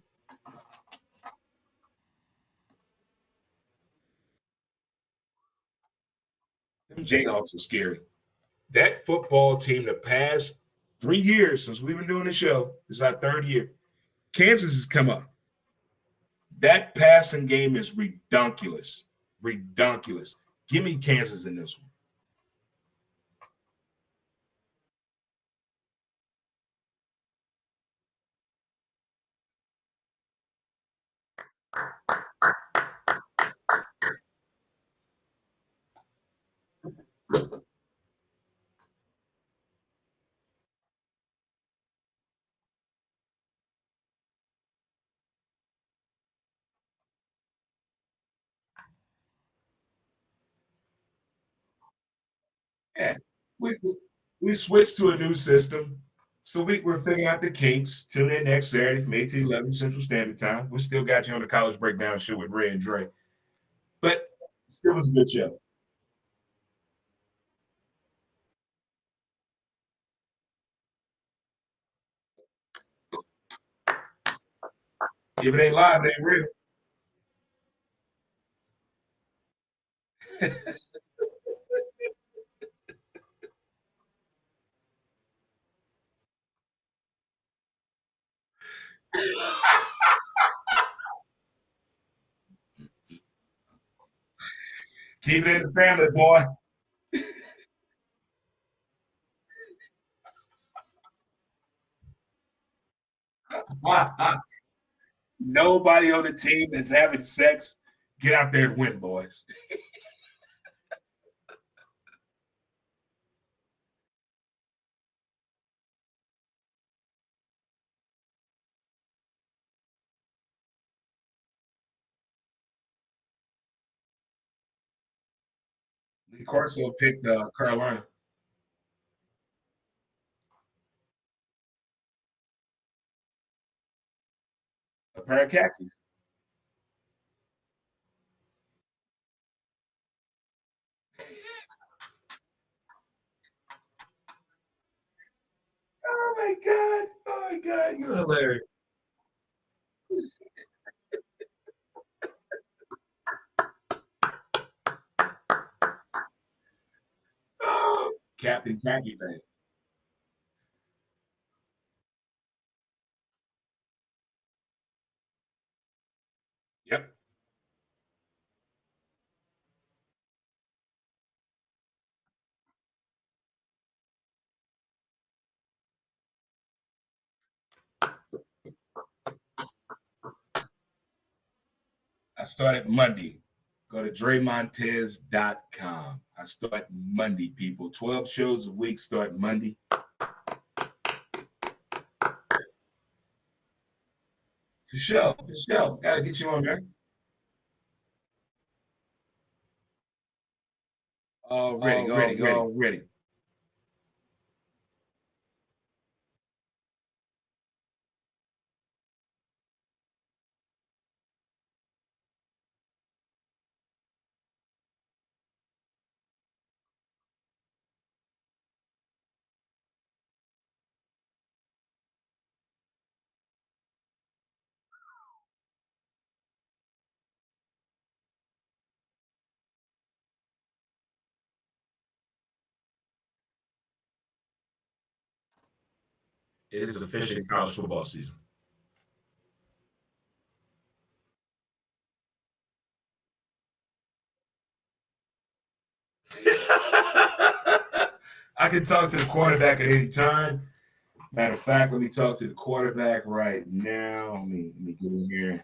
Them Jayhawks are scary. That football team, the past 3 years since we've been doing the show, this is our third year. Kansas has come up. That passing game is redonkulous. Redonkulous. Give me Kansas in this one. Yeah. We, we switched to a new system. So we're figuring out the kinks. Tune in next Saturday from 8 to 11 Central Standard Time. We still got you on the College Breakdown show with Ray and Dre. But still was a good show. If it ain't live, it ain't real. Keep it in the family, boy. Nobody on the team that's having sex. Get out there and win, boys. Lee Corso picked Carolina. A pair of khakis. Oh my god! Oh my god! You're hilarious. Oh, Captain Khaki fan. Yep. I started Monday. Go to DreMontez.com. I start Monday, people. 12 shows a week start Monday. For sure. For sure. Gotta get you on there. Already. It is officially college football season. I can talk to the quarterback at any time. Matter of fact, let me talk to the quarterback right now. Let me get in here.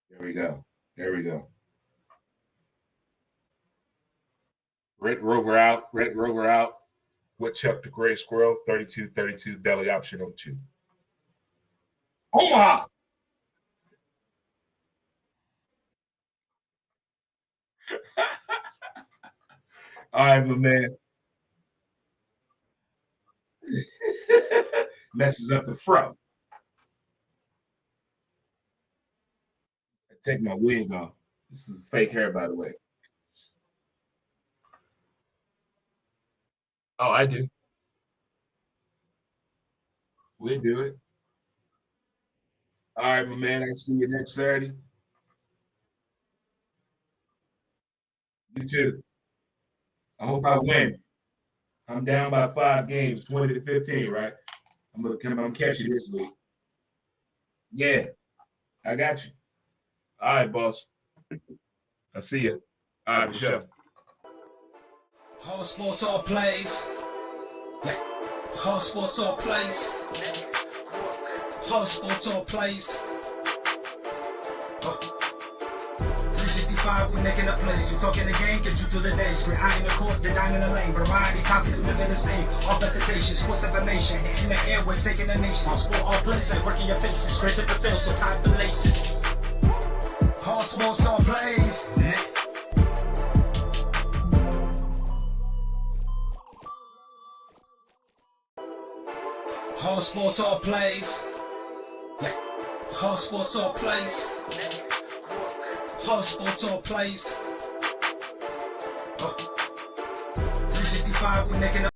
There we go. There we go. Red Rover out. Red Rover out. Woodchuck the Gray Squirrel. 32-32. Belly option on 2. Omaha. All right, my man. Messes up the fro. I take my wig off. This is fake hair, by the way. Oh, I do. We'll do it. All right, my man. I see you next Saturday. You too. I hope I win. I'm down by 5 games, 20-15, right? I'm gonna come. I'm catch you this week. Yeah, I got you. All right, boss. I see you. All right, for sure. All sports, all plays. All sports, all plays. All sports, all plays. 365, we making up plays. We talking the game, get you to the days. We're high in the court, the dime in the lane. Variety, topics, living the same. All presentation, sports information. In the airways, taking the nation. All sport, all plays, like working your faces. Grace at the field, so tie the laces. All sports, all plays. All sports, all plays. All sports, all plays. All sports, all plays. 365, we making up.